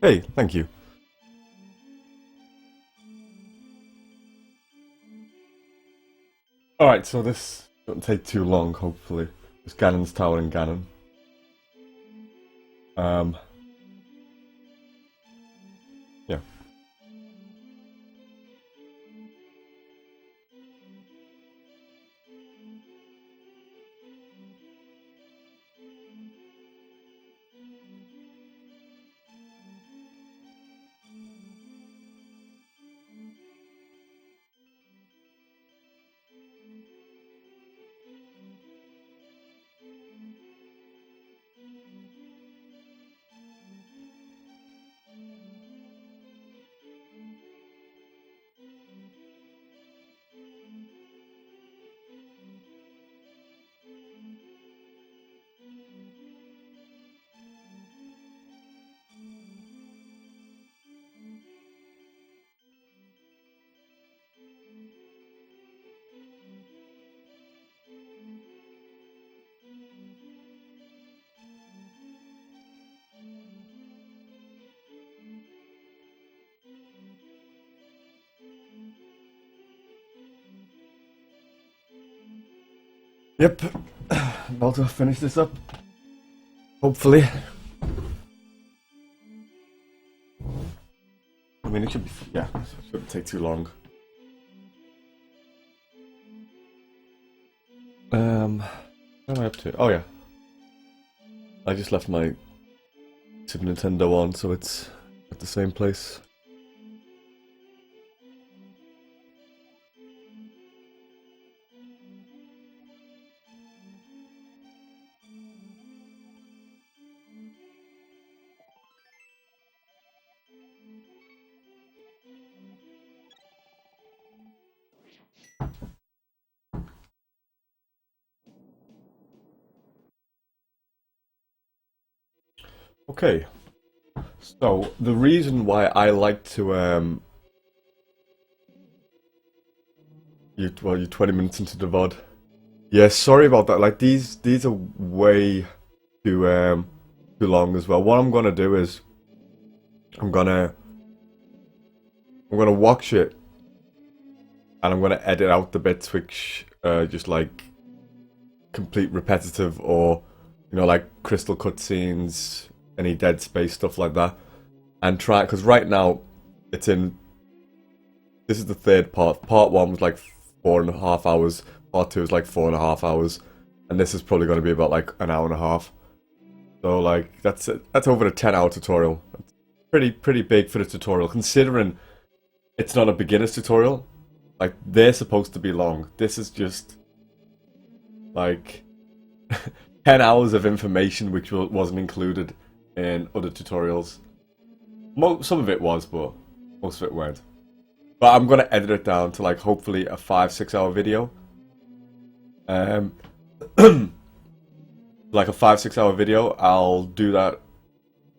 Hey, thank you. Alright, so this won't take too long, hopefully. It's Ganon's Tower and Ganon. Yeah. Yep. About to finish this up. Hopefully. I mean, it should be... yeah, it shouldn't take too long. What am I up to? Oh, yeah. I just left my Super Nintendo on, so it's at the same place. Okay, so the reason why I like to you're 20 minutes into the VOD. Yeah, sorry about that. Like these are way too long as well. What I'm gonna do is I'm gonna watch it and I'm gonna edit out the bits which just like complete repetitive or like crystal cutscenes, any dead space stuff like that, and try because right now it's in. This is the third part. Part 1 was like 4.5 hours. Part 2 is like 4.5 hours, and this is probably going to be about like an hour and a half. So like that's over a 10-hour tutorial. It's pretty big for the tutorial, considering it's not a beginner's tutorial. Like they're supposed to be long. This is just like 10 hours of information which wasn't included in other tutorials. Some of it was, but most of it weren't. But I'm gonna edit it down to like hopefully a 5-6 hour video. Like a 5-6 hour video. I'll do that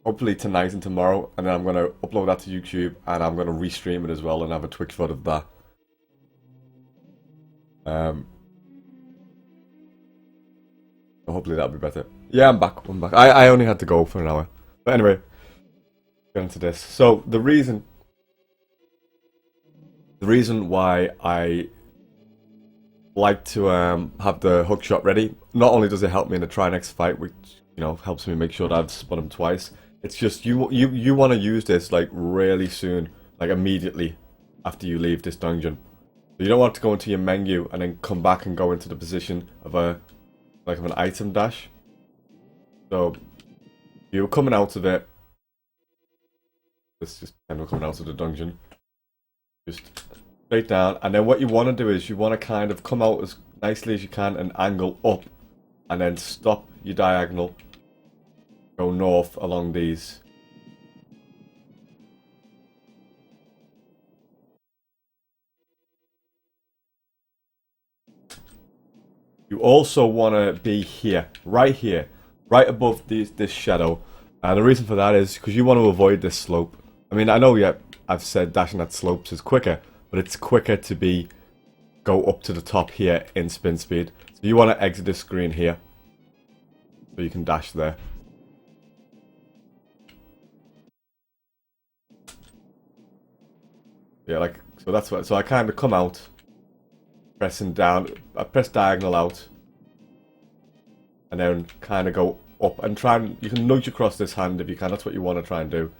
hopefully tonight and tomorrow, and then I'm gonna upload that to YouTube, and I'm gonna restream it as well and have a Twitch VOD of that. Hopefully that'll be better. Yeah, I'm back. I only had to go for an hour. But anyway, get into this. So the reason why I like to have the hook shot ready, not only does it help me in the try next fight, which helps me make sure that I've spun him twice. It's just you want to use this like really soon, like immediately after you leave this dungeon. So you don't want to go into your menu and then come back and go into the position of an item dash. So you're coming out of it. Let's just pretend we're coming out of the dungeon. Just straight down, and then what you want to do is you want to kind of come out as nicely as you can and angle up, and then stop your diagonal. Go north along these. You also want to be here, right above this shadow. And the reason for that is because you want to avoid this slope. I mean, I know, yeah, I've said dashing at slopes is quicker, but it's quicker to go up to the top here in spin speed. So you want to exit this screen here, so you can dash there. Yeah, like, so that's what, so I kind of come out, pressing down, I press diagonal out, and then kind of go up and try and, you can nudge across this hand if you can, that's what you want to try and do.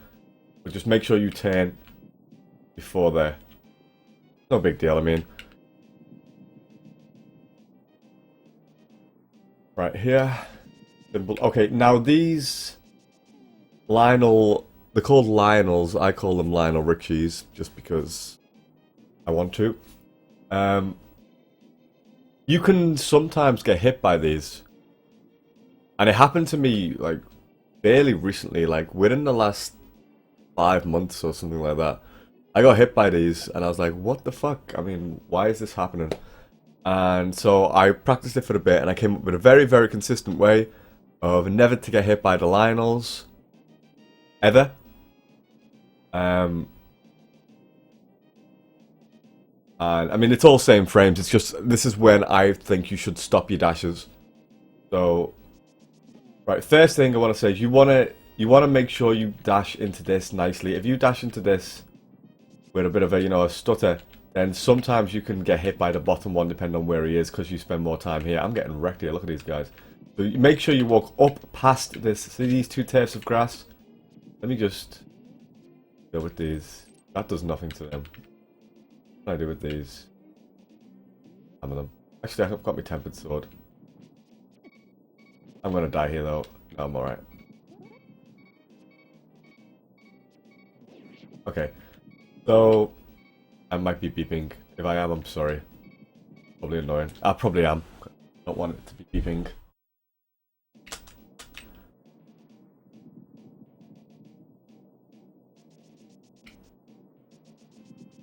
But just make sure you turn before there. No big deal, I mean. Right here. Simple. Okay, now these Lionel, they're called Lionels, I call them Lionel Richies, just because I want to. You can sometimes get hit by these. And it happened to me, like, fairly recently, like, within the last 5 months or something like that. I got hit by these, and I was like, what the fuck? I mean, why is this happening? And so I practiced it for a bit, and I came up with a very, very consistent way of never to get hit by the Lionels. Ever. And, I mean, it's all same frames, it's just, this is when I think you should stop your dashes. So, right, first thing I want to say is you want to make sure you dash into this nicely. If you dash into this with a bit of a, you know, a stutter, then sometimes you can get hit by the bottom one depending on where he is because you spend more time here. I'm getting wrecked here, look at these guys. So you make sure you walk up past this, see these two turfs of grass? Let me just go with these. That does nothing to them. What do I do with these? Hammer them. Actually, I've got my tempered sword. I'm gonna die here though. No, I'm alright. Okay. So, I might be beeping. If I am, I'm sorry. Probably annoying. I probably am. Don't want it to be beeping.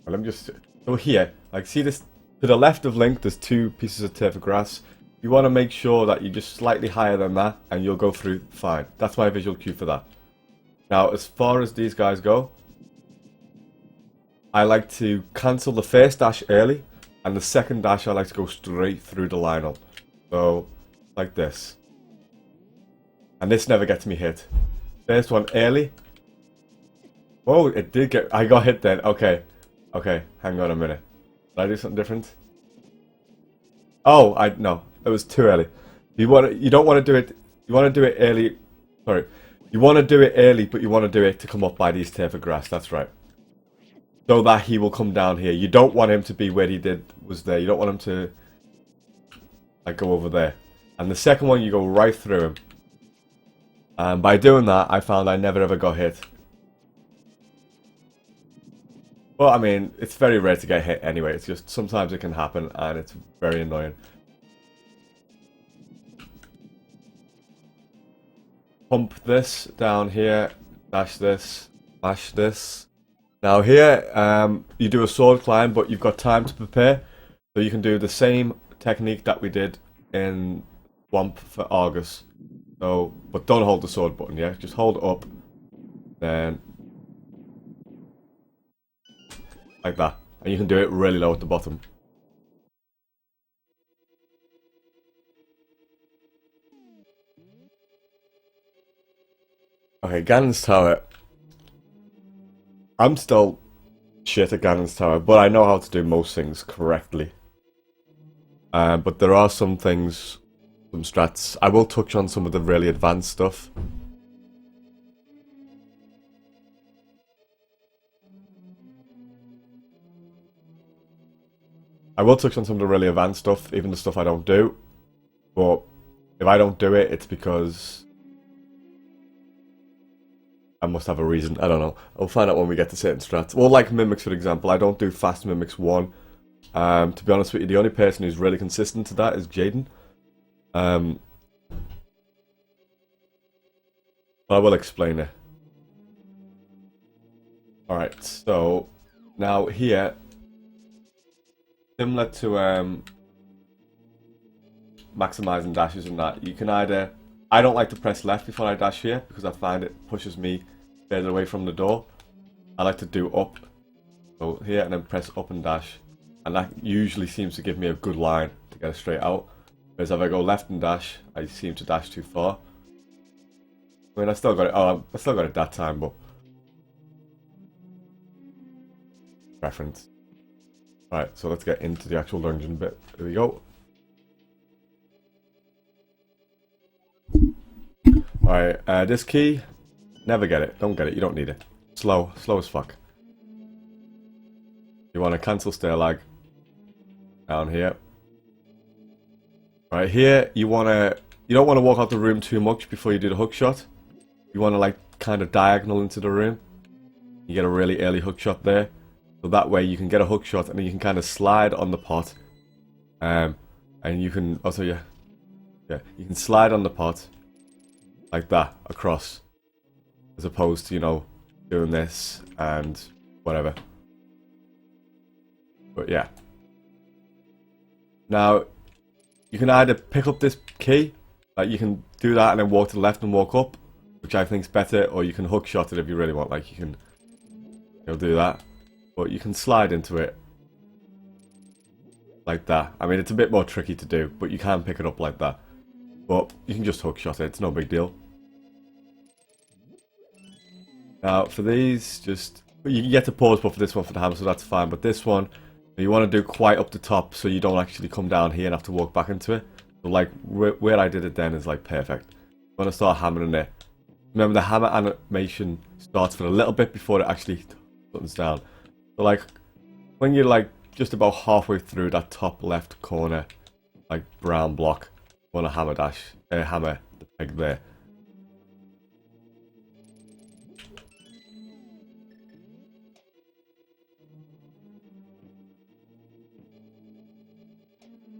Well, let me just... So here, like, see this? To the left of Link, there's two pieces of turf of grass. You want to make sure that you're just slightly higher than that, and you'll go through fine. That's my visual cue for that. Now, as far as these guys go, I like to cancel the first dash early, and the second dash I like to go straight through the Lionel. So, like this. And this never gets me hit. First one early. Whoa, it did get... I got hit then. Okay. Okay, hang on a minute. Did I do something different? Oh, no. It was too early. You don't want to do it... You want to do it early... Sorry. You want to do it early, but you want to do it to come up by these turf of grass. That's right. So that he will come down here. You don't want him to be where he was there. You don't want him to... like, go over there. And the second one, you go right through him. And by doing that, I found I never ever got hit. Well, I mean, it's very rare to get hit anyway. It's just sometimes it can happen, and it's very annoying. Pump this down here, dash this, mash this. Now here, you do a sword climb, but you've got time to prepare. So you can do the same technique that we did in Swamp for Argus. So, but don't hold the sword button, yeah? Just hold it up, then... like that. And you can do it really low at the bottom. Okay, Ganon's Tower. I'm still shit at Ganon's Tower, but I know how to do most things correctly. But there are some things, some strats. I will touch on some of the really advanced stuff. I will touch on some of the really advanced stuff, even the stuff I don't do. But if I don't do it, it's because I must have a reason. I don't know. I'll find out when we get to certain strats. Well, like Mimics, for example. I don't do Fast Mimics 1. To be honest with you, the only person who's really consistent to that is Jaden. But I will explain it. Alright, so now here, similar to maximizing dashes and that, you can either... I don't like to press left before I dash here because I find it pushes me further away from the door. I like to do up, so here, and then press up and dash, and that usually seems to give me a good line to get it straight out. Whereas if I go left and dash, I seem to dash too far. I mean, I still got it. Oh, I still got it that time, but preference. Alright, so let's get into the actual dungeon bit. Here we go. Alright, this key, never get it. Don't get it, you don't need it. Slow as fuck. You want to cancel stair lag. Down here. Right here, you don't want to walk out the room too much before you do the hook shot. You want to like kind of diagonal into the room. You get a really early hook shot there. So that way you can get a hook shot and then you can kind of slide on the pot. And you can also, you can slide on the pot like that across. As opposed to, you know, doing this and whatever. But yeah. Now, you can either pick up this key, like you can do that and then walk to the left and walk up, which I think is better, or you can hook shot it if you really want, like you can, you know, do that. But you can slide into it like that. I mean, it's a bit more tricky to do, but you can pick it up like that. But you can just hook shot it, it's no big deal. Now, for these, you get to pause but for this one for the hammer, so that's fine. But this one, you want to do quite up the top so you don't actually come down here and have to walk back into it. So like where I did it then is like perfect. I'm going to start hammering it. Remember the hammer animation starts for a little bit before it actually buttons down. So like when you're like just about halfway through that top left corner, like brown block, you want to hammer the peg there.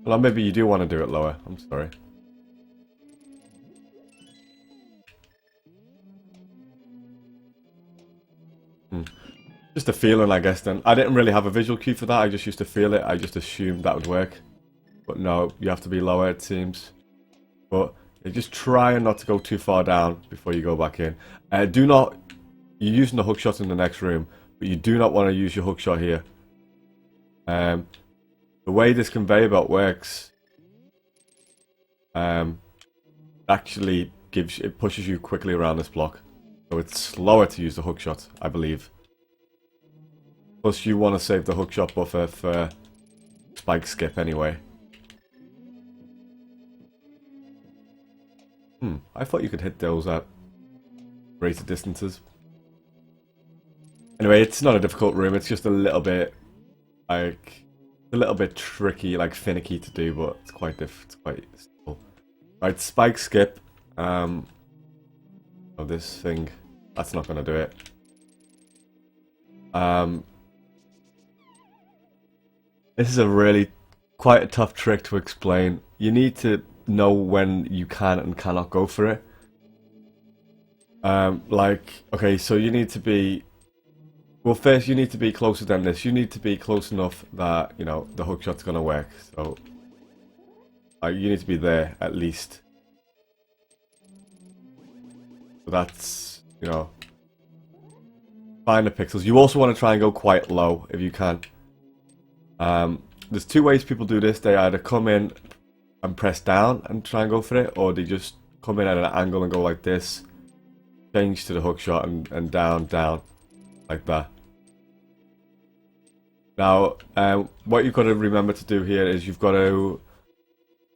Well, maybe you do want to do it lower. I'm sorry. Just a feeling, I guess, then. I didn't really have a visual cue for that. I just used to feel it. I just assumed that would work. But no, you have to be lower, it seems. But just try not to go too far down before you go back in. Do not... You're using the hook shot in the next room, but you do not want to use your hook shot here. The way this conveyor belt works... actually it pushes you quickly around this block. So it's slower to use the hook shot, I believe. Plus you want to save the hook shot buffer for spike skip anyway. I thought you could hit those at greater distances. Anyway, it's not a difficult room, it's just a little bit like tricky, like finicky to do, but it's quite simple. Right, spike skip. Oh, this thing, that's not gonna do it. This is quite a tough trick to explain. You need to know when you can and cannot go for it. Okay, so you need to be... Well, first you need to be closer than this. You need to be close enough that, you know, the hook shot's gonna work. So, you need to be there, at least. So that's, you know... Find the pixels. You also want to try and go quite low, if you can. There's two ways people do this. They either come in and press down and try and go for it, or they just come in at an angle and go like this, change to the hook shot and down, like that. Now, what you've got to remember to do here is you've got to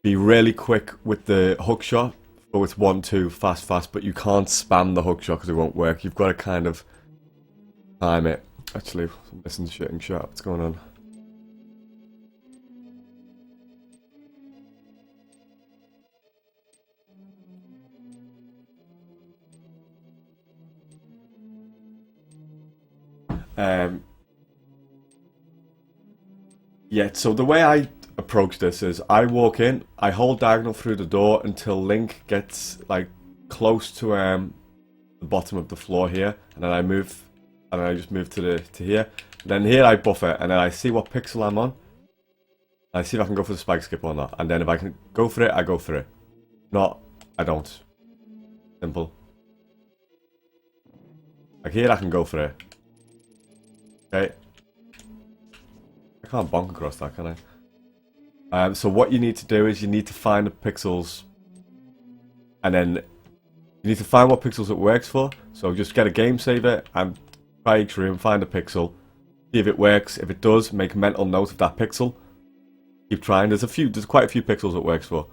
be really quick with the hook shot. So it's 1, 2, fast, but you can't spam the hook shot because it won't work. You've got to kind of time it. Actually, I'm missing shitting shot. What's going on? Yeah, so the way I approach this is I walk in, I hold diagonal through the door until Link gets like close to the bottom of the floor here, and then I just move to here. And then here I buffer, and then I see what pixel I'm on. I see if I can go for the spike skip or not, and then if I can go for it, I go for it. Not, I don't. Simple. Like here I can go for it. Okay. I can't bonk across that, can I? So what you need to do is you need to find the pixels, and then you need to find what pixels it works for. So just get a game saver and try each room, find a pixel, See if it works. If it does, make a mental note of that pixel. Keep trying. There's quite a few pixels it works for.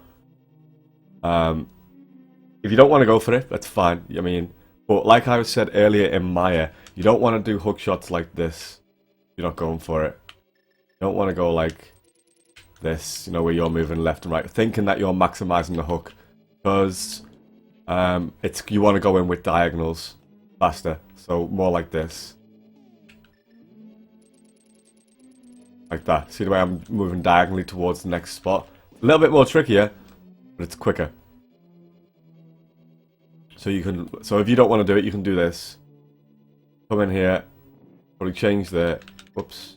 If you don't want to go for it, that's fine. I mean, but like I said earlier in Maya, you don't want to do hook shots like this. You're not going for it. You don't want to go like this, you know, where you're moving left and right, thinking that you're maximizing the hook, because you want to go in with diagonals faster. So more like this, like that. See the way I'm moving diagonally towards the next spot? A little bit more trickier, but it's quicker. So you can. So if you don't want to do it, you can do this. Come in here. Probably change the. Whoops.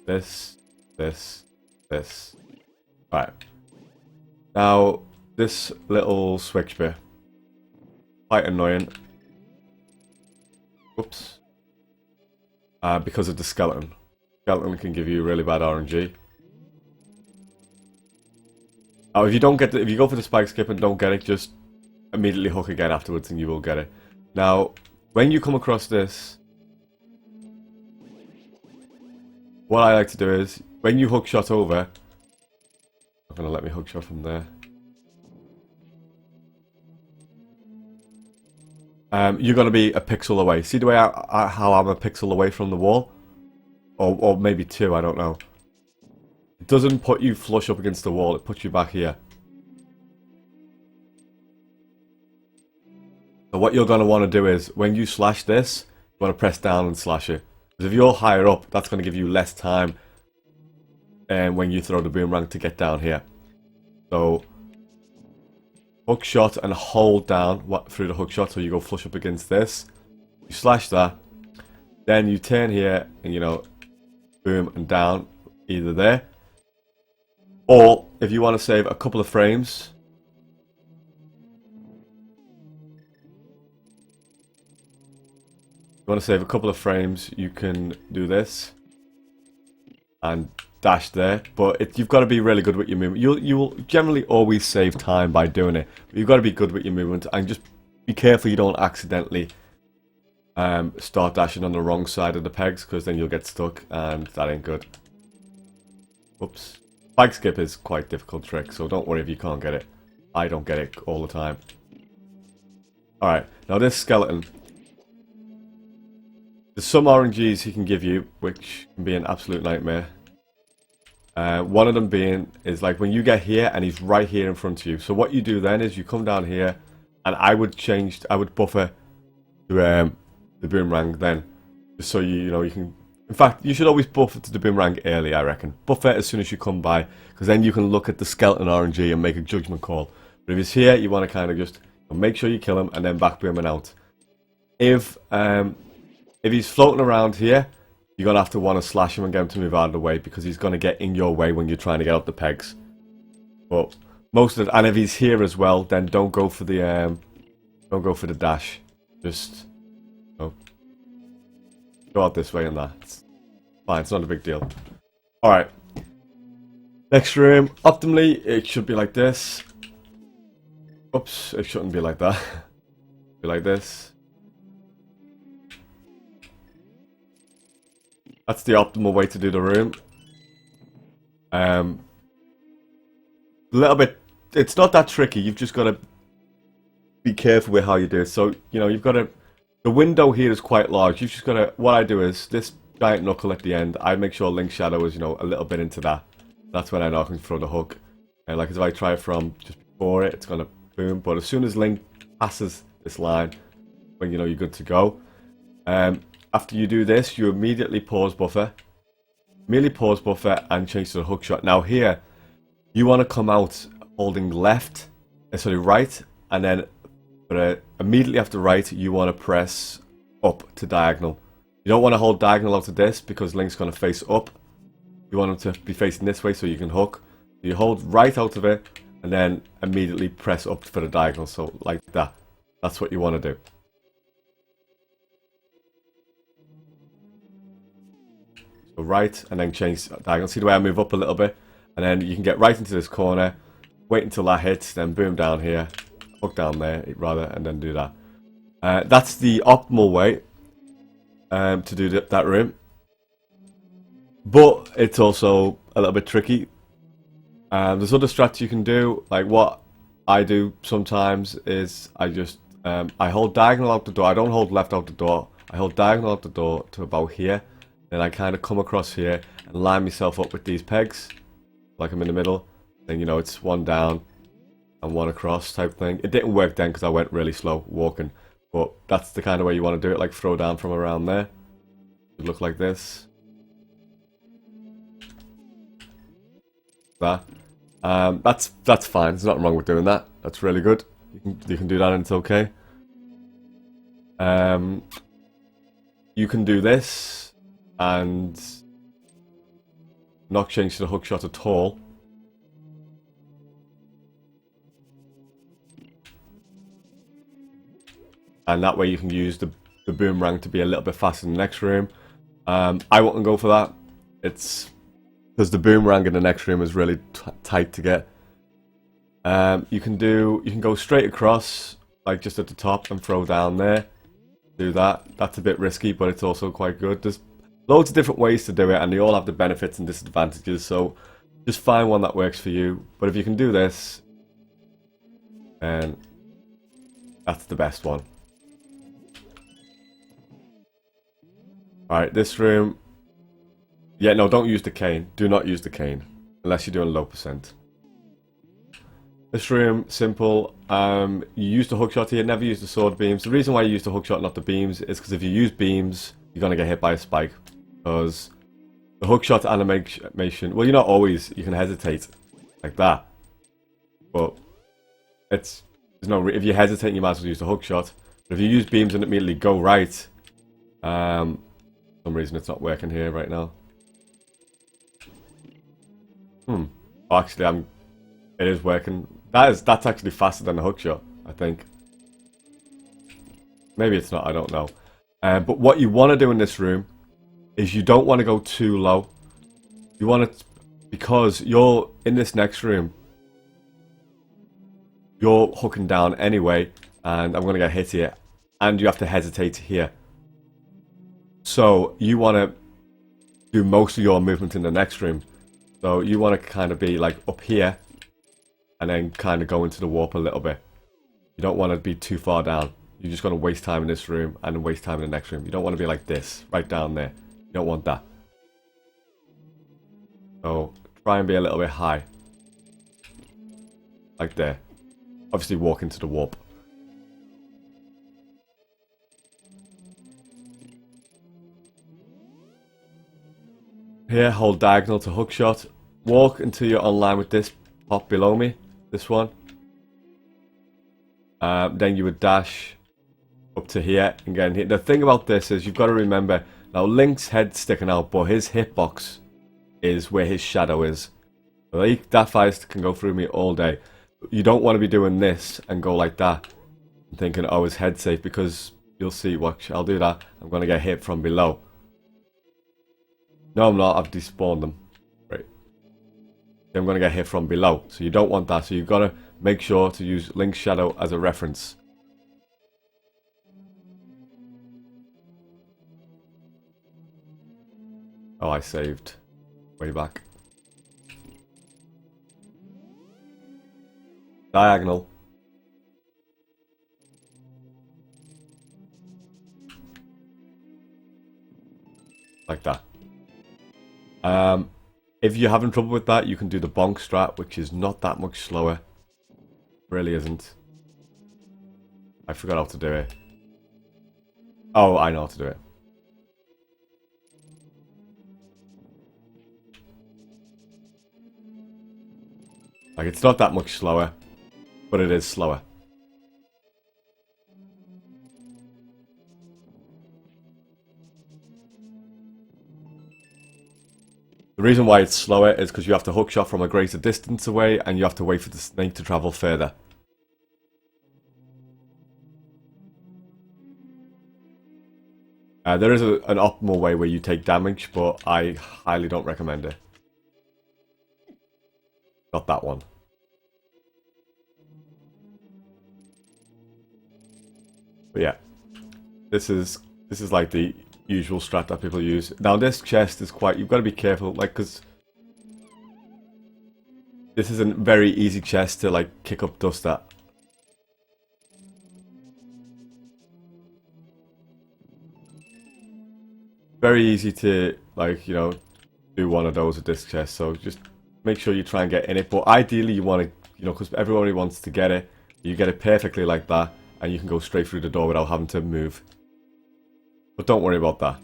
This. Right. Now this little switch bit, quite annoying. Whoops. Because of the skeleton. Skeleton can give you really bad RNG. Now, if you go for the spike skip and don't get it, just immediately hook again afterwards, and you will get it. Now, when you come across this, what I like to do is, when you hook shot over, I'm gonna let me hook shot from there. You're gonna be a pixel away. See the way how I'm a pixel away from the wall? Or maybe two, I don't know. It doesn't put you flush up against the wall, it puts you back here. So what you're going to want to do is, when you slash this, you want to press down and slash it. Because if you're higher up, that's going to give you less time when you throw the boomerang to get down here. So, hook shot and hold down through the hook shot, so you go flush up against this. You slash that. Then you turn here and, you know, boom and down, either there. Or, if you want to save a couple of frames, you can do this and dash there. But you've got to be really good with your movement. You will generally always save time by doing it, but you've got to be good with your movement, and just be careful you don't accidentally start dashing on the wrong side of the pegs, because then you'll get stuck, and that ain't good. Oops. Spike skip is quite a difficult trick, so don't worry if you can't get it. I don't get it all the time. Alright, now this skeleton. There's some RNGs he can give you, which can be an absolute nightmare. One of them being, is like when you get here and he's right here in front of you. So what you do then is you come down here, and I would buffer the boomerang then. Just so you know you can, in fact, you should always buffer to the boomerang early, I reckon. Buffer as soon as you come by, because then you can look at the skeleton RNG and make a judgment call. But if he's here, you want to kind of just make sure you kill him and then back booming out. If he's floating around here, you're going to have to want to slash him and get him to move out of the way, because he's going to get in your way when you're trying to get up the pegs. But most of it, and if he's here as well, then don't go for the dash. Just go out this way and that. It's fine, it's not a big deal. Alright. Next room, optimally, it should be like this. Oops, it shouldn't be like that. Be like this. That's the optimal way to do the room. A little bit, it's not that tricky, you've just got to be careful with how you do it. So, you know, you've got to, the window here is quite large. You've just got to, what I do is, this giant knuckle at the end, I make sure Link's shadow is, you know, a little bit into that. That's when I know I can throw the hook. And like, if I try from just before it, it's going to boom. But as soon as Link passes this line, when you know you're good to go. After you do this, you immediately pause buffer. And change to the hook shot. Now here, you want to come out holding left, right, and then immediately after right, you want to press up to diagonal. You don't want to hold diagonal out of this, because Link's going to face up. You want him to be facing this way so you can hook. You hold right out of it, and then immediately press up for the diagonal, so like that. That's what you want to do. So right, and then change diagonal. See the way I move up a little bit? And then you can get right into this corner, wait until that hits, then boom down here, hook down there, rather, and then do that. That's the optimal way to do that room. but it's also a little bit tricky. There's other strats you can do, like what I do sometimes is I just I hold diagonal out the door. I don't hold left out the door. I hold diagonal out the door to about here. Then I kind of come across here and line myself up with these pegs, like I'm in the middle. Then, you know, it's one down and one across type thing. It didn't work then because I went really slow walking. But that's the kind of way you want to do it, like throw down from around there. It look like this. That. That's fine. There's nothing wrong with doing that. That's really good. You can do that and it's okay. You can do this and not change to the hook shot at all. And that way you can use the boomerang to be a little bit faster in the next room. I wouldn't go for that. It's because the boomerang in the next room is really tight to get. You can go straight across, like just at the top, and throw down there. Do that. That's a bit risky, but it's also quite good. There's loads of different ways to do it, and they all have the benefits and disadvantages. So just find one that works for you. But if you can do this, then that's the best one. Alright, this room. Yeah, no, don't use the cane. Do not use the cane. Unless you're doing low percent. This room, simple. You use the hookshot here, never use the sword beams. The reason why you use the hookshot, not the beams, is because if you use beams, you're going to get hit by a spike. Because the hookshot animation, well, you're not always, you can hesitate. Like that. But there's no, if you hesitate, you might as well use the hookshot. But if you use beams and immediately go right, for some reason it's not working here right now. Oh, actually, it is working. That's actually faster than the hookshot, I think. Maybe it's not, I don't know. But what you want to do in this room is you don't want to go too low. You want to, because you're in this next room, you're hooking down anyway, and I'm going to get hit here, and you have to hesitate here. So you want to do most of your movement in the next room. So you want to kind of be like up here, and then kind of go into the warp a little bit. You don't want to be too far down. You're just going to waste time in this room and waste time in the next room. You don't want to be like this, right down there. You don't want that. So try and be a little bit high. Like there. Obviously walk into the warp. Here, hold diagonal to hookshot. Walk until you're on line with this pop below me. This one. Then you would dash up to here and get in here. The thing about this is you've got to remember, now Link's head's sticking out, but his hitbox is where his shadow is. So that fire can go through me all day. You don't want to be doing this and go like that and thinking, oh, his head's safe, because you'll see, watch, I'll do that. I'm going to get hit from below. No, I'm not. I've despawned them. Right. I'm going to get hit from below. So you don't want that. So you've got to make sure to use Link's shadow as a reference. Oh, I saved. Way back. Diagonal. Like that. If you're having trouble with that, you can do the bonk strat, which is not that much slower. Really isn't. I forgot how to do it. Oh, I know how to do it. Like, it's not that much slower, but it is slower. The reason why it's slower is because you have to hookshot from a greater distance away, and you have to wait for the snake to travel further. There is an optimal way where you take damage, but I highly don't recommend it. Not that one. But yeah, this is like the usual strat that people use. Now this chest is quite, you've got to be careful, like, because this is a very easy chest to like kick up dust at. Very easy to, like, you know, do one of those with this chest, so just make sure you try and get in it. But ideally you want to, you know, because everybody wants to get it, you get it perfectly like that, and you can go straight through the door without having to move. But don't worry about that.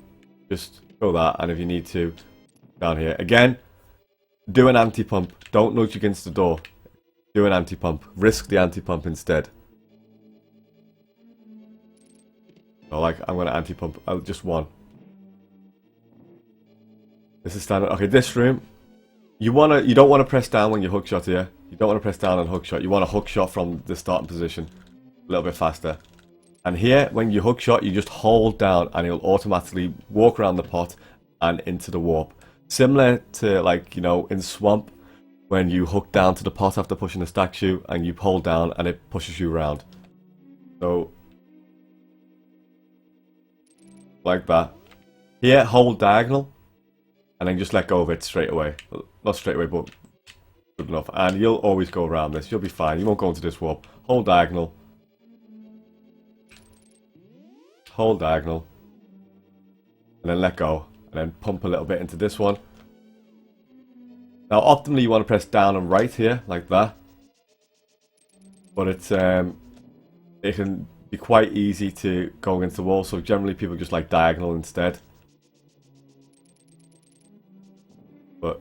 Just go that, and if you need to, down here. Again, do an anti-pump. Don't nudge against the door. Do an anti-pump. Risk the anti-pump instead. So, like, I'm going to anti-pump just one. This is standard. Okay, this room, you don't want to press down when you hookshot here. You don't want to press down and hookshot. You want to hookshot from the starting position a little bit faster. And here, when you hookshot, you just hold down and it'll automatically walk around the pot and into the warp. Similar to, like, you know, in Swamp, when you hook down to the pot after pushing the stack shoe and you hold down and it pushes you around. So, like that. Here, hold diagonal and then just let go of it straight away. Not straight away, but good enough. And you'll always go around this. You'll be fine. You won't go into this warp. Hold diagonal. Hold diagonal. And then let go. And then pump a little bit into this one. Now, optimally, you want to press down and right here, like that. But it can be quite easy to go against the wall. So generally, people just like diagonal instead. But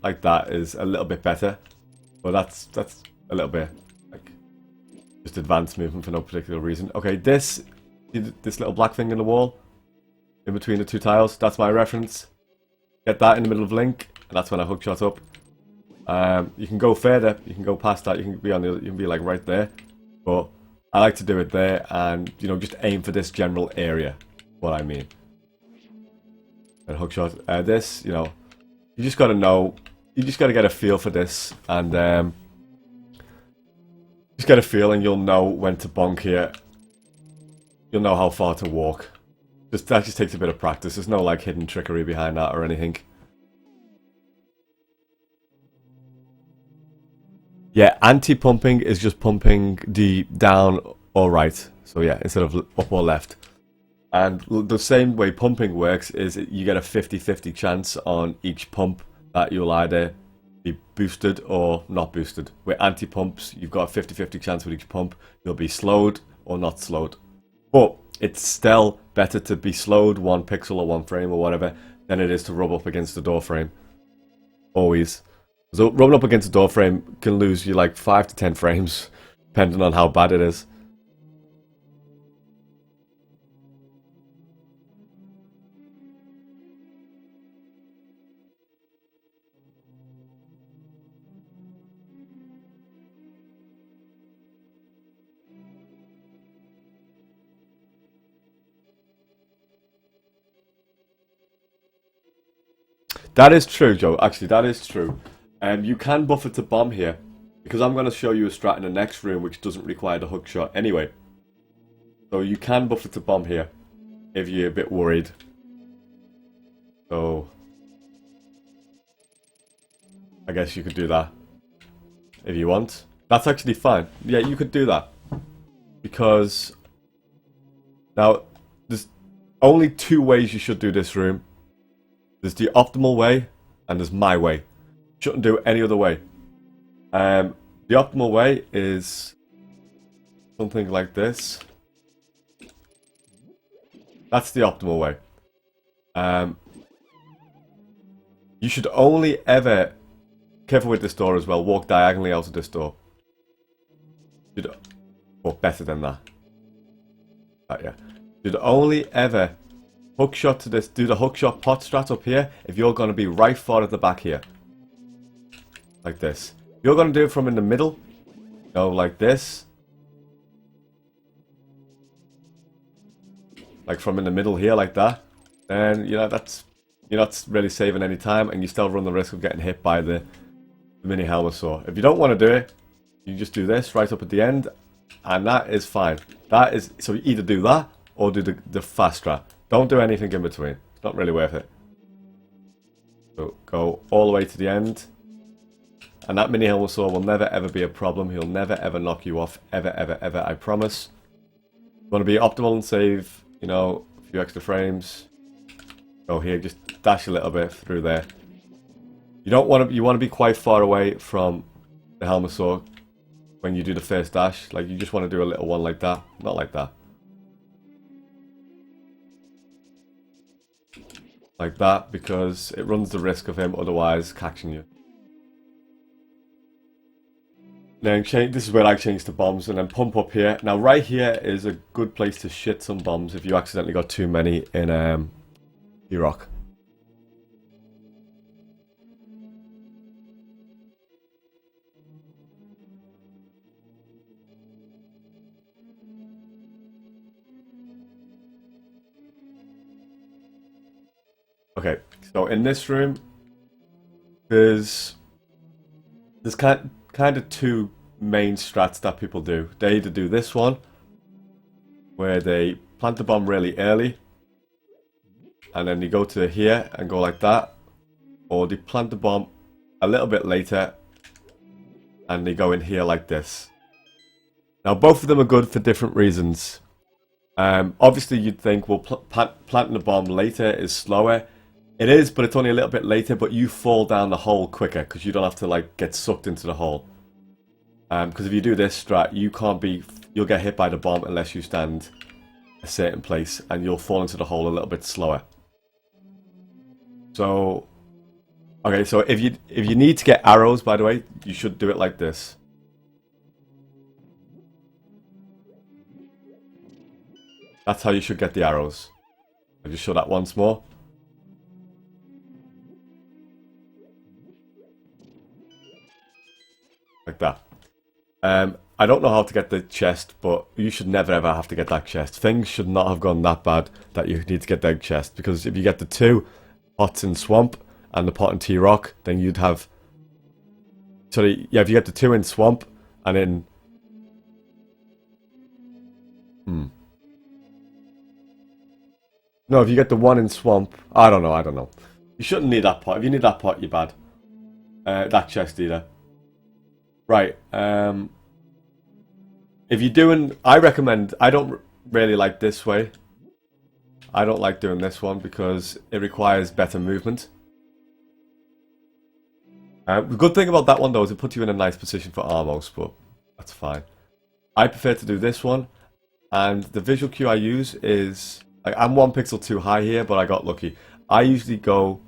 like that is a little bit better. But that's a little bit like just advanced movement for no particular reason. Okay, this little black thing in the wall, in between the two tiles, that's my reference. Get that in the middle of Link, and that's when I hookshot up. You can go further, you can go past that, you can be on the, you can be like right there, but I like to do it there, and you know, just aim for this general area. What I mean. And hookshot. This, you know, you just gotta know, you just gotta get a feel for this, and just get a feel, and you'll know when to bonk here. You'll know how far to walk. That just takes a bit of practice. There's no like hidden trickery behind that or anything. Yeah, anti-pumping is just pumping the down or right. So yeah, instead of up or left. And the same way pumping works is you get a 50-50 chance on each pump that you'll either be boosted or not boosted. With anti-pumps, you've got a 50-50 chance with each pump. You'll be slowed or not slowed. But it's still better to be slowed 1 pixel or 1 frame or whatever than it is to rub up against the door frame. Always. So rubbing up against the door frame can lose you like 5 to 10 frames, depending on how bad it is. That is true, Joe. Actually, that is true. You can buffer to bomb here, because I'm going to show you a strat in the next room which doesn't require the hook shot anyway. So you can buffer to bomb here, if you're a bit worried. So I guess you could do that, if you want. That's actually fine. Yeah, you could do that. Because now, there's only 2 ways you should do this room. There's the optimal way, and there's my way. Shouldn't do it any other way. The optimal way is something like this. That's the optimal way. You should only ever, careful with this door as well, walk diagonally out of this door. Or better than that. Yeah. You'd only ever hookshot to this, do the hookshot pot strat up here if you're going to be right far at the back here. Like this. You're going to do it from in the middle. No, like this. Like from in the middle here, like that. And, you know, that's, you're not really saving any time, and you still run the risk of getting hit by the mini helmet saw. If you don't want to do it, you just do this right up at the end, and that is fine. That is, so you either do that, or do the fast strat. Don't do anything in between. It's not really worth it. So go all the way to the end. And that mini Helmosaur will never ever be a problem. He'll never ever knock you off. Ever, ever, ever. I promise. You want to be optimal and save, you know, a few extra frames. Go here, just dash a little bit through there. You don't want to. You want to be quite far away from the Helmosaur when you do the first dash. Like you just want to do a little one like that, not like that. Like that, because it runs the risk of him otherwise catching you. Then this is where I change to bombs and then pump up here. Now right here is a good place to shit some bombs if you accidentally got too many in E-Rock. Okay, so in this room, there's kind of two main strats that people do. They either do this one, where they plant the bomb really early, and then you go to here and go like that, or they plant the bomb a little bit later, and they go in here like this. Now both of them are good for different reasons. Obviously you'd think, well, planting the bomb later is slower. It is, but it's only a little bit later, but you fall down the hole quicker because you don't have to like get sucked into the hole. Because if you do this strat, you'll get hit by the bomb unless you stand a certain place, and you'll fall into the hole a little bit slower. So, okay, so if you need to get arrows, by the way, you should do it like this. That's how you should get the arrows. I'll just show that once more. Like that. I don't know how to get the chest, but you should never ever have to get that chest. Things should not have gone that bad that you need to get the chest, because if you get the two pots in Swamp and the pot in T-Rock, then you'd have... Sorry, yeah, if you get the two in Swamp and in... No, if you get the one in Swamp... I don't know. You shouldn't need that pot. If you need that pot, you're bad. That chest either. Right, if you're doing, I recommend, I don't really like this way. I don't like doing this one because it requires better movement. The good thing about that one though is it puts you in a nice position for Armos, but that's fine. I prefer to do this one, and the visual cue I use is, like, I'm 1 pixel too high here, but I got lucky. I usually go,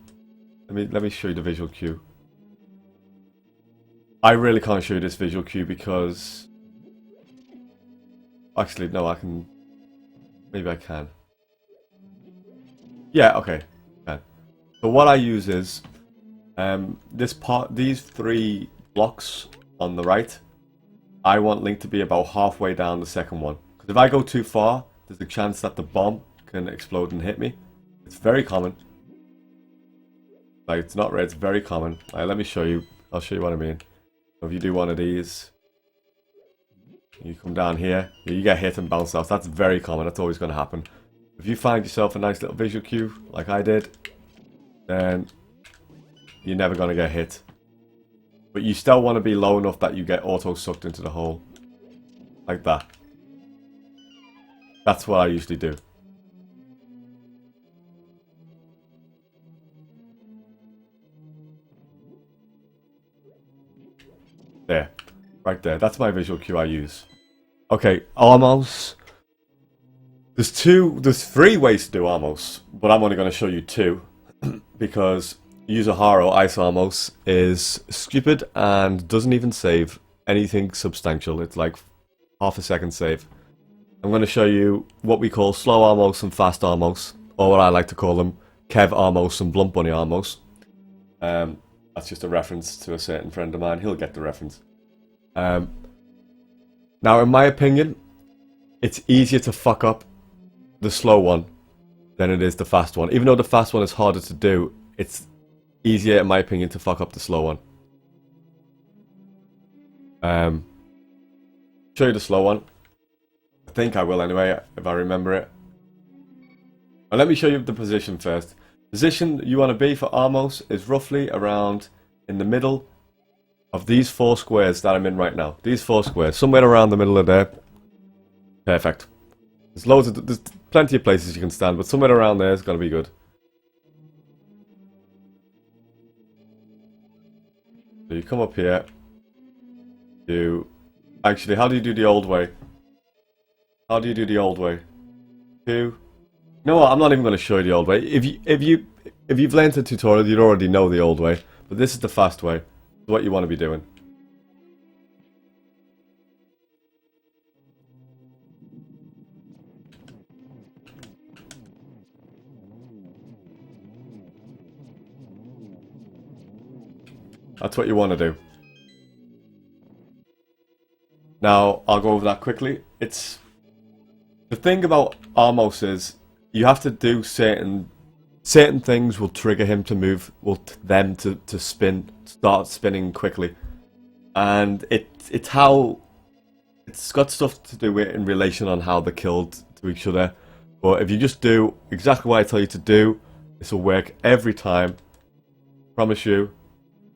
let me show you the visual cue. I really can't show you this visual cue because... Actually, no, I can... Maybe I can. Yeah, okay. Okay. So what I use is... these three blocks on the right, I want Link to be about halfway down the second one. Because if I go too far, there's a chance that the bomb can explode and hit me. It's very common. Like, it's not rare, it's very common. Let me show you. I'll show you what I mean. If you do one of these, you come down here, you get hit and bounce off. That's very common. That's always going to happen. If you find yourself a nice little visual cue, like I did, then you're never going to get hit. But you still want to be low enough that you get auto-sucked into the hole. Like that. That's what I usually do. There. Right there. That's my visual cue I use. Okay, Armos. There's three ways to do Armos, but I'm only going to show you two. Because Yuzaharo Ice Armos is stupid and doesn't even save anything substantial. It's like half a second save. I'm going to show you what we call slow Armos and fast Armos, or what I like to call them, Kev Armos and Blunt Bunny Armos. That's just a reference to a certain friend of mine. He'll get the reference. Now, in my opinion, it's easier to fuck up the slow one than it is the fast one. Even though the fast one is harder to do, it's easier, in my opinion, to fuck up the slow one. Show you the slow one. I think I will anyway, if I remember it. Now let me show you the position first. Position you want to be for Armos is roughly around in the middle of these 4 squares that I'm in right now. These 4 squares, somewhere around the middle of there. Perfect. There's plenty of places you can stand, but somewhere around there is going to be good. So you come up here. Actually, how do you do the old way? How do you do the old way? You know what? I'm not even going to show you the old way. If you've learned the tutorial, you'd already know the old way. But this is the fast way. It's what you want to be doing. That's what you want to do. Now, I'll go over that quickly. The thing about Armos is you have to do certain things will trigger him to move, to start spinning quickly. And it's got stuff to do with in relation on how they're killed to each other. But if you just do exactly what I tell you to do, this will work every time. Promise you.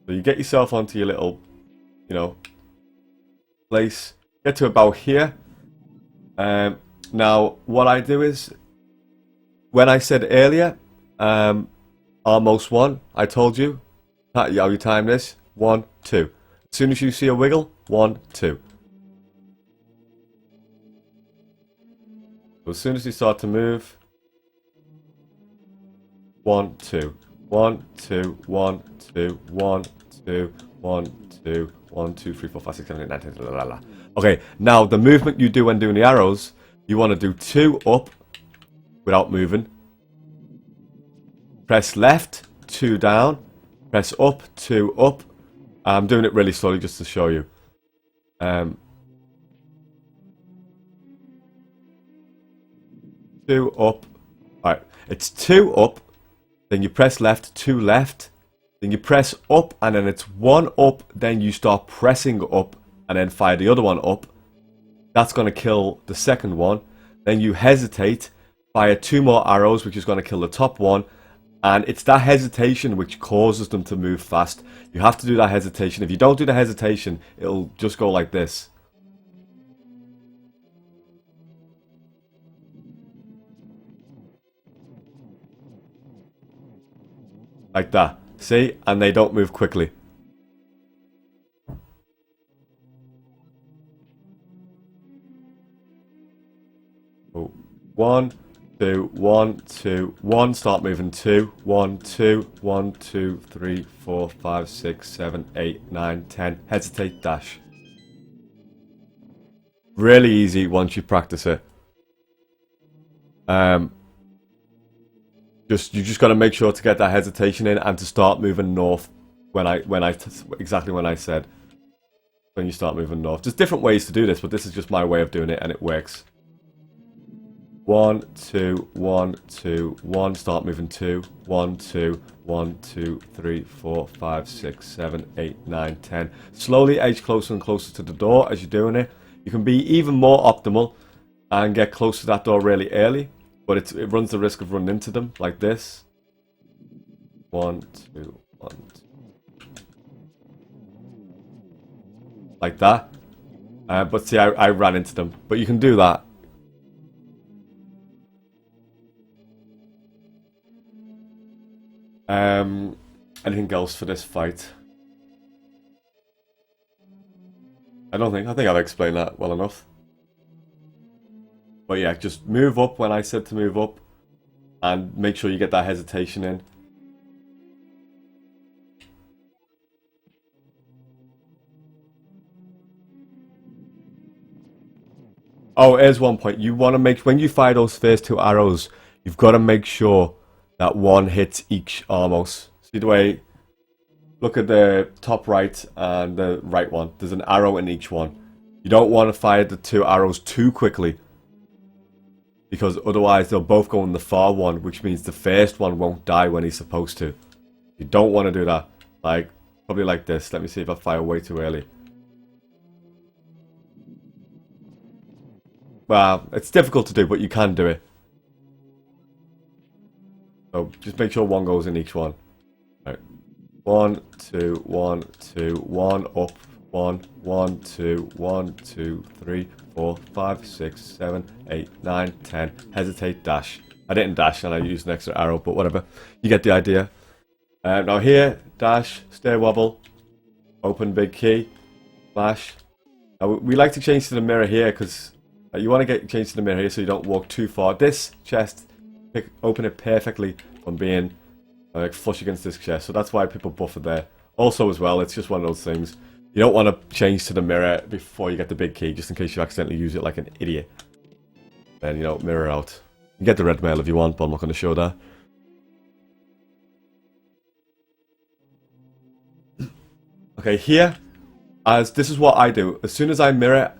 So you get yourself onto your little, place. Get to about here. Now, what I do is, when I said earlier, almost 1, I told you, how you time this, 1, 2. As soon as you see a wiggle, 1, 2. So as soon as you start to move, 1, 2. 1, 2, 1, 2, 1, 2, 1, 2, 1, 2, 3, 4, 5, 6, 7, 8, 9, 10, la, la, la. Okay, now the movement you do when doing the arrows, you want to do 2 up without moving. Press left, 2 down. Press up, 2 up. I'm doing it really slowly just to show you. 2 up. Alright, it's 2 up. Then you press left, 2 left. Then you press up, and then it's 1 up. Then you start pressing up, and then fire the other one up. That's going to kill the second one. Then you hesitate, fire 2 more arrows, which is going to kill the top one. And it's that hesitation which causes them to move fast. You have to do that hesitation. If you don't do the hesitation, it'll just go like this. Like that. See? And they don't move quickly. Oh. 1, 2, 1, 2, 1. Start moving. 2, 1, 2, 1, 2, 3, 4, 5, 6, 7, 8, 9, 10. Hesitate, dash. Really easy once you practice it. You just got to make sure to get that hesitation in and to start moving north exactly when I said when you start moving north. There's different ways to do this, but this is just my way of doing it and it works. 1, 2, 1, 2, 1. Start moving. 2, 1, 2, 1, 2, 3, 4, 5, 6, 7, 8, 9, 10. Slowly edge closer and closer to the door as you're doing it. You can be even more optimal and get close to that door really early, but it runs the risk of running into them like this. 1, 2, 1, 2. Like that. But see, I ran into them. But you can do that. Anything else for this fight? I think I've explained that well enough. But yeah, just move up when I said to move up. And make sure you get that hesitation in. Oh, here's one point. You want to make, when you fire those first 2 arrows, you've got to make sure that one hits each Armos. See the way, look at the top right and the right one. There's an arrow in each one. You don't want to fire the 2 arrows too quickly, because otherwise they'll both go in the far one, which means the first one won't die when he's supposed to. You don't want to do that. Like, probably like this. Let me see if I fire way too early. Well, it's difficult to do, but you can do it. So just make sure one goes in each one. Right. 1, 2, 1, 2, 1, up, 1, 1, 2, 1, 2, 3, 4, 5, 6, 7, 8, 9, 10. Hesitate, dash. I didn't dash and I used an extra arrow, but whatever. You get the idea. Now here, dash, stair wobble, open big key, flash. Now we like to change to the mirror here because you want to get changed to the mirror here so you don't walk too far. This chest, open it perfectly from being like flush against this chest, so that's why people buffer there. Also as well, it's just one of those things. You don't want to change to the mirror before you get the big key, just in case you accidentally use it like an idiot. Then, you know, mirror out. You can get the red mail if you want, but I'm not going to show that. Okay, here, as this is what I do. As soon as I mirror,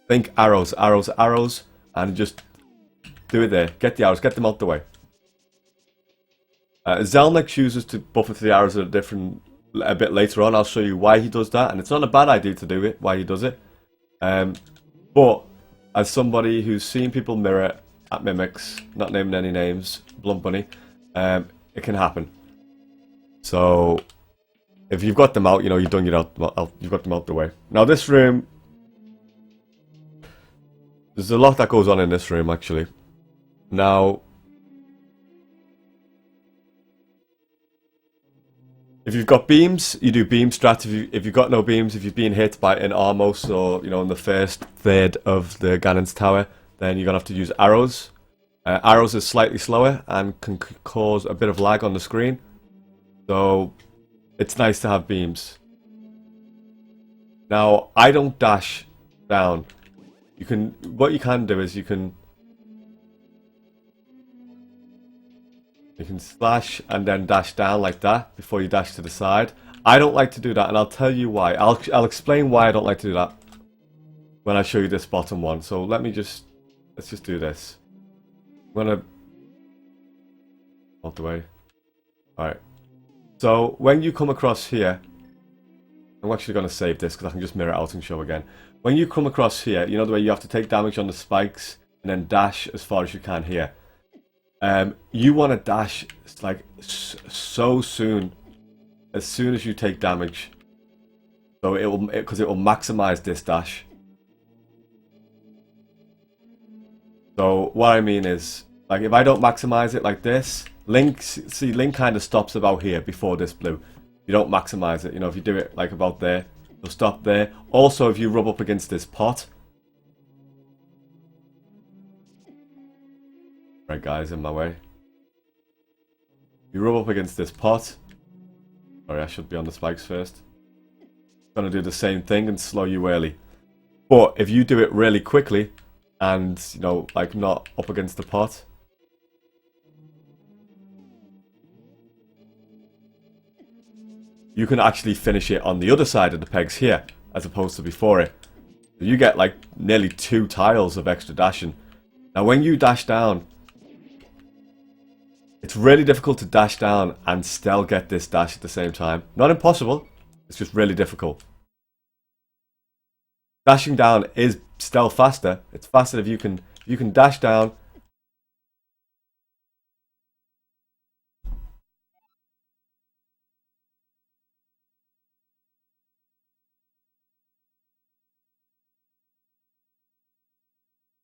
think arrows, arrows, arrows, and just do it there. Get the arrows, get them out the way. Zelnik chooses to buffer to the arrows at a bit later on. I'll show you why he does that, and it's not a bad idea to do it, why he does it. But as somebody who's seen people mirror at mimics, not naming any names, Blunt Bunny, it can happen. So if you've got them out, you know, you've got them out the way. Now this room, there's a lot that goes on in this room actually. Now, if you've got beams, you do beam strats. If you've got no beams, if you've been hit by an Armos or, you know, in the first third of the Ganon's tower, then you're going to have to use arrows. Arrows is slightly slower and can cause a bit of lag on the screen. So it's nice to have beams. Now, I don't dash down. What you can do is you can slash and then dash down like that before you dash to the side. I don't like to do that, and I'll tell you why. I'll explain why I don't like to do that when I show you this bottom one. So let's just do this. I'm gonna out the way. Alright. So when you come across here, I'm actually gonna save this because I can just mirror it out and show again. When you come across here, you know the way you have to take damage on the spikes and then dash as far as you can here. You want to dash like so soon, as soon as you take damage. So because it will maximize this dash. So what I mean is, like if I don't maximize it like this, Link kind of stops about here before this blue. You don't maximize it. You know, if you do it like about there, you'll stop there. Also, if you rub up against this pot. Right, guys, in my way. You rub up against this pot. Sorry, I should be on the spikes first. Gonna do the same thing and slow you early. But if you do it really quickly, and, you know, like not up against the pot. You can actually finish it on the other side of the pegs here, as opposed to before it. You get like nearly 2 tiles of extra dashing. Now when you dash down, it's really difficult to dash down and still get this dash at the same time. Not impossible, it's just really difficult. Dashing down is still faster. It's faster if you can dash down.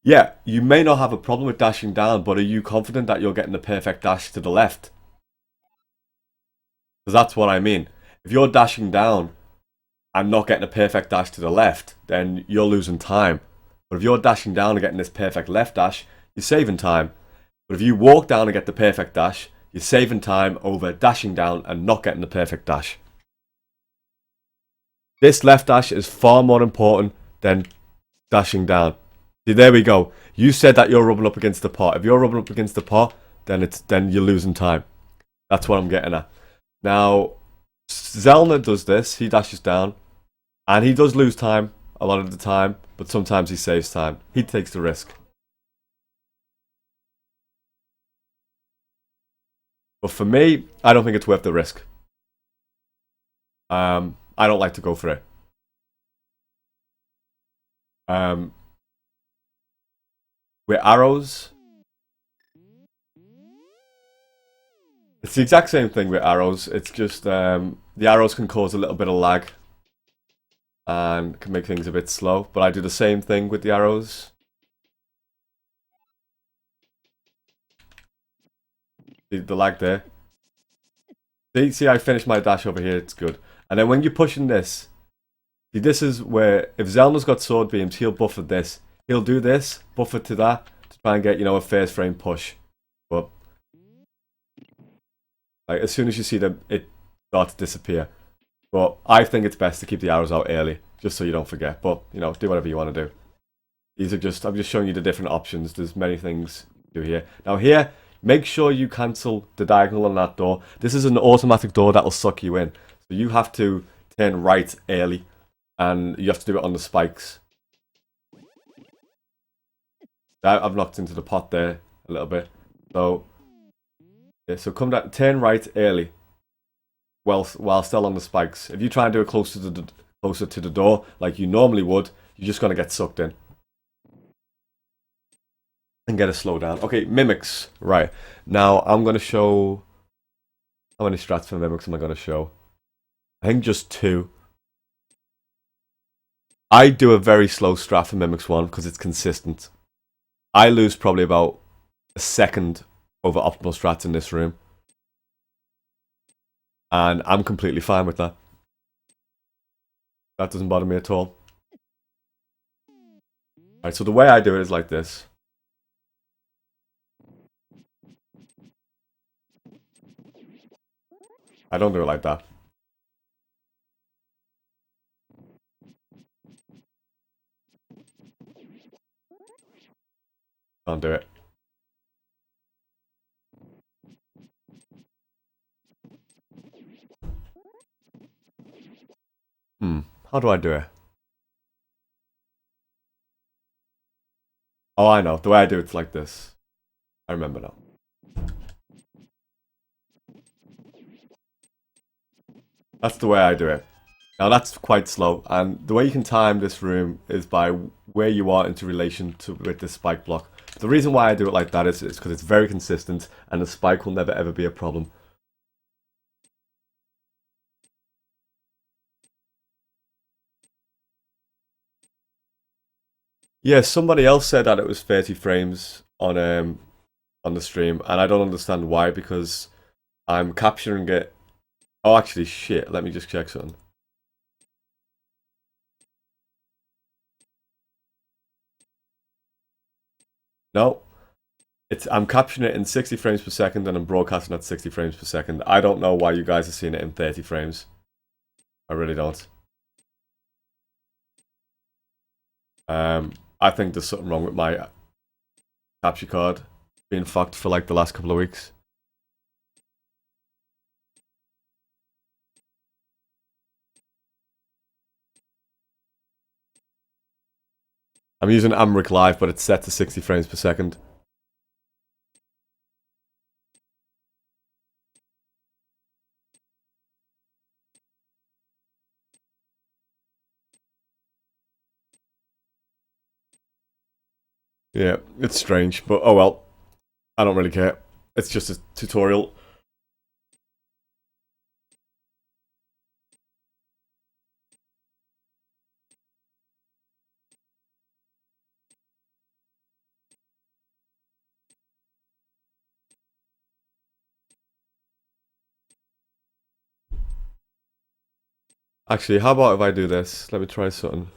Yeah, you may not have a problem with dashing down, but are you confident that you're getting the perfect dash to the left? Because that's what I mean. If you're dashing down and not getting a perfect dash to the left, then you're losing time. But if you're dashing down and getting this perfect left dash, you're saving time. But if you walk down and get the perfect dash, you're saving time over dashing down and not getting the perfect dash. This left dash is far more important than dashing down. See, there we go. You said that you're rubbing up against the pot. If you're rubbing up against the pot, then you're losing time. That's what I'm getting at. Now, Zelna does this. He dashes down. And he does lose time a lot of the time, but sometimes he saves time. He takes the risk. But for me, I don't think it's worth the risk. I don't like to go for it. With arrows, It's the exact same thing with arrows. It's just the arrows can cause a little bit of lag and can make things a bit slow. But I do the same thing with the arrows. The lag there. See, I finished my dash over here. It's good. And then when you're pushing this, see, this is where if Zelna's got sword beams, he'll buffer this. He'll do this, buffer to that to try and get, you know, a first frame push. But like as soon as you see them, it starts to disappear. But I think it's best to keep the arrows out early, just so you don't forget. But you know, do whatever you want to do. These are just, I'm just showing you the different options. There's many things to do here. Now here, make sure you cancel the diagonal on that door. This is an automatic door that will suck you in. So you have to turn right early, and you have to do it on the spikes. I've knocked into the pot there a little bit. So yeah, so come down, turn right early, while still on the spikes. If you try and do it closer to the door like you normally would, you're just gonna get sucked in and get a slowdown. Okay, mimics. Right now, I'm gonna show. How many strats for mimics am I gonna show? I think just 2. I do a very slow strat for mimics 1 because it's consistent. I lose probably about a second over optimal strats in this room. And I'm completely fine with that. That doesn't bother me at all. Alright, so the way I do it is like this. I don't do it like that. Don't do it. How do I do it? Oh, I know. The way I do it's like this. I remember now. That's the way I do it. Now that's quite slow, and the way you can time this room is by where you are into relation to with the spike block. The reason why I do it like that is because it's very consistent, and the spike will never ever be a problem. Yeah, somebody else said that it was 30 frames on the stream, and I don't understand why, because I'm capturing it. Oh, actually, shit. Let me just check something. No, I'm capturing it in 60 frames per second, and I'm broadcasting at 60 frames per second. I don't know why you guys are seeing it in 30 frames. I really don't. I think there's something wrong with my capture card being fucked for like the last couple of weeks. I'm using Amric Live, but it's set to 60 frames per second. Yeah, it's strange, but oh well. I don't really care. It's just a tutorial. Actually, how about if I do this? Let me try something.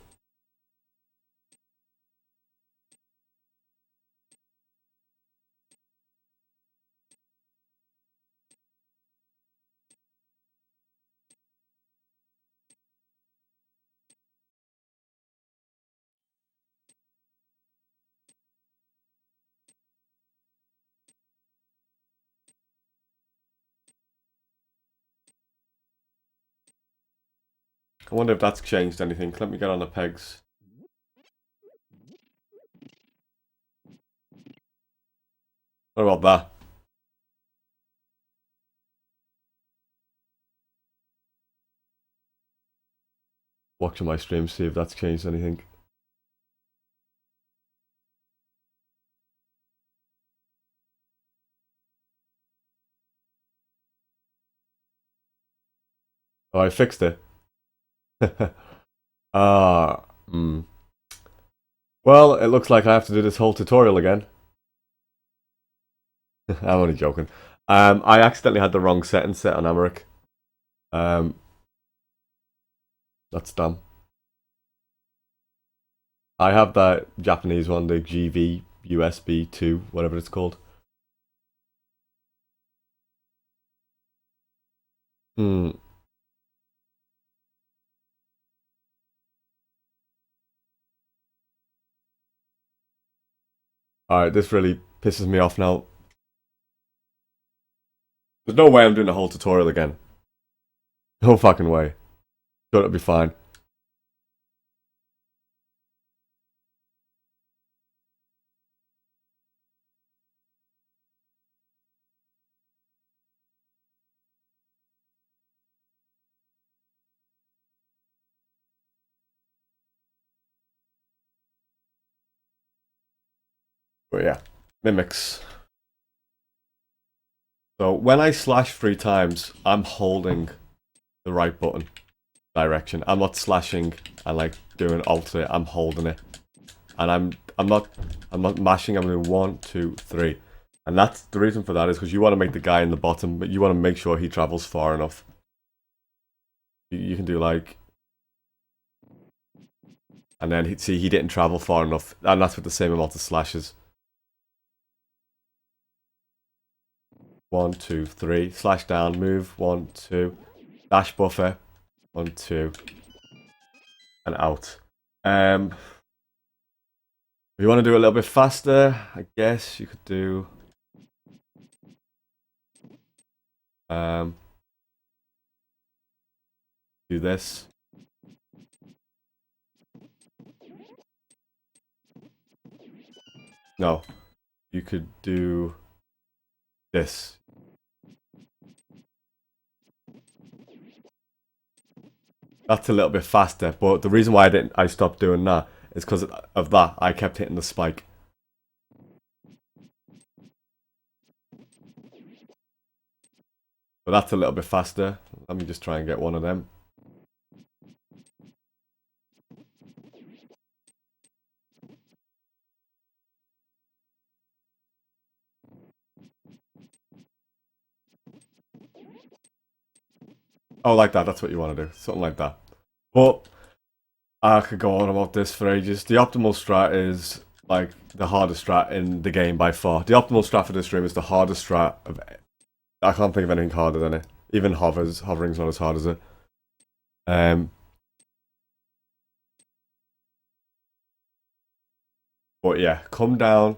I wonder if that's changed anything. Let me get on the pegs. What about that? Watching my stream, see if that's changed anything. Oh, I fixed it. Ah, Well, it looks like I have to do this whole tutorial again. I'm only joking. I accidentally had the wrong setting set on Americ. Um, that's dumb. I have that Japanese one, the GV USB 2, whatever it's called. Hmm. Alright, this really pisses me off now. There's no way I'm doing the whole tutorial again. No fucking way. Sure, it'll be fine. But yeah, mimics. So when I slash 3 times, I'm holding the right button direction. I'm not slashing and like doing alt it. I'm holding it, and I'm not mashing. I'm doing 1, 2, 3, and that's the reason for that is because you want to make the guy in the bottom, but you want to make sure he travels far enough. You can do like, and then see he didn't travel far enough, and that's with the same amount of slashes. 1, 2, 3, slash down, move, 1, 2, dash buffer, 1, 2, and out. If you want to do a little bit faster, I guess you could do do this. No, you could do this. That's a little bit faster, but the reason why I stopped doing that is because of that. I kept hitting the spike. But that's a little bit faster. Let me just try and get one of them. Oh, like that. That's what you want to do. Something like that. But I could go on about this for ages. The optimal strat is like the hardest strat in the game by far. The optimal strat for this stream is the hardest strat of. I can't think of anything harder than it. Even hovering's not as hard as it. But yeah, come down,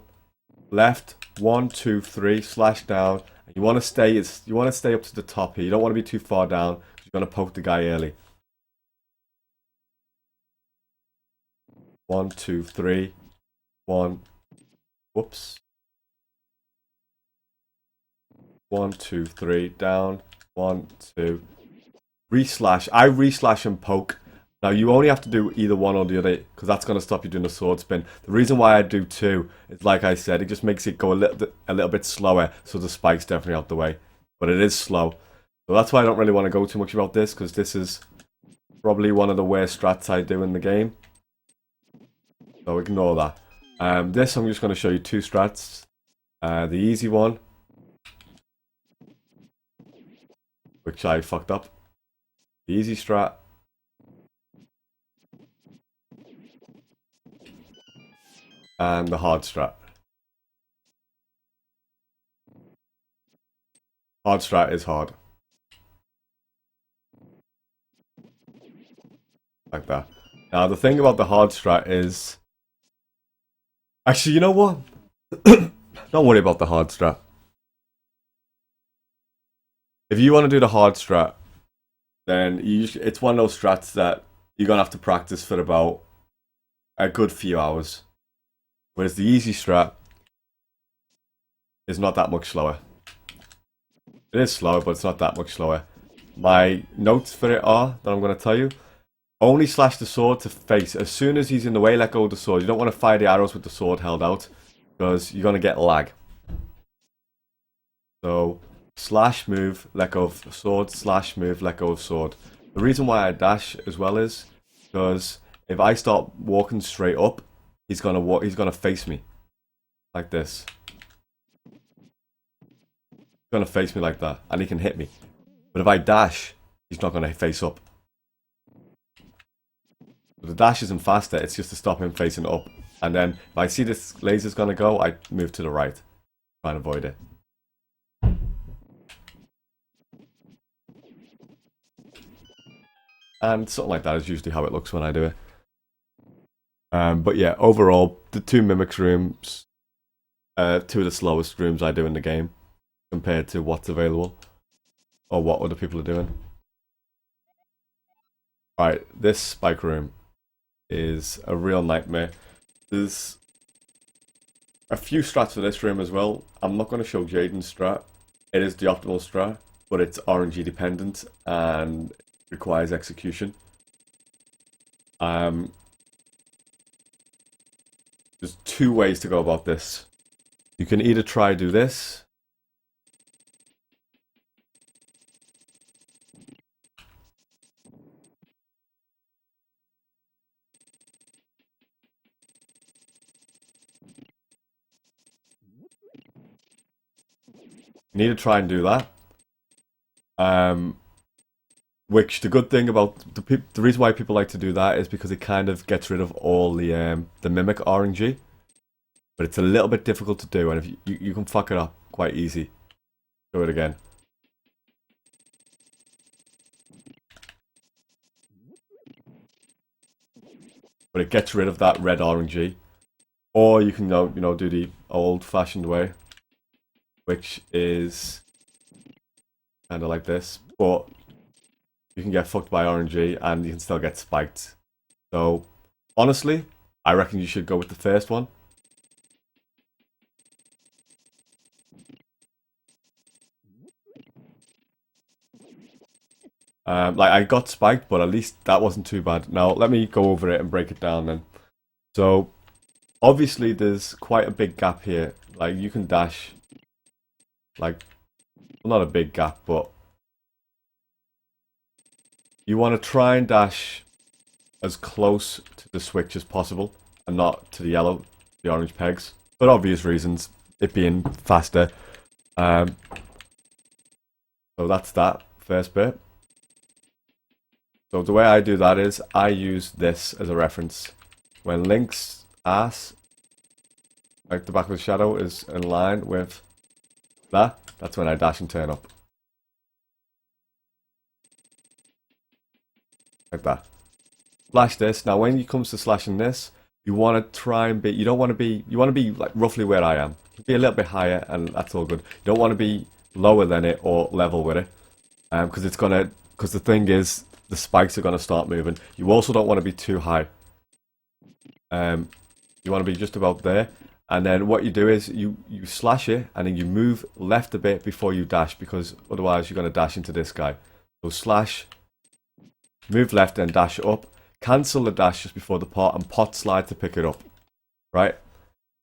left, 1, 2, 3, slash down. You want to stay. You want to stay up to the top here. You don't want to be too far down because you're gonna poke the guy early. 1, 2, 3, 1. Whoops. 1, 2, 3, down. 1, 2. Reslash. I reslash and poke. Now you only have to do either one or the other because that's going to stop you doing a sword spin. The reason why I do 2 is, like I said, it just makes it go a little bit slower, so the spike's definitely out the way. But it is slow, so that's why I don't really want to go too much about this because this is probably one of the worst strats I do in the game. So ignore that. This I'm just going to show you 2 strats. The easy one, which I fucked up. The easy strat. And the hard strat. Hard strat is hard. Like that. Now the thing about the hard strat is... Actually, you know what? Don't worry about the hard strat. If you want to do the hard strat, then it's one of those strats that you're going to have to practice for about a good few hours. Whereas the easy strat is not that much slower. It is slower, but it's not that much slower. My notes for it are, that I'm going to tell you, only slash the sword to face. As soon as he's in the way, let go of the sword. You don't want to fire the arrows with the sword held out, because you're going to get lag. So, slash move, let go of sword, slash move, let go of sword. The reason why I dash as well is because if I start walking straight up, he's gonna face me like this. He's gonna face me like that, and he can hit me. But if I dash, he's not gonna face up. But the dash isn't faster; it's just to stop him facing up. And then if I see this laser's gonna go, I move to the right, try and avoid it. And something like that is usually how it looks when I do it. But yeah, overall, the 2 mimics rooms, 2 of the slowest rooms I do in the game compared to what's available or what other people are doing. Alright, this spike room is a real nightmare. There's a few strats for this room as well. I'm not going to show Jaden's strat. It is the optimal strat, but it's RNG dependent and requires execution. There's 2 ways to go about this. You can either try do this. You need to try and do that. Which the good thing about the reason why people like to do that is because it kind of gets rid of all the mimic RNG, but it's a little bit difficult to do, and if you can fuck it up quite easy. Do it again. But it gets rid of that red RNG, or you can do the old-fashioned way, which is kind of like this, but you can get fucked by RNG and you can still get spiked. So, honestly, I reckon you should go with the first one. Like, I got spiked, but at least that wasn't too bad. Now, let me go over it and break it down then. So, obviously, there's quite a big gap here. Like, you can dash, like, not a big gap, but you want to try and dash as close to the switch as possible and not to the orange pegs, for obvious reasons, it being faster. So that's that first bit. So the way I do that is I use this as a reference. When Link's ass, like the back of the shadow, is in line with that, that's when I dash and turn up. Like that. Slash this. Now when it comes to slashing this, you want to try and be, you want to be like roughly where I am. Be a little bit higher and that's all good. You don't want to be lower than it or level with it. Because the thing is, the spikes are going to start moving. You also don't want to be too high. You want to be just about there. And then what you do is you slash it and then you move left a bit before you dash, because otherwise you're going to dash into this guy. So slash, move left and dash up. Cancel the dash just before the pot and pot slide to pick it up. Right?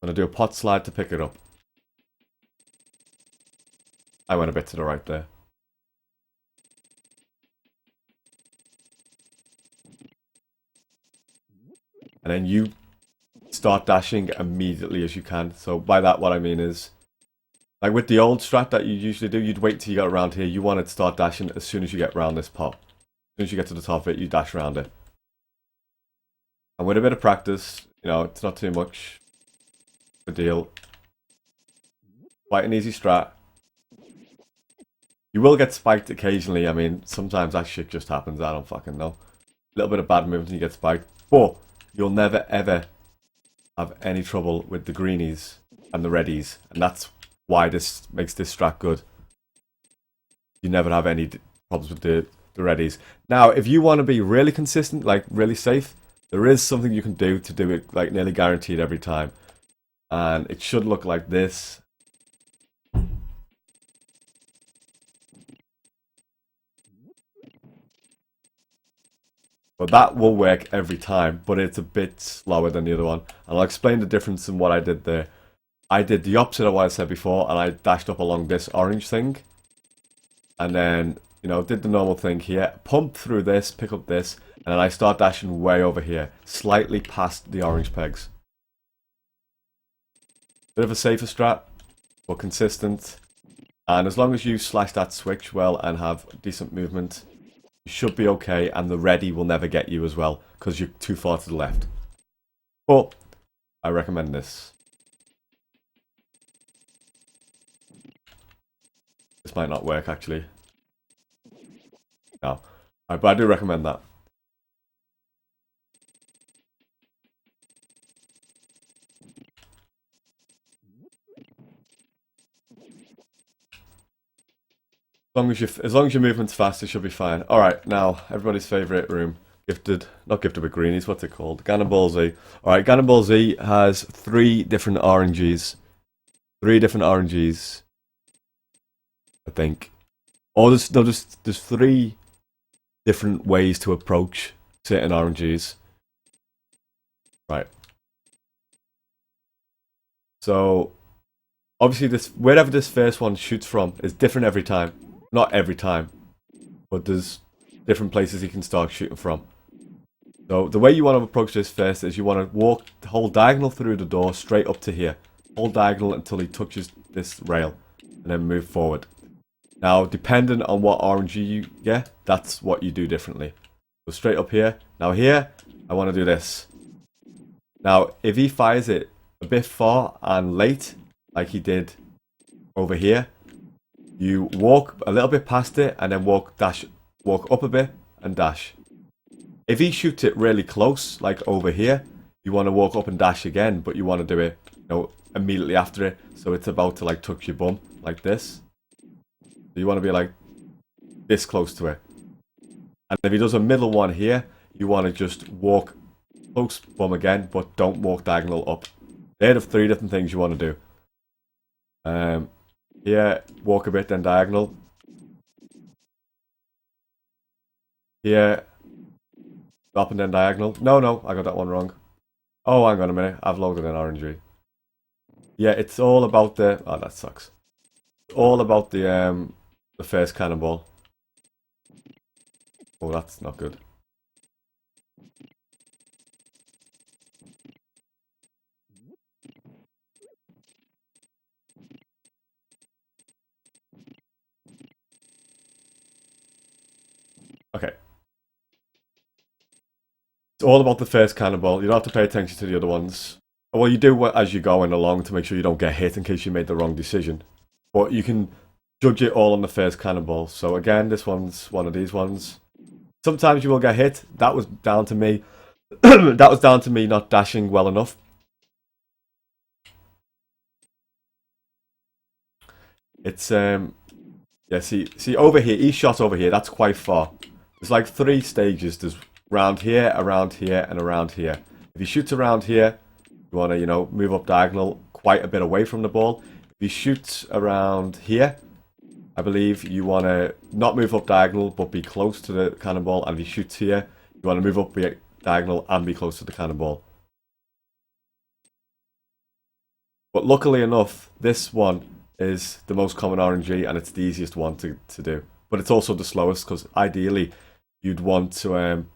I'm going to do a pot slide to pick it up. I went a bit to the right there. And then you start dashing immediately as you can. So by that, what I mean is, like with the old strat that you usually do, you'd wait till you get around here. You want to start dashing as soon as you get around this pot. As soon as you get to the top of it, you dash around it. And with a bit of practice, it's not too much of a deal. Quite an easy strat. You will get spiked occasionally. I mean, sometimes that shit just happens. I don't fucking know. A little bit of bad movement and you get spiked. But you'll never ever have any trouble with the greenies and the reddies. And that's why this makes this strat good. You never have any problems with the reddies. Now, if you want to be really consistent, like really safe, there is something you can do to do it like nearly guaranteed every time. And it should look like this. But that will work every time, but it's a bit slower than the other one. And I'll explain the difference in what I did there. I did the opposite of what I said before, and I dashed up along this orange thing. And then you know, did the normal thing here, pump through this, pick up this, and then I start dashing way over here, slightly past the orange pegs. Bit of a safer strat, but consistent. And as long as you slash that switch well and have decent movement, you should be okay, and the ready will never get you as well, because you're too far to the left. But I recommend this. This might not work, actually. No. But I do recommend that. As long as your movement's fast, it should be fine. Alright, now, everybody's favourite room. Not gifted with greenies, what's it called? Ganon Ball Z. Alright, Ganon Ball Z has 3 different RNGs. 3 different RNGs. I think. Or there's 3 different ways to approach certain RNGs. Right. So, obviously wherever this first one shoots from is different every time. Not every time, but there's different places you can start shooting from. So the way you want to approach this first is you want to hold diagonal through the door straight up to here. Hold diagonal until he touches this rail, and then move forward. Now, depending on what RNG you get, that's what you do differently. So straight up here. Now here, I want to do this. Now, if he fires it a bit far and late, like he did over here, you walk a little bit past it and then walk up a bit and dash. If he shoots it really close, like over here, you want to walk up and dash again, but you want to do it, you know, immediately after it, so it's about to like touch your bum, like this. So you want to be like this close to it. And if he does a middle one here, you want to just walk close bum again, but don't walk diagonal up. They're the 3 different things you want to do. Here, walk a bit, then diagonal. Here, stop and then diagonal. No, I got that one wrong. Oh, hang on a minute. I've loaded in RNG. Yeah, it's all about the... Oh, that sucks. It's all about the first cannonball. Oh, that's not good. Okay. It's all about the first cannonball. You don't have to pay attention to the other ones. Well, you do as you're going along to make sure you don't get hit in case you made the wrong decision. But you can judge it all on the first cannonball. So again, this one's one of these ones. Sometimes you will get hit. That was down to me. That was down to me not dashing well enough. It's yeah, see over here, each shot over here, that's quite far. There's like 3 stages. There's around here, and around here. If he shoots around here, you want to, you know, move up diagonal quite a bit away from the ball. If he shoots around here, I believe you want to not move up diagonal, but be close to the cannonball. And if he shoots here, you want to move up diagonal and be close to the cannonball. But luckily enough, this one is the most common RNG, and it's the easiest one to do. But it's also the slowest, because ideally, you'd want to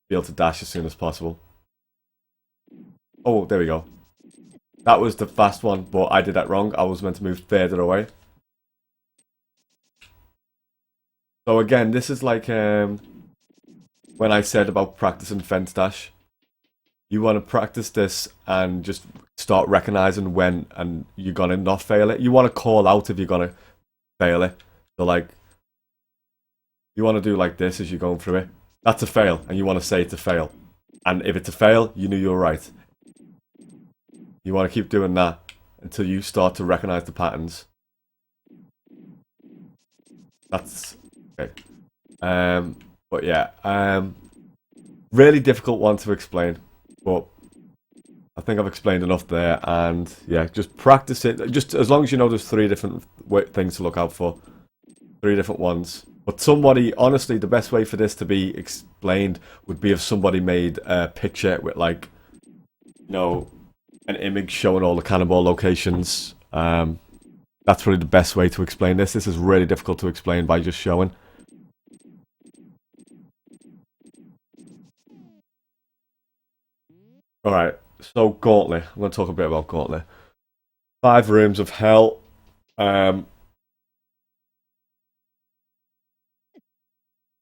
be able to dash as soon as possible. Oh, there we go. That was the fast one, but I did that wrong. I was meant to move further away. So again, this is like when I said about practicing fence dash. You want to practice this and just start recognizing when and you're gonna not fail it. You want to call out if you're gonna fail it. So like, you want to do like this as you're going through it. That's a fail, and you want to say it's a fail. And if it's a fail, you knew you were right. You want to keep doing that until you start to recognize the patterns. That's okay. But yeah, really difficult one to explain, but I think I've explained enough there. And yeah, just practice it. Just as long as you know there's 3 different things to look out for, 3 different ones. But somebody, honestly, the best way for this to be explained would be if somebody made a picture with, like, you know, an image showing all the cannonball locations. That's really the best way to explain this. This is really difficult to explain by just showing. Alright, so Gauntlet. I'm going to talk a bit about Gauntlet. 5 rooms of hell.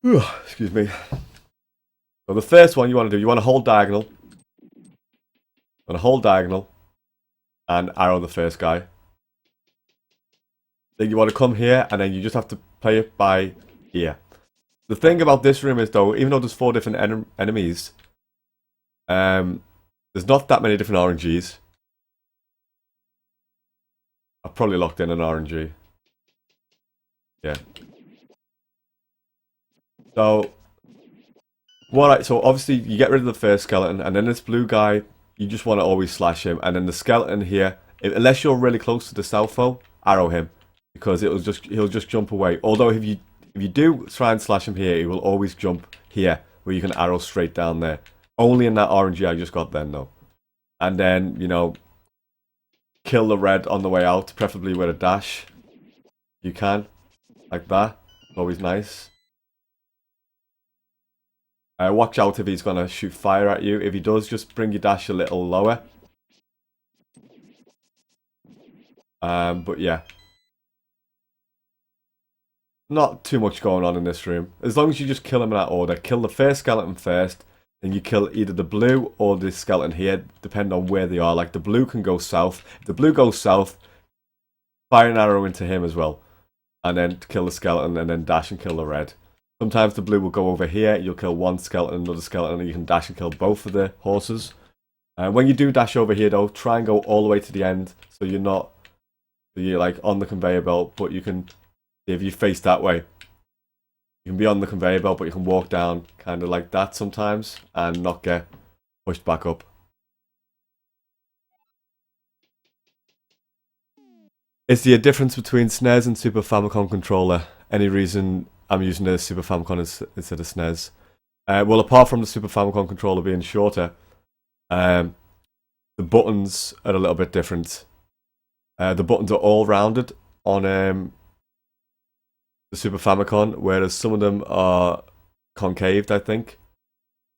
Excuse me. So the first one you want to do, you want to hold diagonal. You want to hold diagonal and arrow the first guy. Then you want to come here and then you just have to play it by ear. The thing about this room is though, even though there's 4 different enemies, there's not that many different RNGs. I've probably locked in an RNG. Yeah. So so obviously you get rid of the first skeleton, and then this blue guy, you just want to always slash him, and then the skeleton here, unless you're really close to the Southfo, arrow him, because he'll just jump away. Although if you do try and slash him here, he will always jump here, where you can arrow straight down there. Only in that RNG I just got then though. And then, you know, kill the red on the way out, preferably with a dash. You can, like that. Always nice. Watch out if he's going to shoot fire at you. If he does, just bring your dash a little lower. But yeah. Not too much going on in this room. As long as you just kill him in that order. Kill the first skeleton first. Then you kill either the blue or the skeleton here, depending on where they are. Like the blue can go south. If the blue goes south, fire an arrow into him as well. And then kill the skeleton and then dash and kill the red. Sometimes the blue will go over here, you'll kill one skeleton, another skeleton, and you can dash and kill both of the horses. When you do dash over here though, try and go all the way to the end, so you're like on the conveyor belt, but you can, if you face that way, you can be on the conveyor belt, but you can walk down kind of like that sometimes, and not get pushed back up. Is there a difference between SNES and Super Famicom controller? Any reason I'm using the Super Famicom instead of SNES? Well, apart from the Super Famicom controller being shorter, the buttons are a little bit different. The buttons are all rounded on the Super Famicom, whereas some of them are concaved, I think,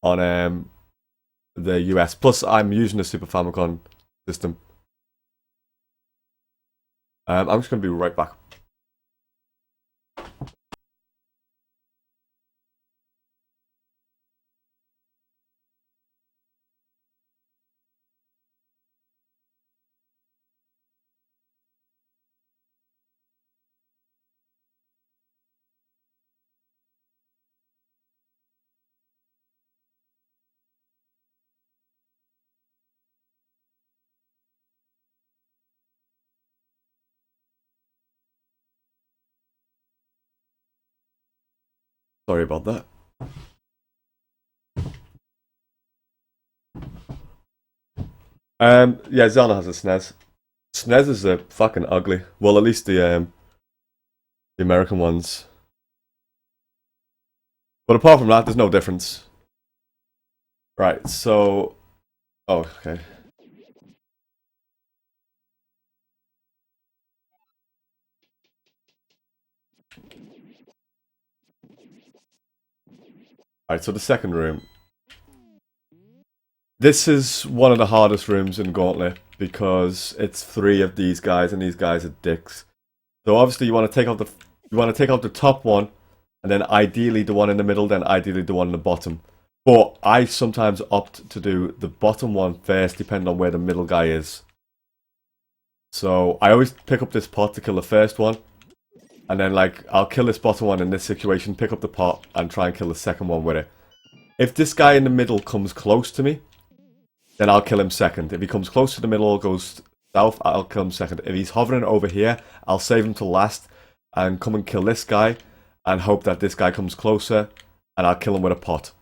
on the US. Plus, I'm using the Super Famicom system. I'm just going to be right back. Sorry about that. Yeah, Zelda has a SNES. SNES are fucking ugly. Well, at least the American ones. But apart from that, there's no difference. Right, so... Oh, okay. Alright, so the second room. This is one of the hardest rooms in Gauntlet because it's 3 of these guys and these guys are dicks. So obviously you want to take out the top one, and then ideally the one in the middle, then ideally the one in the bottom. But I sometimes opt to do the bottom one first, depending on where the middle guy is. So I always pick up this pot to kill the first one, and then like I'll kill this bottom one in this situation, pick up the pot, and try and kill the second one with it. If this guy in the middle comes close to me, then I'll kill him second. If he comes close to the middle or goes south, I'll kill him second. If he's hovering over here, I'll save him till last and come and kill this guy and hope that this guy comes closer, and I'll kill him with a pot.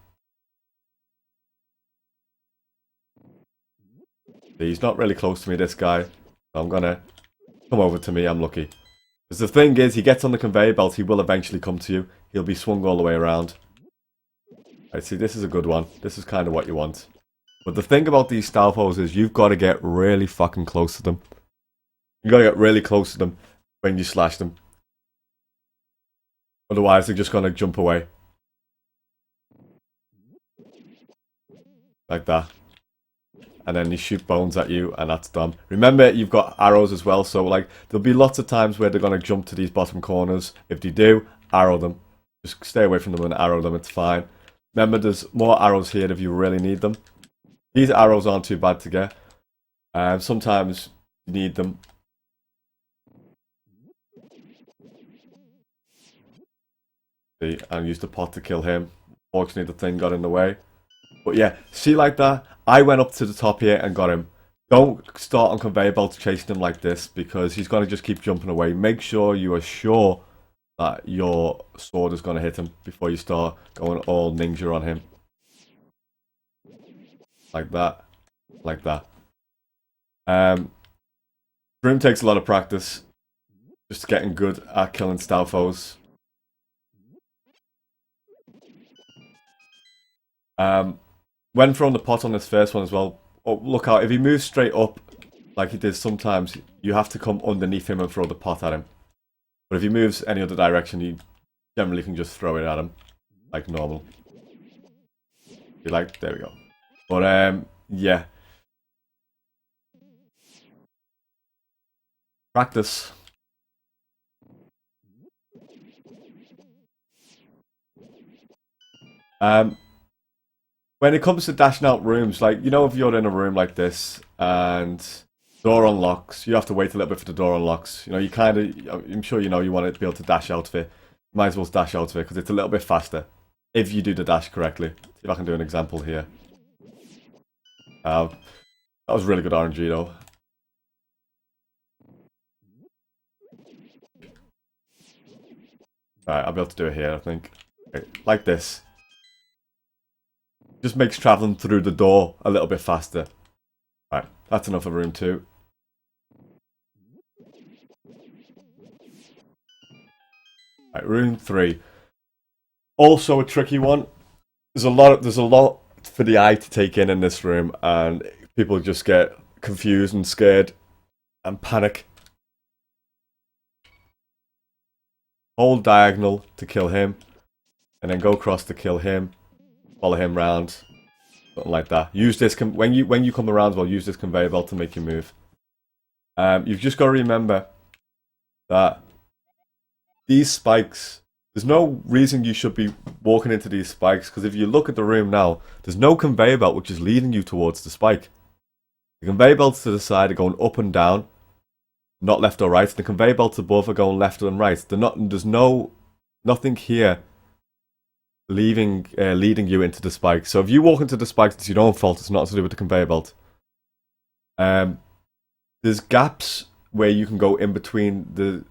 He's not really close to me, this guy. So I'm gonna come over to me, I'm lucky. Because the thing is, he gets on the conveyor belt, he will eventually come to you. He'll be swung all the way around. Right, see, this is a good one. This is kind of what you want. But the thing about these Stalfos is you've got to get really fucking close to them. You've got to get really close to them when you slash them. Otherwise, they're just going to jump away. Like that. and then they shoot bones at you, and that's done. Remember, you've got arrows as well, so like there'll be lots of times where they're going to jump to these bottom corners. If they do, arrow them. Just stay away from them and arrow them, it's fine. Remember, there's more arrows here if you really need them. These arrows aren't too bad to get. Sometimes you need them. See, and use the pot to kill him. Fortunately, the thing got in the way. But yeah, see like that? I went up to the top here and got him. Don't start on conveyor belts chasing him like this, because he's going to just keep jumping away. Make sure you are sure that your sword is going to hit him before you start going all ninja on him. Like that. Like that. Room takes a lot of practice. Just getting good at killing Stalfos. When throwing the pot on this first one as well, oh, look out, if he moves straight up, like he did sometimes, you have to come underneath him and throw the pot at him. But if he moves any other direction, you generally can just throw it at him, like normal. You like, there we go. But yeah. Practice. When it comes to dashing out rooms, like, you know, if you're in a room like this and door unlocks, you have to wait a little bit for the door unlocks. You know, you kind of, I'm sure you know you want it to be able to dash out of it. Might as well dash out of it because it's a little bit faster if you do the dash correctly. See if I can do an example here. That was really good RNG though. Alright, I'll be able to do it here, I think. Okay, like this. Just makes travelling through the door a little bit faster. Alright, that's enough of room 2. Alright, room 3. Also a tricky one. There's a lot for the eye to take in this room, and people just get confused and scared and panic. Hold diagonal to kill him, and then go across to kill him. Follow him round, something like that. Use this when you come around. Well, use this conveyor belt to make you move. You've just got to remember that these spikes. There's no reason you should be walking into these spikes, because if you look at the room now, there's no conveyor belt which is leading you towards the spike. The conveyor belts to the side are going up and down, not left or right. The conveyor belts above are going left and right. There's nothing here leading you into the spike. So if you walk into the spikes, it's your own fault. It's not to do with the conveyor belt. There's gaps where you can go in between the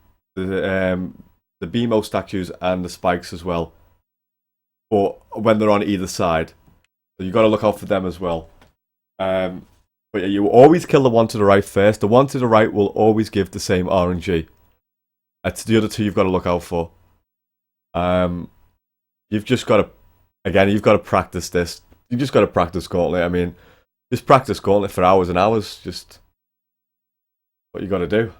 BMO statues and the spikes as well, or when they're on either side. So you got to look out for them as well. But yeah, you always kill the one to the right first. The one to the right will always give the same RNG. It's the other two you've got to look out for. You've just got to, again, you've got to practice this. You've just got to practice Gauntlet. I mean, just practice Gauntlet for hours and hours. Just what you got to do.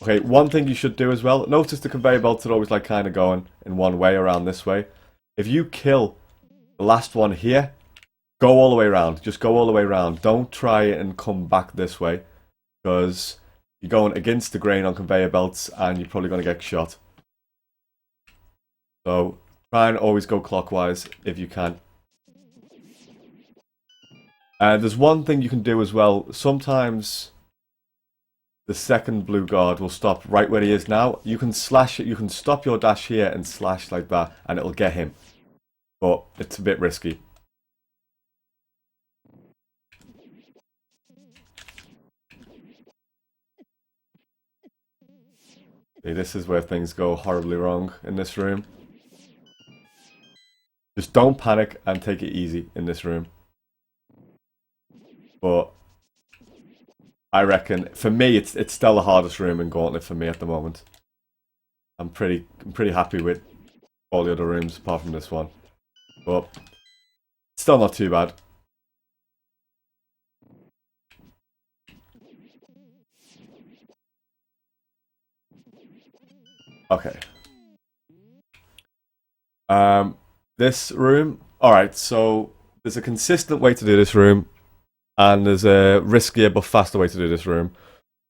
Okay, one thing you should do as well. Notice the conveyor belts are always like kind of going in one way around this way. If you kill the last one here, go all the way around. Just go all the way around. Don't try and come back this way, because you're going against the grain on conveyor belts and you're probably going to get shot. So try and always go clockwise if you can. And there's one thing you can do as well. Sometimes the second blue guard will stop right where he is now. You can slash it. You can stop your dash here and slash like that, and it'll get him. But it's a bit risky. See, this is where things go horribly wrong in this room. Just don't panic and take it easy in this room. But I reckon, for me, it's still the hardest room in Gauntlet for me at the moment. I'm pretty happy with all the other rooms apart from this one. But still not too bad. Okay. This room. Alright, so there's a consistent way to do this room, and there's a riskier but faster way to do this room.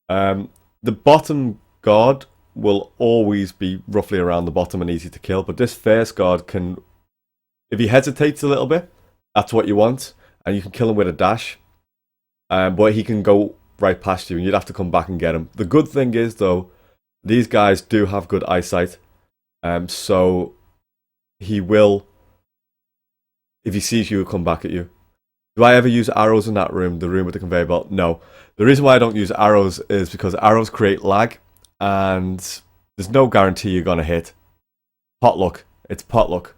The bottom guard will always be roughly around the bottom and easy to kill, but this first guard can, if he hesitates a little bit, that's what you want, and you can kill him with a dash. But he can go right past you, and you'd have to come back and get him. The good thing is, though, these guys do have good eyesight, so he will, if he sees you, he'll come back at you. Do I ever use arrows in that room, the room with the conveyor belt? No. The reason why I don't use arrows is because arrows create lag, and there's no guarantee you're going to hit. Potluck. It's potluck.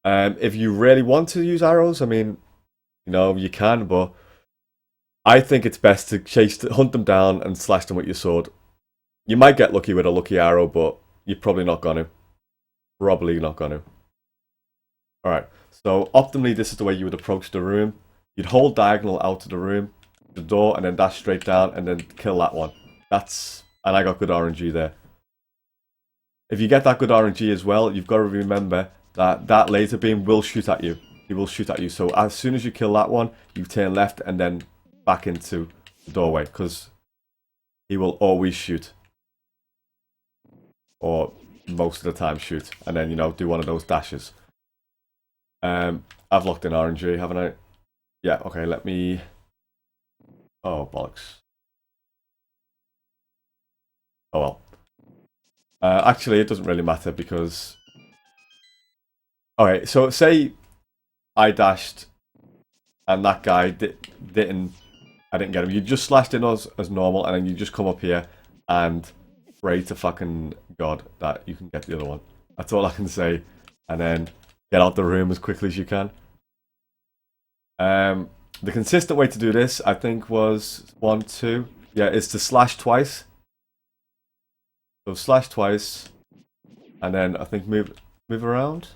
If you really want to use arrows, I mean, you know, you can, but I think it's best to hunt them down and slash them with your sword. You might get lucky with a lucky arrow, but you're probably not going to. Probably not going to. Alright, so optimally this is the way you would approach the room. You'd hold diagonal out of the room, the door, and then dash straight down, and then kill that one. And I got good RNG there. If you get that good RNG as well, you've got to remember that laser beam will shoot at you. He will shoot at you. So as soon as you kill that one, you turn left and then back into the doorway, because he will always shoot. Or most of the time shoot. And then, you know, do one of those dashes. I've locked in RNG, haven't I? Yeah, okay, let me... Oh, bollocks. Oh well. Actually, it doesn't really matter because... Okay, so say I dashed and that guy didn't... I didn't get him. You just slashed in us as normal, and then you just come up here and pray to fucking God that you can get the other one. That's all I can say. And then get out the room as quickly as you can. The consistent way to do this, I think, was 1, 2. Yeah, is to slash twice. So slash twice, and then I think move around.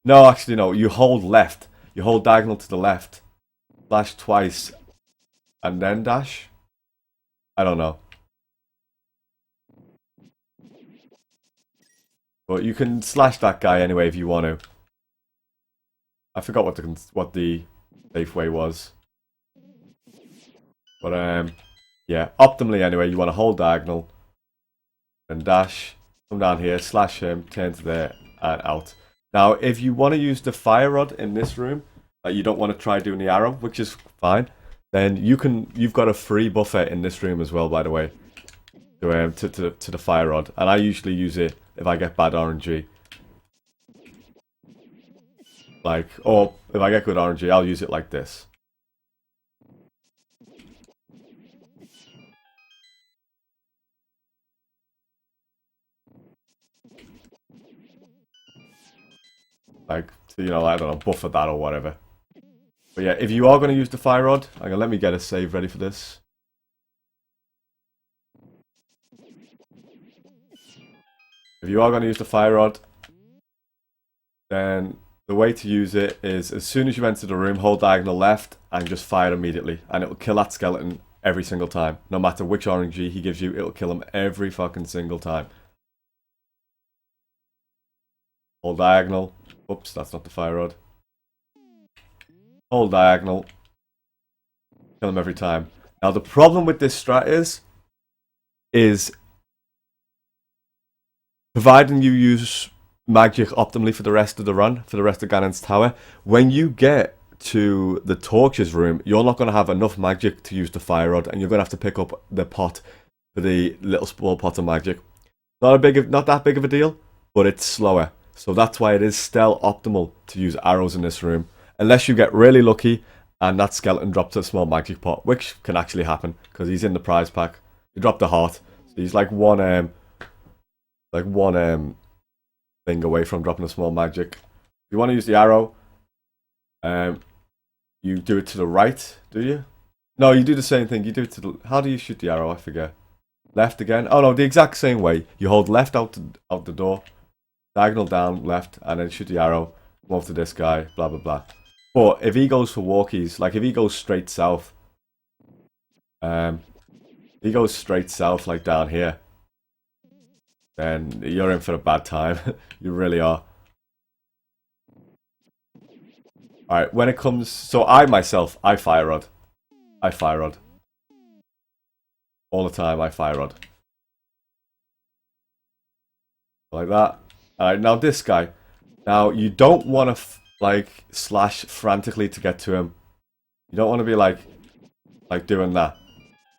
No, actually no. You hold left. You hold diagonal to the left. Slash twice, and then dash. I don't know. But you can slash that guy anyway if you want to. I forgot what the safe way was. But yeah, optimally anyway, you want to hold diagonal, then dash, come down here, slash him, turn to there, and out. Now, if you want to use the fire rod in this room, like you don't want to try doing the arrow, which is fine, then you've got a free buffer in this room as well, by the way, to the fire rod, and I usually use it if I get bad RNG. Like, or if I get good RNG, I'll use it like this. Like, you know, I don't know, buffer that or whatever. But yeah, if you are going to use the fire rod, hang on, let me get a save ready for this. If you are going to use the fire rod, then the way to use it is as soon as you enter the room, hold diagonal left and just fire immediately. And it will kill that skeleton every single time. No matter which RNG he gives you, it will kill him every fucking single time. Hold diagonal. Oops, that's not the fire rod. Hold diagonal. Kill him every time. Now the problem with this strat is providing you use magic optimally for the rest of the run, for the rest of Ganon's tower, when you get to the torches room, you're not going to have enough magic to use the fire rod, and you're going to have to pick up the pot for the little small pot of magic. Not that big of a deal, but it's slower. So that's why it is still optimal to use arrows in this room, unless you get really lucky and that skeleton drops a small magic pot, which can actually happen because he's in the prize pack. He dropped a heart, so he's like one thing away from dropping a small magic. If you want to use the arrow, you do it to the right, do you? No, you do the same thing. You do it to the... How do you shoot the arrow? I forget. Left again? Oh no, the exact same way. You hold left out the door, diagonal down, left, and then shoot the arrow, move to this guy, blah blah blah. But if he goes for walkies, like if he goes straight south, like down here, then you're in for a bad time. You really are. Alright, when it comes... So I myself, I fire rod. I fire rod. All the time, I fire rod. Like that. Alright, now this guy. Now, you don't want to, like, slash frantically to get to him. You don't want to be, like doing that.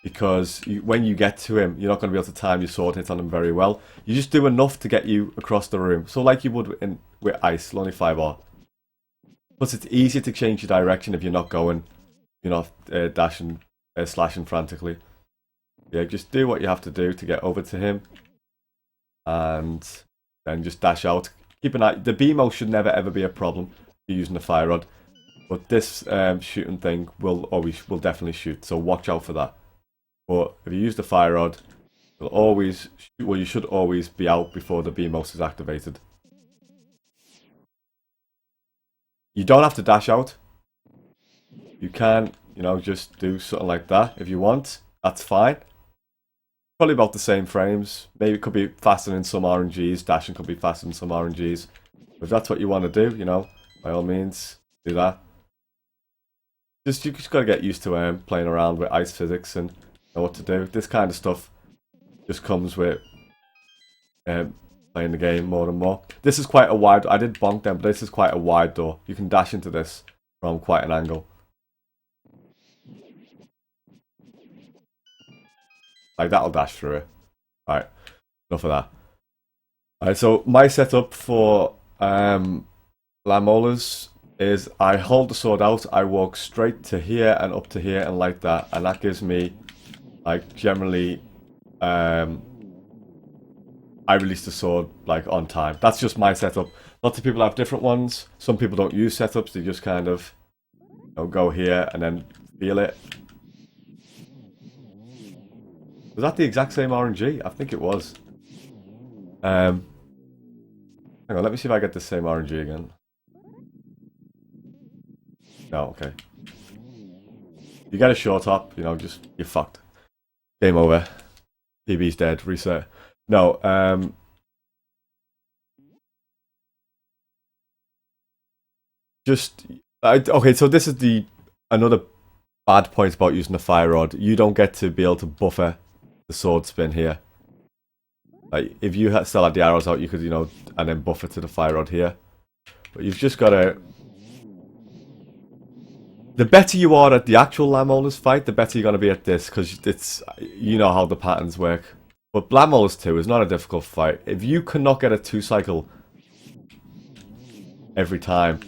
Because when you get to him, you're not going to be able to time your sword hit on him very well. You just do enough to get you across the room. So like you would with ice, only 5R. Plus, it's easier to change your direction if you're not going, you're not dashing, slashing frantically. Yeah, just do what you have to do to get over to him. And then just dash out. Keep an eye. The BMO should never ever be a problem if you're using the fire rod. But this shooting thing will definitely shoot. So watch out for that. But if you use the fire rod, you'll always, well, you should always be out before the BMOS is activated. You don't have to dash out. You can, you know, just do something like that if you want. That's fine. Probably about the same frames. Maybe it could be faster in some RNGs. Dashing could be faster in some RNGs. If that's what you want to do, you know, by all means, do that. You just got to get used to playing around with ice physics and know what to do. This kind of stuff just comes with playing the game more and more. This is quite a wide... I did bonk them, but this is quite a wide door. You can dash into this from quite an angle. Like, that'll dash through it. Alright, enough of that. Alright, so my setup for Lamolars is I hold the sword out, I walk straight to here and up to here and like that. And that gives me, like, generally... I release the sword, like, on time. That's just my setup. Lots of people have different ones. Some people don't use setups. They just kind of, you know, go here and then feel it. Was that the exact same RNG? I think it was. Hang on, let me see if I get the same RNG again. No, okay. You get a short up, you know, just, you're fucked. Game over. PB's dead, reset. No, okay, so this is another bad point about using the fire rod. You don't get to be able to buffer the sword spin here. Like, if you still had the arrows out, you could, you know, and then buffer to the fire rod here. But you've just got to... The better you are at the actual Lamolars fight, the better you're going to be at this, because it's, you know how the patterns work. But Lamolars 2 is not a difficult fight. If you cannot get a 2-cycle every time,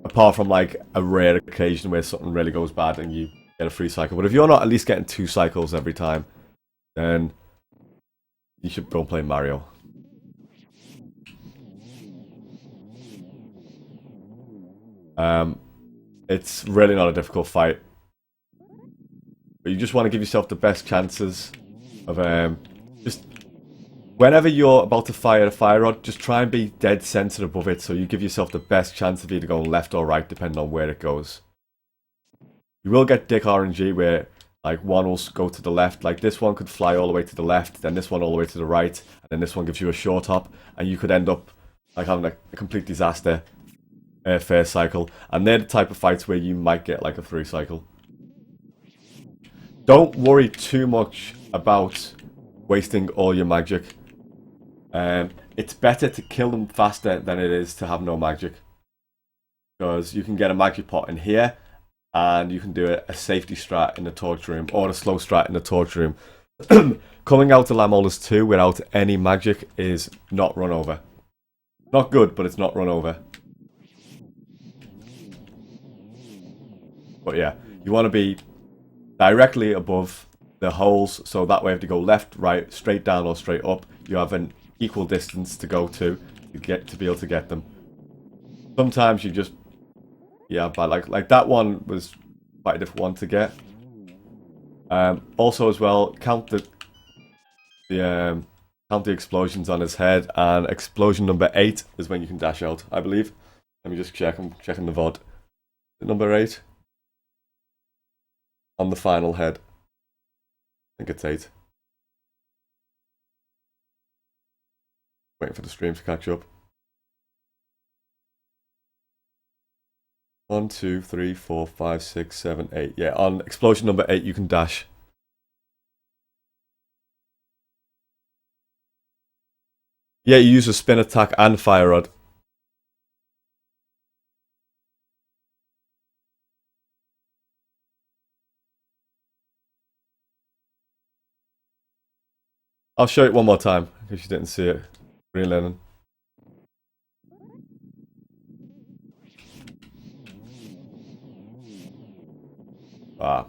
apart from like a rare occasion where something really goes bad and you get a 3-cycle, but if you're not at least getting 2 cycles every time, then you should go and play Mario. It's really not a difficult fight, but you just want to give yourself the best chances of just whenever you're about to fire a fire rod, just try and be dead centered above it, so you give yourself the best chance of either going left or right, depending on where it goes. You will get dick RNG where like one will go to the left, like this one could fly all the way to the left, then this one all the way to the right, and then this one gives you a short hop, and you could end up like having a complete disaster first cycle. And they're the type of fights where you might get like a 3-cycle. Don't worry too much about wasting all your magic. It's better to kill them faster than it is to have no magic. Because you can get a magic pot in here, and you can do a safety strat in the torch room, or a slow strat in the torch room. Coming out to Lamolars 2 without any magic is not run over. Not good, but it's not run over. But yeah, you want to be directly above the holes, so that way if you go left, right, straight down or straight up, you have an equal distance to go to be able to get them. Sometimes you just, yeah, but like that one was quite a difficult one to get. Also as well, count the explosions on his head, and explosion number 8 is when you can dash out, I believe. Let me just check. I'm checking the VOD. Number 8 on the final head. I think it's 8. Waiting for the stream to catch up. 1, 2, 3, 4, 5, 6, 7, 8. Yeah, on explosion number 8 you can dash. Yeah, you use a spin attack and fire rod. I'll show it one more time, in case you didn't see it. Green Lennon. Ah.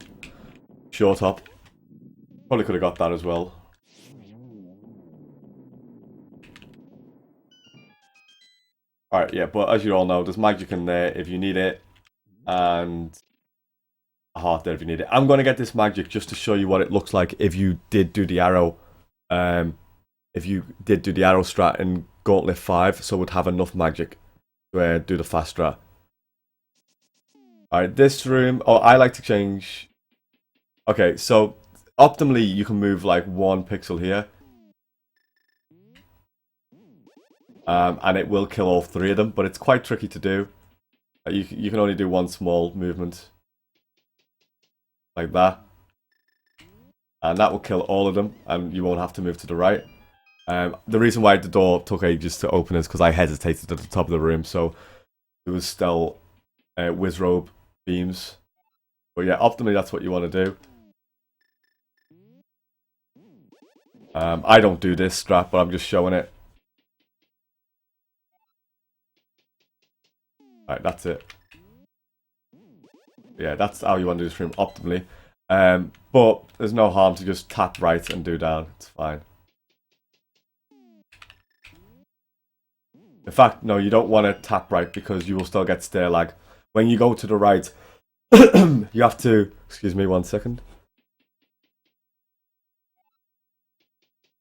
Short hop. Probably could have got that as well. Alright, yeah, but as you all know, there's magic in there if you need it. And a heart there if you need it. I'm going to get this magic just to show you what it looks like if you did do the arrow. If you did do the arrow strat in Gauntlet 5, so would have enough magic to do the fast strat. Alright, this room... Oh, I like to change... Okay, so optimally you can move like 1 pixel here. And it will kill all 3 of them, but it's quite tricky to do. You can only do 1 small movement. Like that. And that will kill all of them, and you won't have to move to the right. The reason why the door took ages to open is because I hesitated at the top of the room, so there was still Wizrobe beams. But yeah, optimally that's what you want to do. I don't do this strat, but I'm just showing it. Right, that's it. Yeah, that's how you want to do this room optimally. But there's no harm to just tap right and do down. It's fine. In fact, no, you don't want to tap right because you will still get stair lag. When you go to the right, you have to... Excuse me 1 second.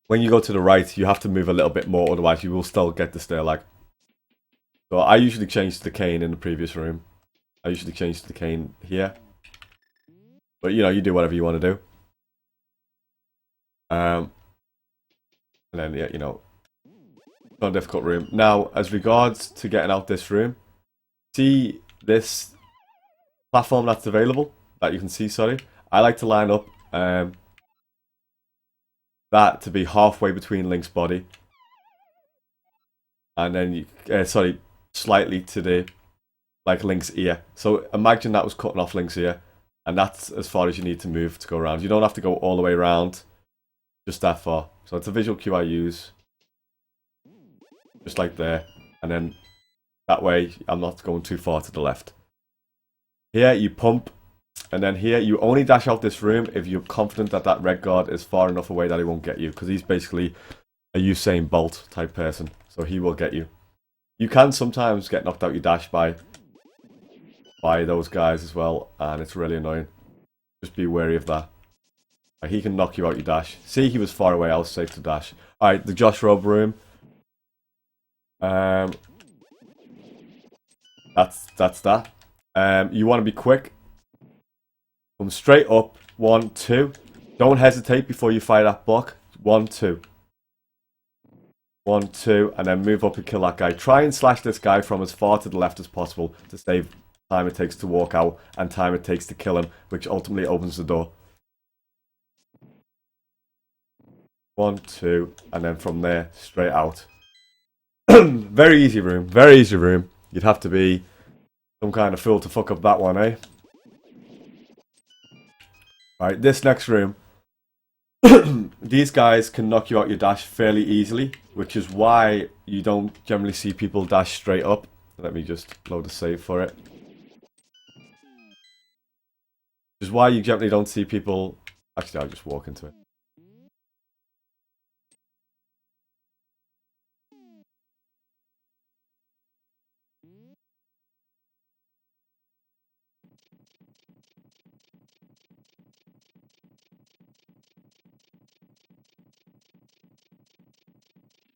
When you go to the right, you have to move a little bit more, otherwise you will still get the stair lag. So I usually change to the cane in the previous room. I usually change to the cane here. But you know, you do whatever you want to do. And then, yeah, you know, not a difficult room. Now, as regards to getting out this room, see this platform that's available, that you can see, sorry. I like to line up that to be halfway between Link's body. And then, you, sorry, slightly to the, like, Link's ear. So imagine that was cutting off Link's ear. And that's as far as you need to move to go around. You don't have to go all the way around, just that far. So it's a visual cue I use. Just like there. And then that way I'm not going too far to the left. Here you pump. And then here you only dash out this room if you're confident that that red guard is far enough away that he won't get you. Because he's basically a Usain Bolt type person. So he will get you. You can sometimes get knocked out your dash by those guys as well. And it's really annoying. Just be wary of that. He can knock you out your dash. See, he was far away. I was safe to dash. Alright, the Josh Robe room. That's that. You want to be quick. Come straight up. 1, 2. Don't hesitate before you fire that block. 1, 2. 1, 2. And then move up and kill that guy. Try and slash this guy from as far to the left as possible to save time it takes to walk out and time it takes to kill him, which ultimately opens the door. 1, 2. And then from there, straight out. Very easy room. Very easy room. You'd have to be some kind of fool to fuck up that one, eh? Right, this next room. These guys can knock you out your dash fairly easily, which is why you don't generally see people dash straight up. Let me just load a save for it. Which is why you generally don't see people... Actually, I'll just walk into it.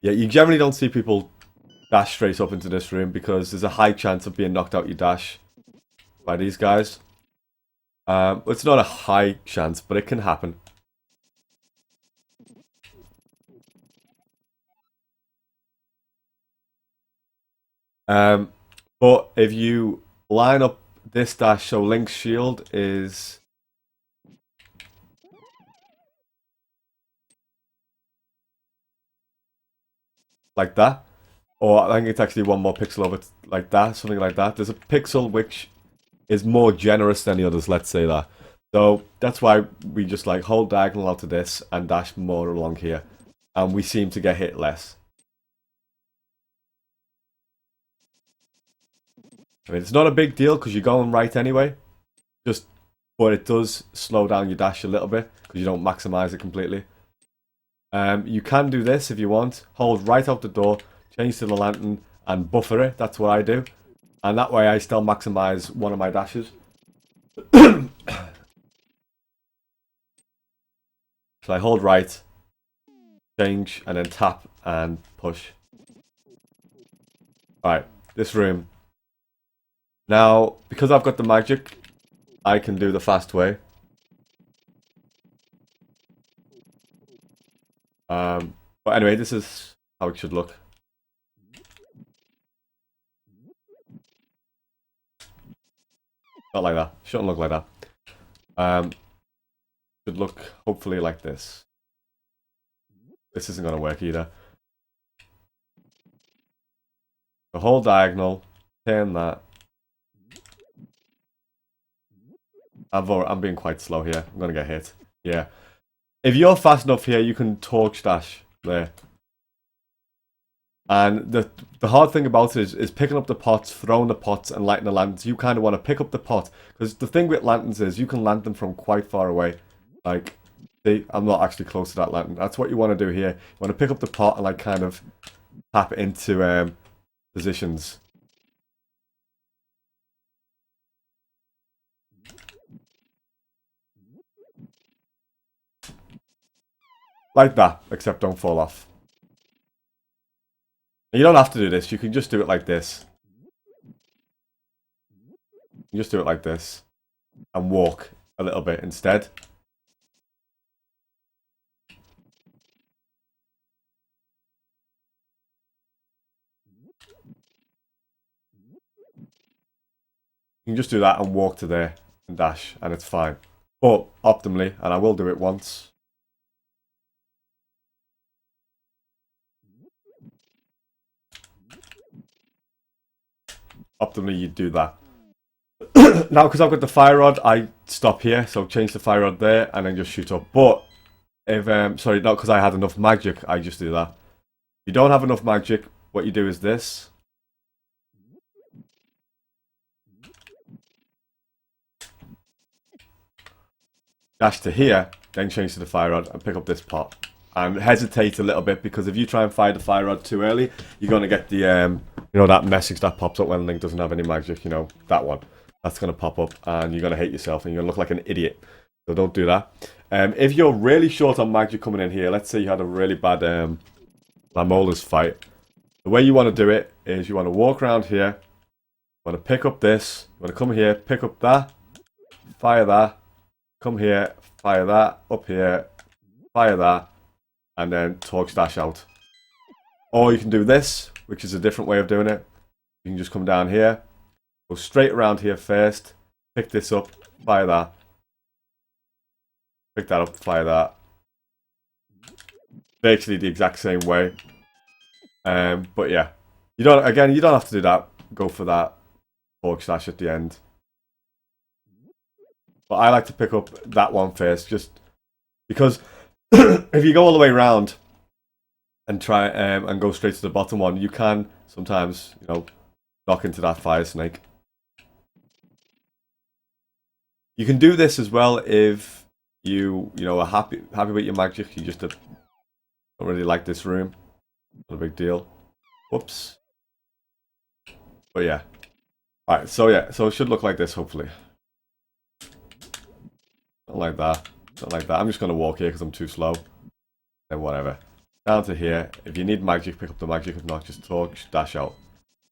Yeah, you generally don't see people dash straight up into this room because there's a high chance of being knocked out your dash by these guys. It's not a high chance, but it can happen. But if you line up this dash, so Link's shield is like that, or I think it's actually one more pixel over like that, something like that. There's a pixel which is more generous than the others, let's say that. So that's why we just like hold diagonal out to this and dash more along here. And we seem to get hit less. I mean, it's not a big deal because you're going right anyway. But it does slow down your dash a little bit because you don't maximize it completely. You can do this if you want. Hold right out the door, change to the lantern, and buffer it. That's what I do. And that way I still maximize one of my dashes. So I hold right, change, and then tap and push. Alright, this room. Now, because I've got the magic, I can do the fast way. But anyway, this is how it should look. Not like that. Shouldn't look like that. Should look hopefully like this. This isn't going to work either. The whole diagonal, turn that. I'm being quite slow here. I'm going to get hit. Yeah. If you're fast enough here, you can torch dash there. And the hard thing about it is picking up the pots, throwing the pots, and lighting the lanterns. You kind of want to pick up the pot. Because the thing with lanterns is you can lantern from quite far away. Like, see, I'm not actually close to that lantern. That's what you want to do here. You want to pick up the pot and like kind of tap it into positions. Like that, except don't fall off. And you don't have to do this. You can just do it like this. You just do it like this. And walk a little bit instead. You can just do that and walk to there and dash, and it's fine. But optimally, and I will do it once. Optimally, you do that. Now, because I've got the fire rod, I stop here, so change the fire rod there, and then just shoot up. But if sorry, not because I had enough magic, I just do that. If you don't have enough magic, what you do is this. Dash to here, then change to the fire rod and pick up this pot. And hesitate a little bit because if you try and fire the fire rod too early, you're gonna get the you know, that message that pops up when Link doesn't have any magic. You know, that one. That's gonna pop up, and you're gonna hate yourself, and you're gonna look like an idiot. So don't do that. If you're really short on magic coming in here, let's say you had a really bad Lamola's fight. The way you want to do it is you want to walk around here. You want to pick up this. You want to come here, pick up that, fire that. Come here, fire that, up here, fire that, and then torch dash out. Or you can do this, which is a different way of doing it. You can just come down here, go straight around here first, pick this up, fire that, pick that up, fire that. Basically the exact same way. But yeah, you don't have to do that. Go for that torch dash at the end. But I like to pick up that one first, just because if you go all the way around and try and go straight to the bottom one, you can sometimes, you know, knock into that fire snake. You can do this as well if you know, are happy with your magic. You just don't really like this room. Not a big deal. Whoops. But yeah. Alright, so yeah, so it should look like this, hopefully. Not like that. Not like that. I'm just going to walk here because I'm too slow. Then whatever. Down to here. If you need magic, pick up the magic. If not, just torch, dash out.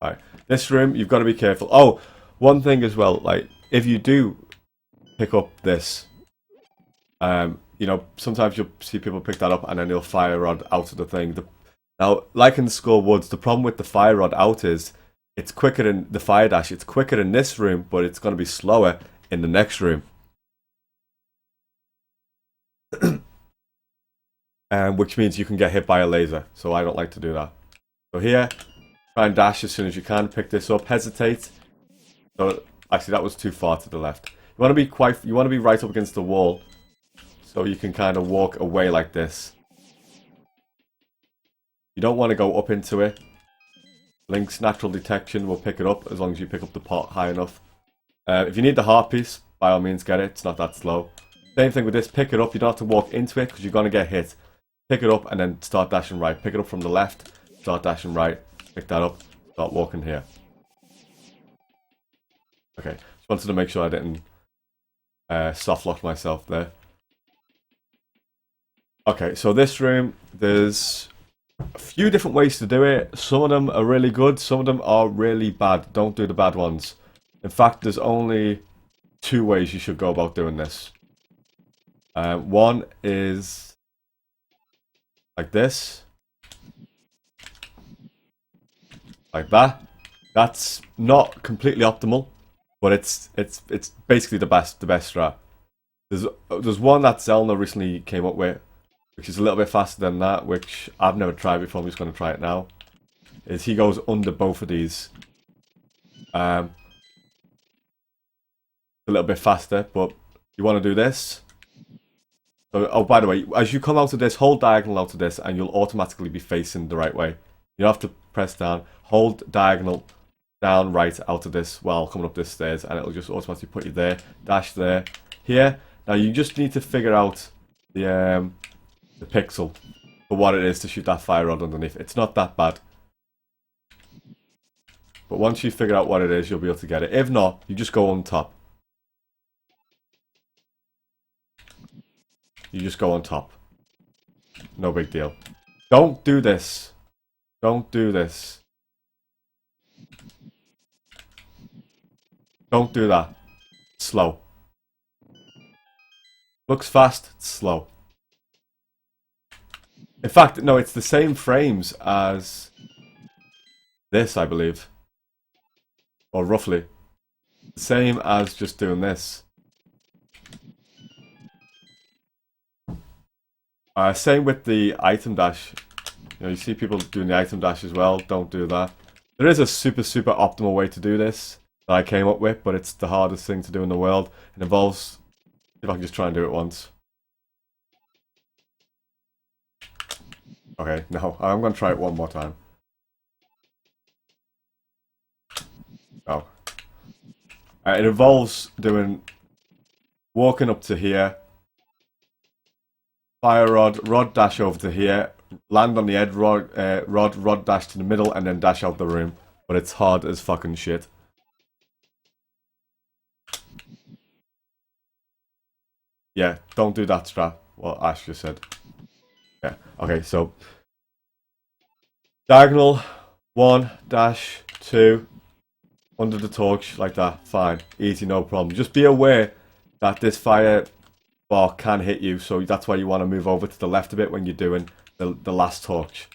Alright. This room, you've got to be careful. Oh, one thing as well. Like, if you do pick up this, you know, sometimes you'll see people pick that up and then they'll fire rod out of the thing. Now, like in Skull Woods, the problem with the fire rod out is it's quicker than the fire dash. It's quicker in this room, but it's going to be slower in the next room. Which means you can get hit by a laser. So I don't like to do that. So here, try and dash as soon as you can. Pick this up. Hesitate. So actually, that was too far to the left. You want to be right up against the wall, so you can kind of walk away like this. You don't want to go up into it. Link's natural detection will pick it up as long as you pick up the pot high enough. If you need the heart piece, by all means get it. It's not that slow. Same thing with this. Pick it up. You don't have to walk into it because you're going to get hit. Pick it up and then start dashing right. Pick it up from the left. Start dashing right. Pick that up. Start walking here. Okay. Just wanted to make sure I didn't soft lock myself there. Okay. So this room, there's a few different ways to do it. Some of them are really good. Some of them are really bad. Don't do the bad ones. In fact, there's only 2 ways you should go about doing this. One is like this. Like that. That's not completely optimal, but it's basically the best strat. There's one that Zelna recently came up with, which is a little bit faster than that, which I've never tried before. I'm just going to try it now. Is he goes under both of these. A little bit faster, but you want to do this. So, oh, by the way, as you come out of this, hold diagonal out of this, and you'll automatically be facing the right way. You don't have to press down. Hold diagonal down right out of this while coming up this stairs, and it'll just automatically put you there. Dash there. Here. Now, you just need to figure out the pixel for what it is to shoot that fire rod underneath. It's not that bad. But once you figure out what it is, you'll be able to get it. If not, you just go on top. You just go on top. No big deal. Don't do this. Don't do this. Don't do that. Slow. Looks fast, it's slow. In fact, no, it's the same frames as this, I believe. Or roughly. Same as just doing this. Same with the item dash. You know, you see people doing the item dash as well. Don't do that. There is a super optimal way to do this that I came up with, but it's the hardest thing to do in the world. It involves... If I can just try and do it once. Okay, no, I'm going to try it one more time. Oh. It involves walking up to here, fire rod dash over to here, land on the edge, rod dash to the middle, and then dash out the room. But it's hard as fucking shit. Yeah, don't do that strat. What Ash just said. Yeah, okay, so diagonal, 1, dash, 2, under the torch, like that, fine, easy, no problem. Just be aware that this fire bar can hit you, so that's why you want to move over to the left a bit when you're doing the last torch.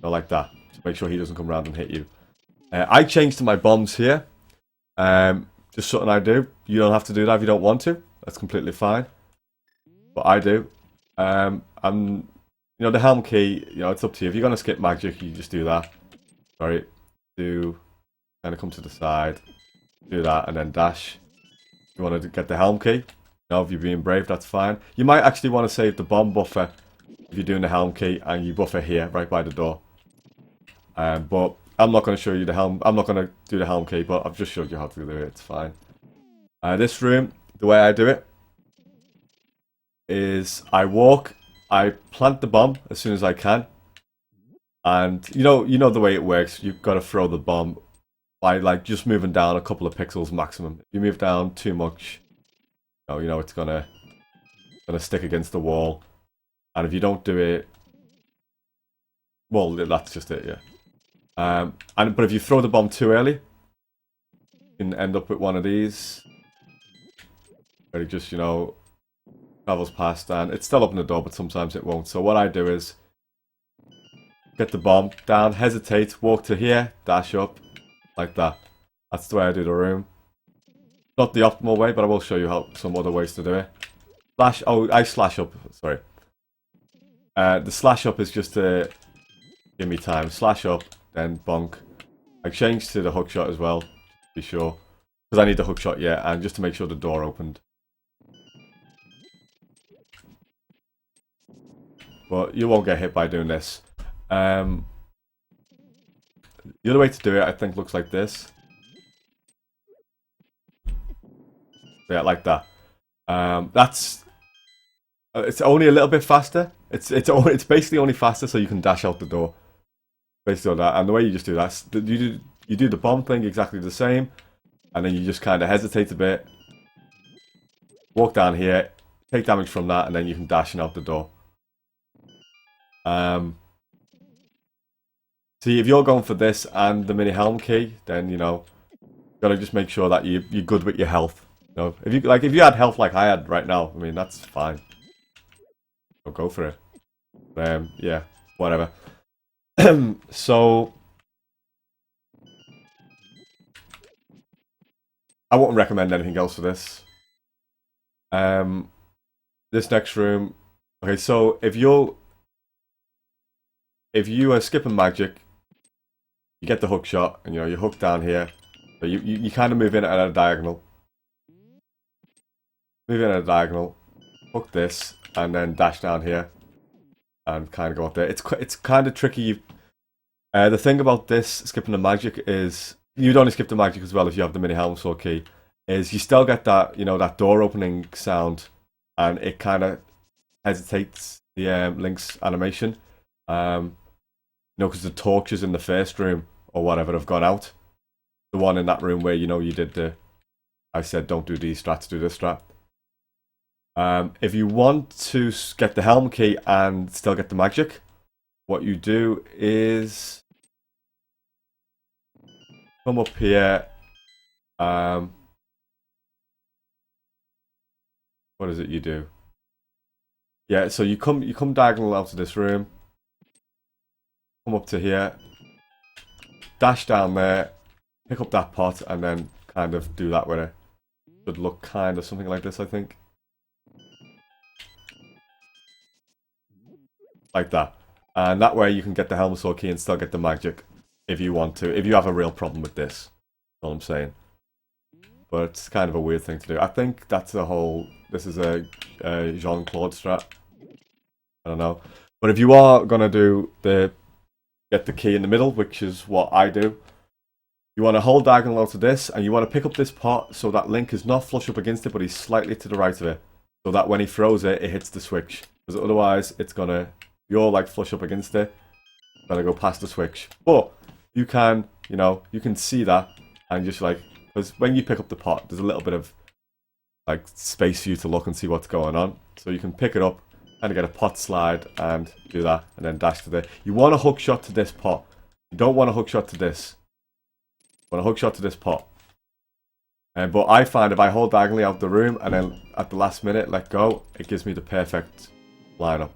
So like that, just make sure he doesn't come around and hit you. I changed to my bombs here, just something I do. You don't have to do that if you don't want to, that's completely fine. But I do. You know, the helm key, you know, it's up to you. If you're going to skip magic, you just do that. Sorry. Do kind of come to the side. Do that and then dash. If you want to get the helm key. You know, if you're being brave, that's fine. You might actually want to save the bomb buffer if you're doing the helm key and you buffer here, right by the door. But I'm not going to show you the helm. I'm not going to do the helm key, but I've just showed you how to do it. It's fine. This room, the way I do it is I walk, I plant the bomb as soon as I can, and you know the way it works. You've got to throw the bomb by like just moving down a couple of pixels maximum. If you move down too much, you know it's gonna stick against the wall, and if you don't do it, well, that's just it, yeah. But if you throw the bomb too early, you can end up with one of these. Where it just, you know, travels past, and it's still open the door, but sometimes it won't. So what I do is get the bomb down, hesitate, walk to here, dash up, like that. That's the way I do the room. Not the optimal way, but I will show you how some other ways to do it. Slash, oh, I slash up, sorry. The slash up is just to give me time. Slash up, then bonk. I changed to the hook shot as well, to be sure. Because I need the hook shot, yeah, and just to make sure the door opened. But you won't get hit by doing this. The other way to do it, I think, looks like this. Yeah, like that. It's only a little bit faster. It's basically only faster, so you can dash out the door. Basically on that, and the way you just do that, you do the bomb thing exactly the same, and then you just kind of hesitate a bit, walk down here, take damage from that, and then you can dash out the door. See, if you're going for this and the mini helm key, then you know, you gotta just make sure that you're good with your health. You know, if you had health like I had right now, I mean that's fine. So go for it. Yeah, whatever. So I wouldn't recommend anything else for this. This next room. Okay, so if you are skipping magic, you get the hook shot, and you know you hook down here. So you kind of move in at a diagonal. Move in at a diagonal. Hook this, and then dash down here, and kind of go up there. It's kind of tricky. The thing about this skipping the magic is you'd only skip the magic as well if you have the mini helm sword key. Is you still get that that door opening sound, and it kind of hesitates the Link's animation. Because the torches in the first room or whatever have gone out. The one in that room where you did I said don't do these strats, do this strat. If you want to get the helm key and still get the magic, what you do is come up here. What is it you do? Yeah, so you come diagonal out of this room. Come up to here. Dash down there. Pick up that pot and then kind of do that with it. Should look kind of something like this, I think. Like that. And that way you can get the helm sword key and still get the magic if you want to. If you have a real problem with this. That's all I'm saying. But it's kind of a weird thing to do. I think that's a whole... This is a Jean-Claude strat. I don't know. But if you are going to do get the key in the middle, which is what I do, you want to hold diagonal out to this, and you want to pick up this pot so that Link is not flush up against it, but he's slightly to the right of it. So that when he throws it, it hits the switch. Because otherwise, it's going to... You're like flush up against it. It's going to go past the switch. But you can, you can see that, and just like... Because when you pick up the pot, there's a little bit of like space for you to look and see what's going on. So you can pick it up, kind of get a pot slide and do that, and then dash to there. You want a hook shot to this pot. You don't want a hook shot to this. You want a hook shot to this pot. But I find if I hold diagonally out the room and then at the last minute let go, it gives me the perfect lineup.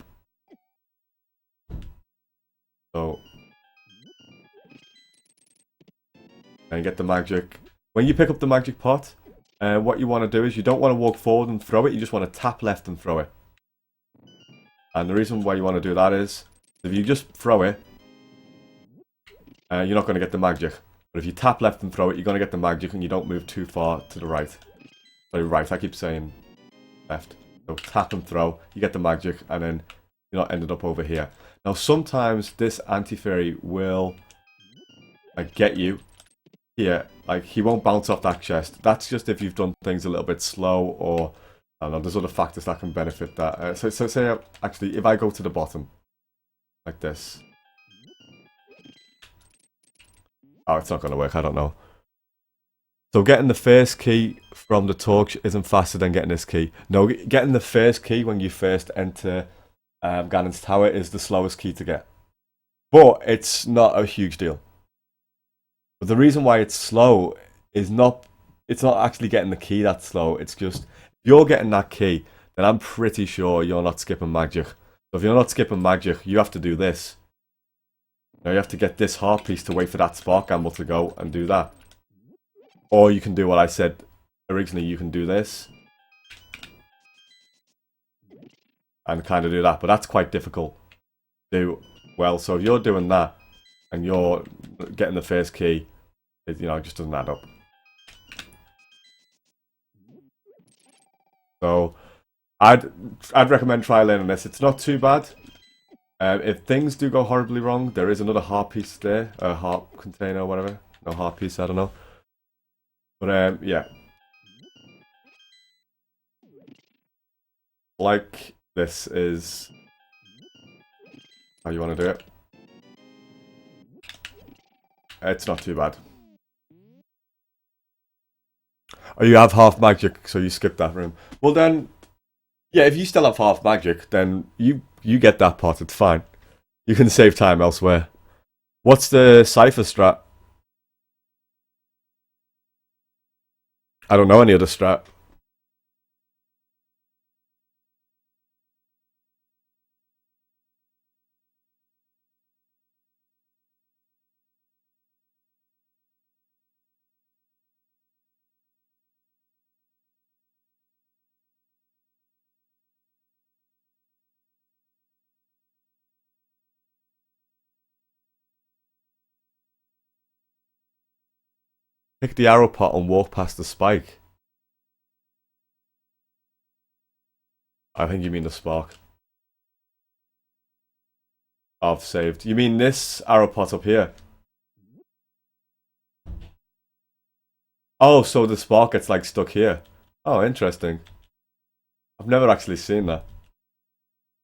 So, and you get the magic. When you pick up the magic pot, what you want to do is you don't want to walk forward and throw it, you just want to tap left and throw it. And the reason why you want to do that is, if you just throw it, you're not going to get the magic. But if you tap left and throw it, you're going to get the magic and you don't move too far to the right. Sorry, right, I keep saying left. So tap and throw, you get the magic, and then you're not ended up over here. Now sometimes this anti-fairy will get you here. Like, he won't bounce off that chest. That's just if you've done things a little bit slow, or I don't know, there's other factors that can benefit that. So say, actually, if I go to the bottom, like this. Oh, it's not going to work, I don't know. So getting the first key from the torch isn't faster than getting this key. No, getting the first key when you first enter Ganon's Tower is the slowest key to get. But it's not a huge deal. But the reason why it's slow is it's not actually getting the key that's slow. It's just, if you're getting that key, then I'm pretty sure you're not skipping magic. So if you're not skipping magic, you have to do this. Now you have to get this heart piece to wait for that spark gamble to go and do that. Or you can do what I said originally, you can do this. And kind of do that, but that's quite difficult to do well. So if you're doing that, and you're getting the first key, it, it just doesn't add up. So I'd recommend try learning this. It's not too bad. If things do go horribly wrong, there is another heart piece there, a heart container or whatever. No heart piece, I don't know. But yeah. Like this is how you want to do it. It's not too bad. Oh, you have half magic, so you skip that room. Well then, yeah, if you still have half magic, then you get that part, it's fine. You can save time elsewhere. What's the cipher strat? I don't know any other strat. Pick the arrow pot and walk past the spike. I think you mean the spark. I've saved. You mean this arrow pot up here? Oh, so the spark gets like stuck here. Oh, interesting. I've never actually seen that.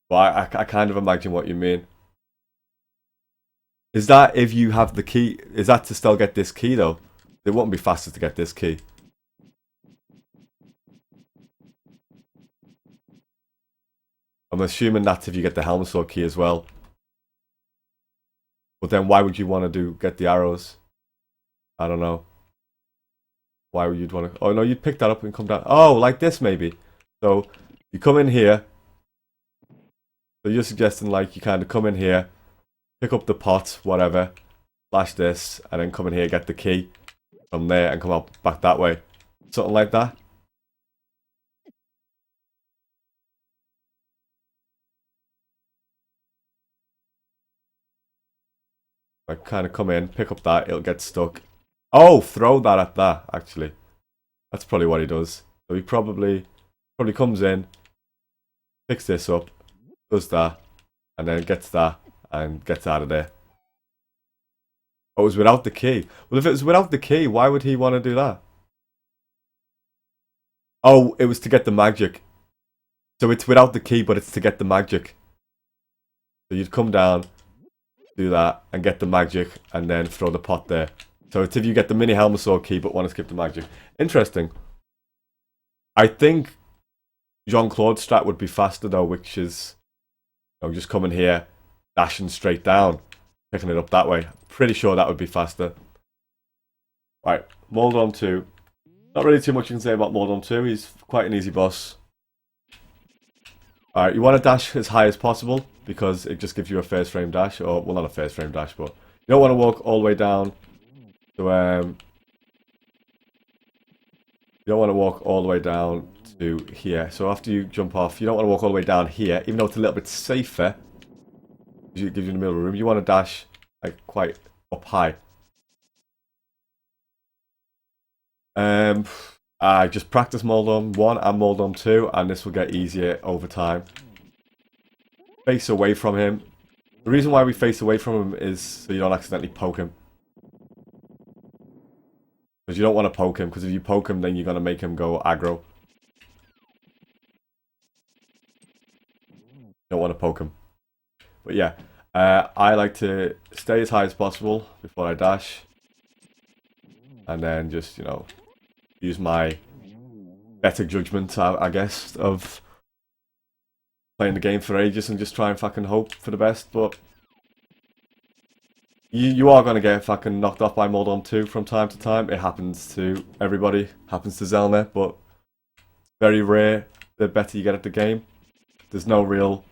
But I kind of imagine what you mean. Is that if you have the key? Is that to still get this key though? It wouldn't be faster to get this key. I'm assuming that's if you get the helmet sword key as well. But then why would you want to get the arrows? I don't know. Why would you want to? Oh no, you'd pick that up and come down. Oh, like this maybe. So you come in here. So you're suggesting like you kind of come in here, pick up the pot, whatever, flash this, and then come in here, get the key from there, and come out back that way. Something like that. Like kind of come in, pick up that, it'll get stuck. Oh, throw that at that, actually. That's probably what he does. So he probably comes in, picks this up, does that, and then gets that, and gets out of there. Oh, it was without the key. Well, if it was without the key, why would he want to do that? Oh, it was to get the magic. So it's without the key, but it's to get the magic. So you'd come down, do that, and get the magic, and then throw the pot there. So it's if you get the mini helmet sword key, but want to skip the magic. Interesting. I think Jean-Claude's strat would be faster though, which is just coming here, dashing straight down, picking it up that way. Pretty sure that would be faster. Right, Moldorm 2. Not really too much you can say about Moldorm 2. He's quite an easy boss. Alright, you want to dash as high as possible because it just gives you a first frame dash, or well, not a first frame dash, but you don't want to walk all the way down to you don't want to walk all the way down to here. So after you jump off, you don't want to walk all the way down here, even though it's a little bit safer. It gives you in the middle of the room. You want to dash like quite up high. I just practice Moldorm 1 and Moldorm 2, and this will get easier over time. Face away from him. The reason why we face away from him is so you don't accidentally poke him. Because you don't want to poke him, because if you poke him, then you're going to make him go aggro. You don't want to poke him. But yeah, I like to stay as high as possible before I dash. And then just, use my better judgment, I guess, of playing the game for ages and just try and fucking hope for the best. But you are going to get fucking knocked off by Moldorm 2 from time to time. It happens to everybody. Happens to Zelna, but very rare the better you get at the game. There's nothing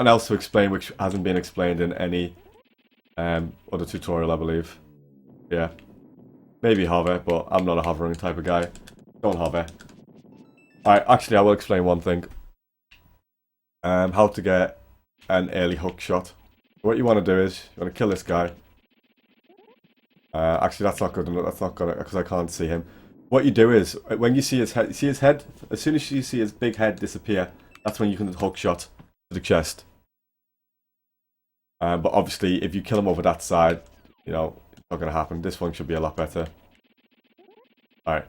else to explain which hasn't been explained in any Or the tutorial, I believe. Yeah. Maybe hover, but I'm not a hovering type of guy. Don't hover. Alright, actually I will explain one thing. How to get an early hook shot. What you want to do is, you want to kill this guy. Actually that's not good enough, that's not gonna, because I can't see him. What you do is, when you see his head, as soon as you see his big head disappear, that's when you can hook shot to the chest. But obviously, if you kill him over that side, you know, it's not going to happen. This one should be a lot better. Alright,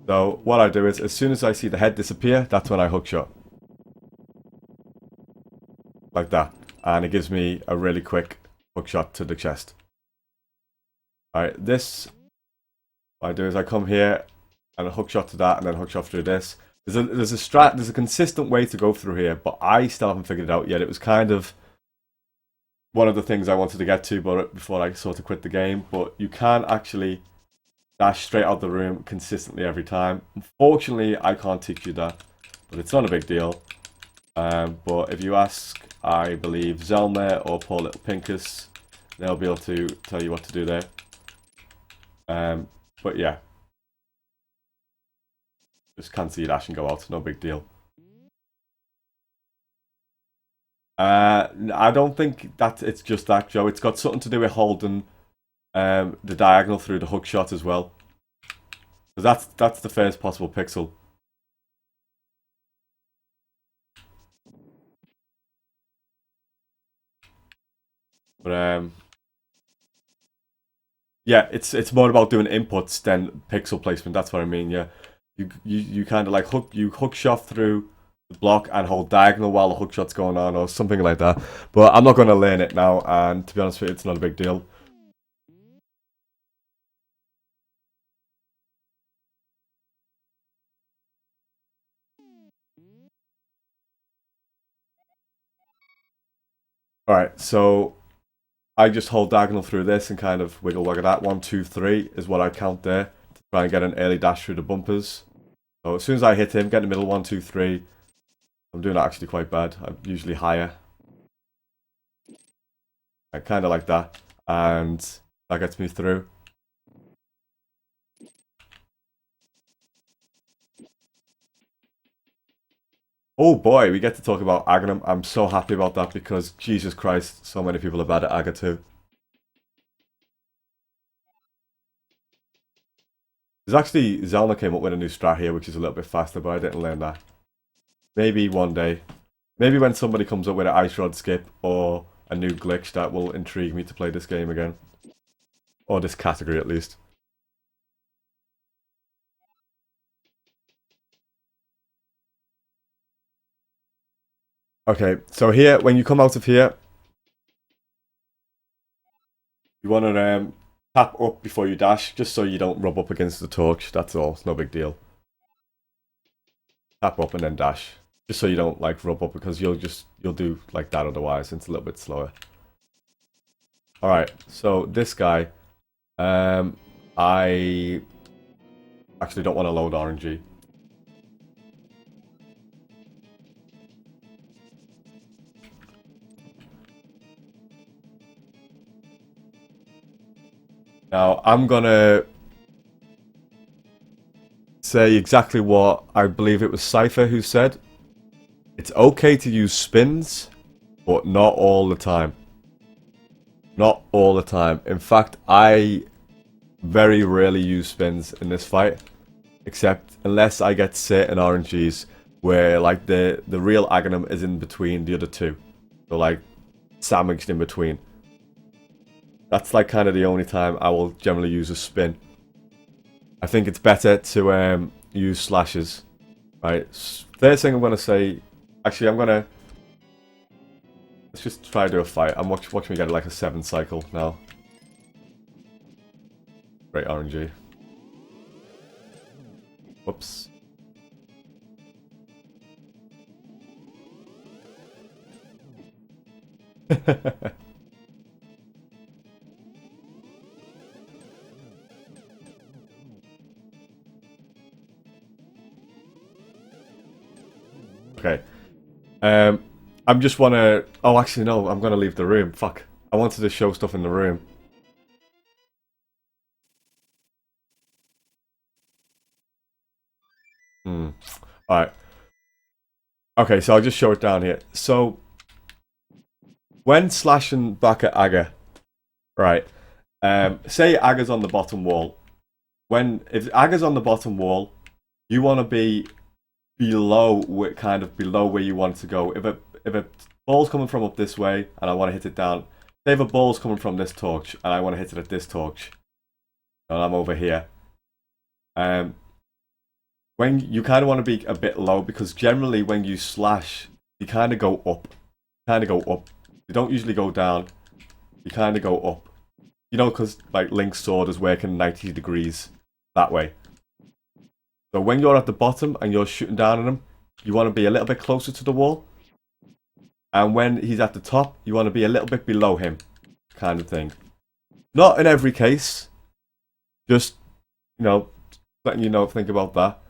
so what I do is, as soon as I see the head disappear, that's when I hook shot. Like that. And it gives me a really quick hook shot to the chest. Alright, this, what I do is I come here, and a hook shot to that, and then hook shot through this. There's a consistent way to go through here, but I still haven't figured it out yet. It was kind of one of the things I wanted to get to before I sort of quit the game, but you can actually dash straight out the room consistently every time. Unfortunately, I can't teach you that, but it's not a big deal. But if you ask, I believe, Zelma or poor little Pinkus, they'll be able to tell you what to do there. But yeah. Just cancel dash and go out, no big deal. I don't think that it's just that, Joe. It's got something to do with holding the diagonal through the hook shot as well. Because that's the first possible pixel. But yeah, it's more about doing inputs than pixel placement. That's what I mean. Yeah, you kind of like hook shot through the block and hold diagonal while the hook shot's going on, or something like that. But I'm not going to learn it now, and to be honest with you, it's not a big deal. Alright, so I just hold diagonal through this and kind of wiggle waggle that. 1, 2, 3 is what I count there to try and get an early dash through the bumpers. So as soon as I hit him, get in the middle, 1, 2, 3. I'm doing that actually quite bad. I'm usually higher. I kind of like that, and that gets me through. Oh boy, we get to talk about Aghanim. I'm so happy about that because, Jesus Christ, so many people are bad at Aga too. There's actually, Zelda came up with a new strat here, which is a little bit faster, but I didn't learn that. Maybe one day. Maybe when somebody comes up with an ice rod skip or a new glitch that will intrigue me to play this game again. Or this category at least. Okay, so here, when you come out of here, you want to tap up before you dash, just so you don't rub up against the torch, that's all, it's no big deal. Tap up and then dash, just so you don't like rub up, because you'll do like that otherwise, it's a little bit slower. Alright, so this guy, I actually don't want to load RNG. Now, I'm gonna say exactly what I believe it was Cypher who said. It's okay to use spins, but not all the time. Not all the time. In fact, I very rarely use spins in this fight, except unless I get certain RNGs where like the real Aghanim is in between the other two. So like sandwiched in between. That's like kind of the only time I will generally use a spin. I think it's better to use slashes. Right. First thing I'm gonna say, actually let's just try to do a fight. I'm watching me get like a 7 cycle now. Great RNG. Whoops. Okay. I'm just wanna... Oh, actually, no. I'm gonna leave the room. Fuck. I wanted to show stuff in the room. Alright. Okay, so I'll just show it down here. So, when slashing back at Aga, right, say Aga's on the bottom wall. If Aga's on the bottom wall, you want to be below, kind of below where you want to go. If a ball's coming from up this way, and I want to hit it down. Say if a ball's coming from this torch, and I want to hit it at this torch, and I'm over here. When you kind of want to be a bit low, because generally when you slash, you kind of go up. You don't usually go down. You kind of go up. You know, because like Link's sword is working 90 degrees that way. So when you're at the bottom and you're shooting down at him, you want to be a little bit closer to the wall. And when he's at the top, you want to be a little bit below him, kind of thing. Not in every case. Just, letting you know, think about that.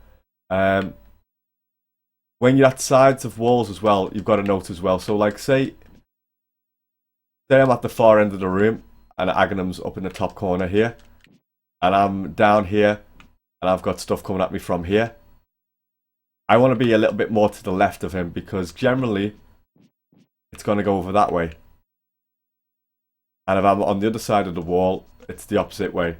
When you're at sides of walls as well, you've got to note as well. So like say I'm at the far end of the room and Aghanim's up in the top corner here, and I'm down here and I've got stuff coming at me from here. I want to be a little bit more to the left of him, because generally it's going to go over that way. And if I'm on the other side of the wall, it's the opposite way.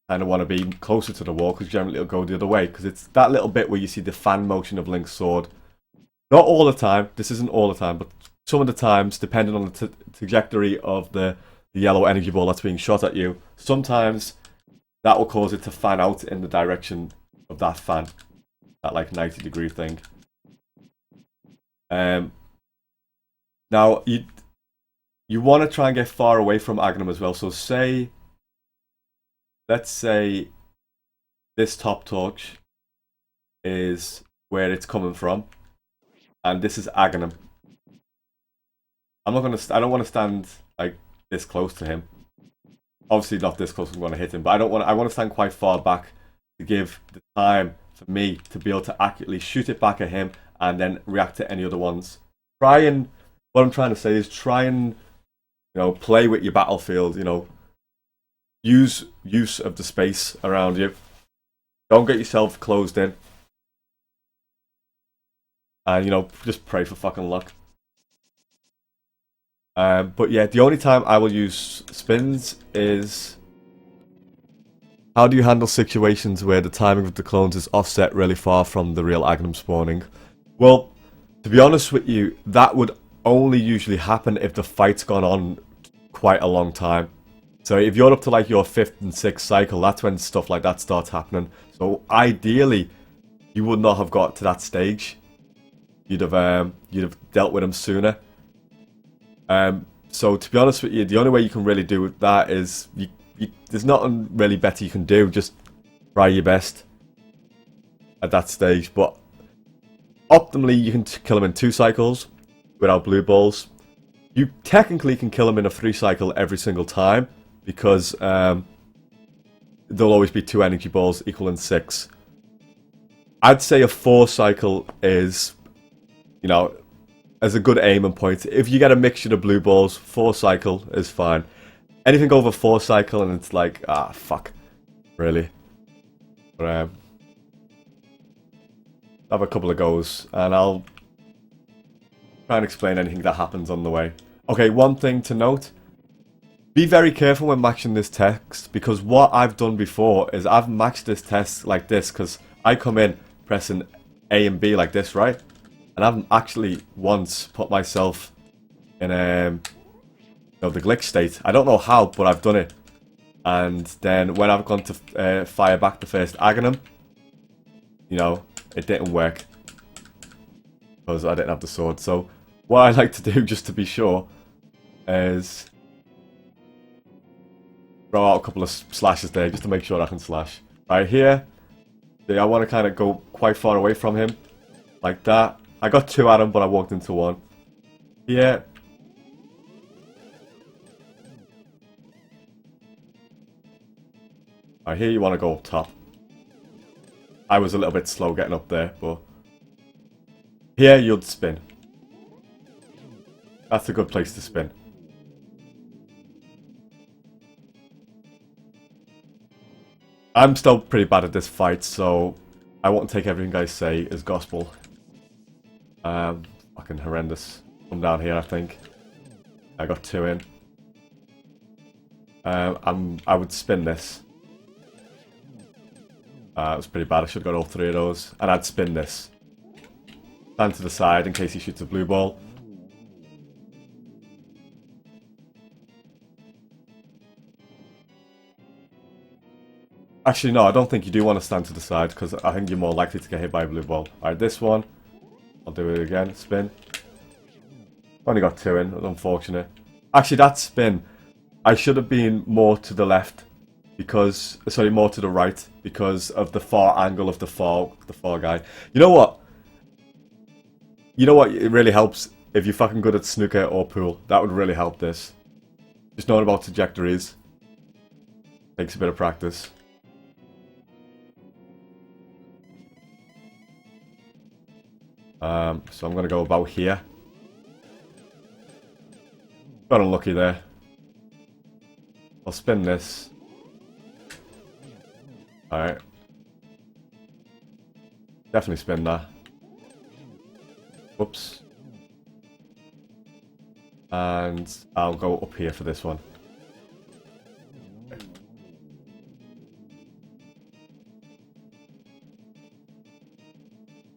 Kind of want to be closer to the wall, because generally it'll go the other way, because it's that little bit where you see the fan motion of Link's sword. Not all the time, this isn't all the time, but some of the times, depending on the trajectory of the yellow energy ball that's being shot at you, sometimes that will cause it to fan out in the direction of that fan, that like 90-degree thing. Now you want to try and get far away from Aghanim as well. So let's say this top torch is where it's coming from, and this is Aghanim. I don't want to stand like this close to him. Obviously not this close, I'm going to hit him, but I want to stand quite far back to give the time for me to be able to accurately shoot it back at him and then react to any other ones. What I'm trying to say is try and, play with your battlefield, use of the space around you. Don't get yourself closed in. And, just pray for fucking luck. But yeah, the only time I will use spins is... How do you handle situations where the timing of the clones is offset really far from the real Aghanim spawning? Well, to be honest with you, that would only usually happen if the fight's gone on quite a long time. So if you're up to like your 5th and 6th cycle, that's when stuff like that starts happening. So ideally, you would not have got to that stage. You'd have dealt with him sooner. So to be honest with you, the only way you can really do that is there's nothing really better you can do. Just try your best at that stage. But optimally, you can kill him in 2 cycles without blue balls. You technically can kill him in a 3 cycle every single time, because there'll always be 2 energy balls equaling 6. I'd say a 4 cycle is, as a good aiming point. If you get a mixture of blue balls, 4 cycle is fine. Anything over 4 cycle and it's like, fuck, really. But have a couple of goes and I'll try and explain anything that happens on the way. Okay, one thing to note. Be very careful when matching this text, because what I've done before is I've matched this test like this, because I come in pressing A and B like this, right? And I've actually once put myself in the glitch state. I don't know how, but I've done it. And then when I've gone to fire back the first Aghanim, it didn't work, because I didn't have the sword. So what I like to do, just to be sure, is throw out a couple of slashes there, just to make sure I can slash. Right here, I want to kind of go quite far away from him, like that. I got 2 at him, but I walked into 1. Here. Right, here you want to go up top. I was a little bit slow getting up there, but... Here you'd spin. That's a good place to spin. I'm still pretty bad at this fight, so I won't take everything I say as gospel. Fucking horrendous. Come down here, I think. I got 2 in. I would spin this. It was pretty bad. I should have got all 3 of those. And I'd spin this. Stand to the side in case he shoots a blue ball. Actually, no, I don't think you do want to stand to the side, because I think you're more likely to get hit by a blue ball. Alright, this one. I'll do it again. Spin. Only got 2 in. Unfortunate. Actually, that spin, I should have been more to the left. Because... Sorry, more to the right. Because of the far angle of the far guy. You know what? You know what? It really helps if you're fucking good at snooker or pool. That would really help this. Just knowing about trajectories. Takes a bit of practice. So I'm going to go about here. Got unlucky there. I'll spin this. Alright. Definitely spin that. Whoops. And I'll go up here for this one.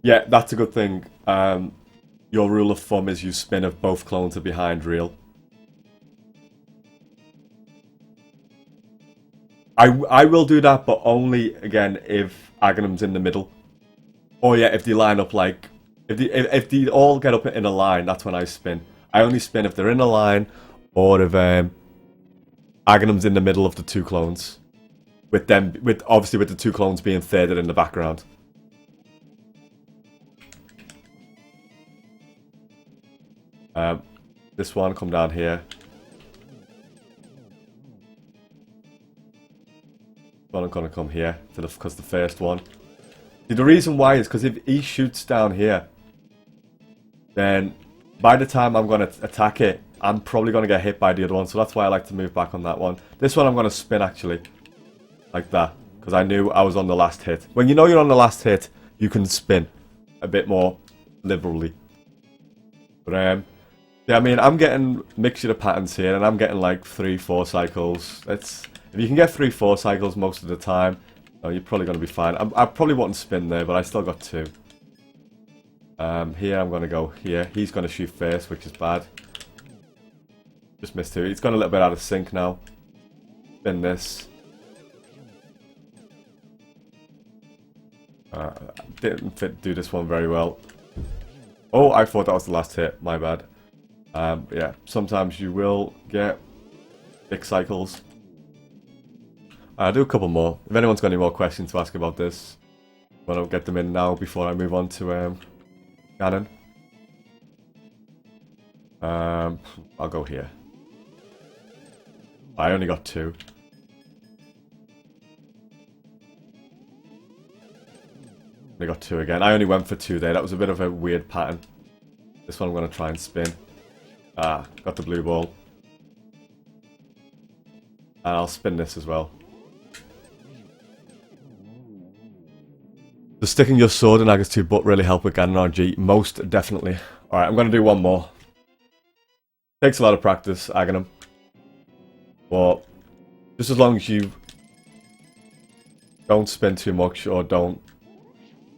Yeah, that's a good thing. Your rule of thumb is you spin if both clones are behind reel. I will do that, but only, again, if Aghanim's in the middle. Or yeah, if they line up like... If they all get up in a line, that's when I spin. I only spin if they're in a line, or if Aghanim's in the middle of the 2 clones. Obviously with the 2 clones being thirded in the background. This one, come down here. Well, I'm gonna come here because the first one. See, the reason why is because if he shoots down here, then by the time I'm gonna attack it, I'm probably gonna get hit by the other one. So that's why I like to move back on that one. This one I'm gonna spin actually, like that, because I knew I was on the last hit. When you know you're on the last hit, you can spin a bit more liberally. But yeah, I mean, I'm getting mixture of patterns here, and I'm getting like 3-4 cycles. If you can get 3-4 cycles most of the time, you're probably going to be fine. I probably wouldn't spin there, but I still got 2. Here I'm going to go here. He's going to shoot first, which is bad. Just missed 2. He's gone a little bit out of sync now. Spin this. Didn't do this one very well. Oh, I thought that was the last hit. My bad. Yeah, sometimes you will get big cycles. I'll do a couple more. If anyone's got any more questions to ask about this, but I'll get them in now before I move on to Ganon. I'll go here. I only got 2. I got 2 again. I only went for 2 there. That was a bit of a weird pattern. This one I'm going to try and spin. Got the blue ball. And I'll spin this as well. Does sticking your sword in Aga's 2 butt really help with Ganon RG? Most definitely. Alright, I'm going to do one more. Takes a lot of practice, Aghanim. But just as long as you don't spin too much or don't,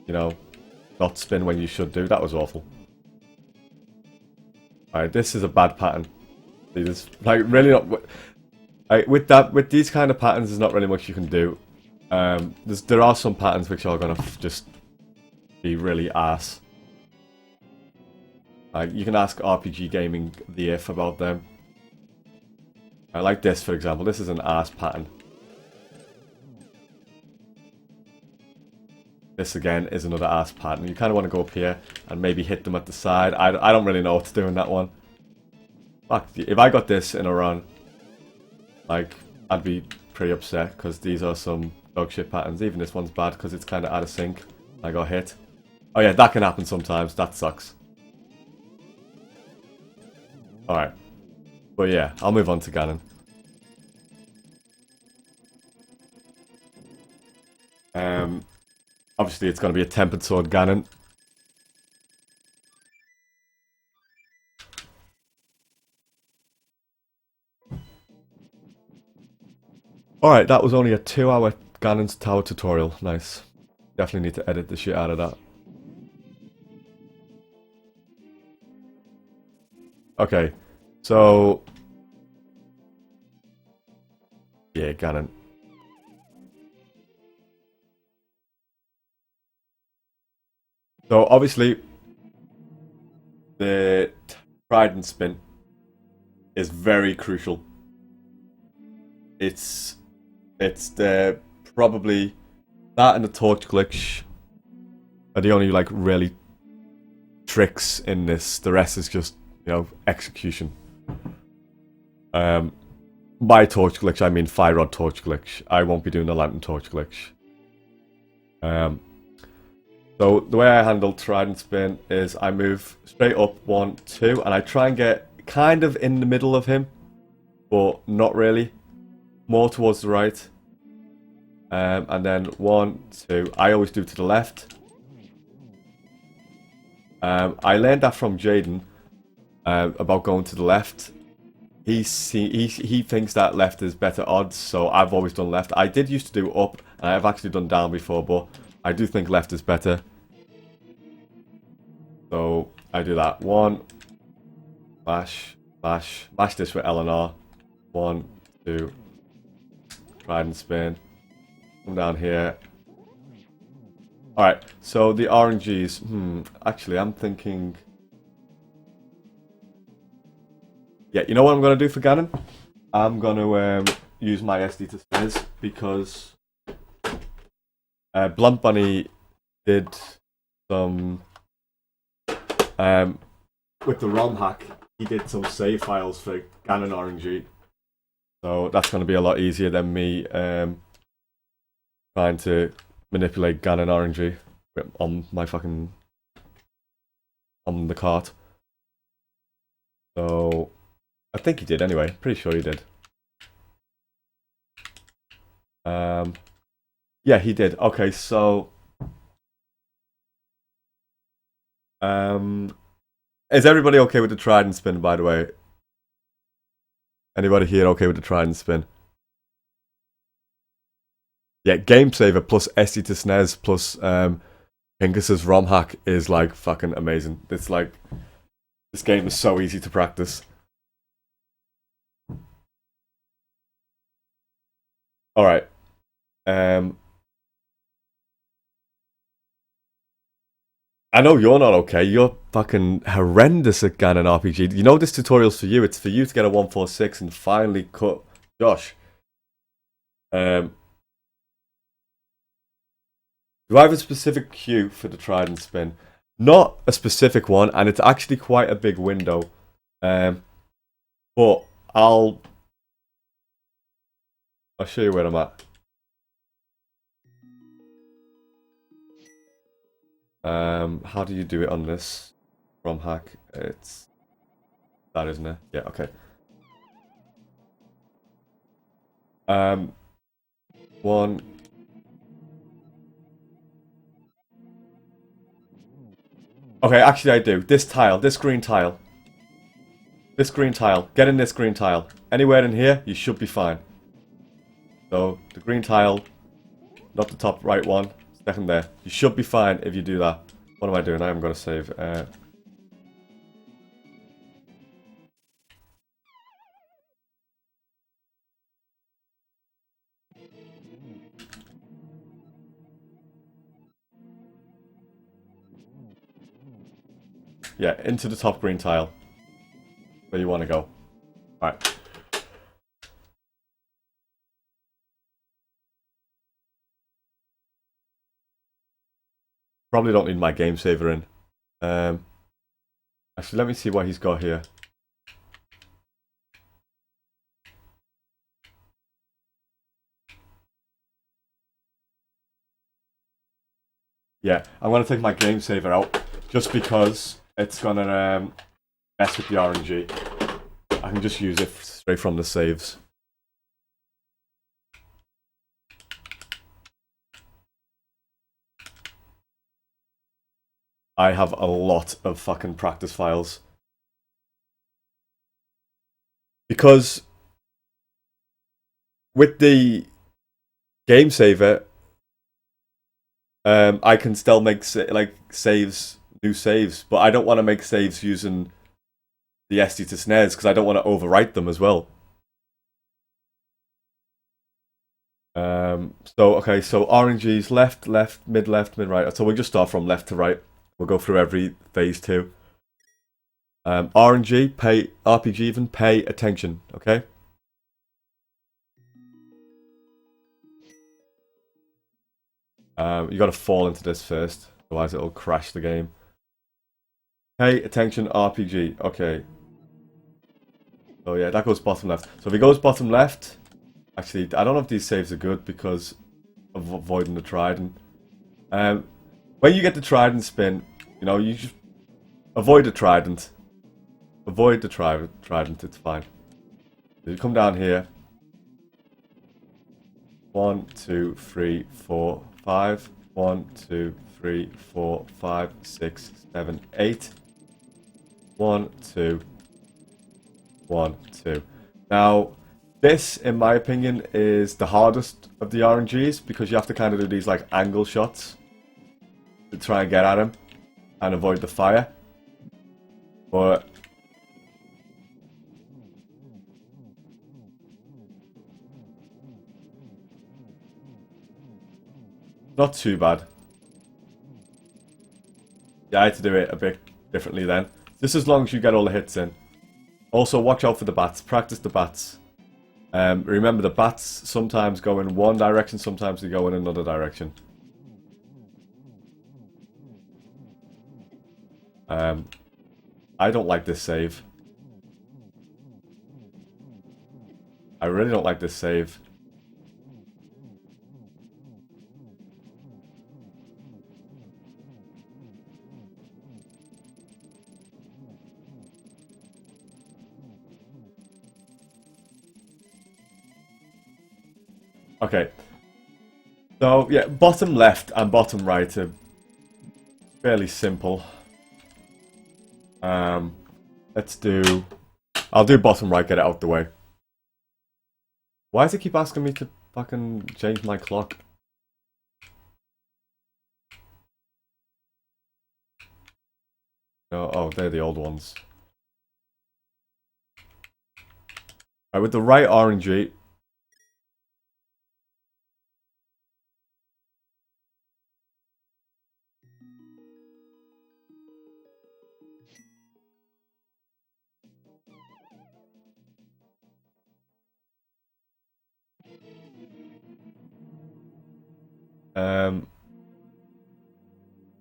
you know, not spin when you should do. That was awful. Alright, this is a bad pattern. There's like really not... with these kind of patterns, there's not really much you can do. There are some patterns which are gonna just be really ass. You can ask RPG Gaming the if about them. I like this, for example. This is an ass pattern. This again is another ass pattern. You kind of want to go up here and maybe hit them at the side. I don't really know what to do in that one. Fuck, if I got this in a run, like, I'd be pretty upset because these are some dog shit patterns. Even this one's bad because it's kind of out of sync. I got hit. Oh yeah, that can happen sometimes. That sucks. Alright. But yeah, I'll move on to Ganon. Obviously, it's going to be a Tempered Sword Ganon. Alright, that was only a 2-hour Ganon's Tower tutorial. Nice. Definitely need to edit the shit out of that. Okay, so... yeah, Ganon. So, obviously, the Trident Spin is very crucial. It's the probably that and the Torch Glitch are the only like really tricks in this. The rest is just, you know, execution. By Torch Glitch I mean Fire Rod Torch Glitch. I won't be doing the Lantern Torch Glitch. So the way I handle Trident Spin is I move straight up 1, 2, and I try and get kind of in the middle of him, but not really. More towards the right. And then 1, 2. I always do to the left. I learned that from Jaden about going to the left. He thinks that left is better odds, so I've always done left. I did used to do up, and I've actually done down before, but I do think left is better. So I do that. 1, mash, mash, mash this with L and R. 1, 2, Trident Spin. Come down here. Alright, so the RNGs. Actually, I'm thinking... yeah, you know what I'm going to do for Ganon? I'm going to use my SD to Sniz, because Blunt Bunny did some... with the ROM hack, he did some save files for Ganon RNG. So that's going to be a lot easier than me trying to manipulate Ganon RNG on my fucking... on the cart. So... I think he did anyway. Pretty sure he did. Yeah, he did. Okay, so... is everybody okay with the Trident Spin, by the way? Anybody here okay with the Trident Spin? Yeah, Game Saver plus SD to SNES plus Pincus's ROM hack is like fucking amazing. It's like... this game is so easy to practice. Alright. I know you're not okay. You're fucking horrendous at Ganon RPG. You know this tutorial's for you. It's for you to get a 146 and finally cut Josh. Do I have a specific cue for the Trident Spin? Not a specific one, and it's actually quite a big window. But I'll show you where I'm at. How do you do it on this ROM hack? It's that, isn't it? Yeah, okay. 1. Okay, actually I do. This tile, this green tile. This green tile. Get in this green tile. Anywhere in here, you should be fine. So, the green tile, not the top right one, second there. You should be fine if you do that. What am I doing? I am going to save. Yeah, into the top green tile. Where you want to go. Alright. Probably don't need my game saver in. Actually, let me see what he's got here. Yeah, I'm going to take my game saver out just because it's going to mess with the RNG. I can just use it straight from the saves. I have a lot of fucking practice files. Because with the game saver, I can still make saves, new saves, but I don't want to make saves using the SD to snares because I don't want to overwrite them as well. Okay, so RNG's left, mid, right. So we'll just start from left to right. We'll go through every phase too. RNG, RPG even, pay attention, okay? You gotta fall into this first, otherwise it'll crash the game. Pay attention, RPG, okay. So yeah, that goes bottom left. So if he goes bottom left, actually, I don't know if these saves are good because of avoiding the trident. When you get the trident spin, you know, you just avoid the trident. Avoid the trident, it's fine. So you come down here. 1, 2, 3, 4, 5. 1, 2, 3, 4, 5, 6, 7, 8. 1, 2. 1, 2. Now, this, in my opinion, is the hardest of the RNGs because you have to kind of do these like angle shots to try and get at him and avoid the fire. But not too bad. Yeah, I had to do it a bit differently then. Just as long as you get all the hits in. Also, watch out for the bats. Practice the bats. Remember, the bats sometimes go in one direction, sometimes they go in another direction. I don't like this save. I really don't like this save. Okay. So, yeah, bottom left and bottom right are fairly simple. Let's do... I'll do bottom right, get it out the way. Why does it keep asking me to fucking change my clock? Oh, they're the old ones. Alright, with the right RNG... How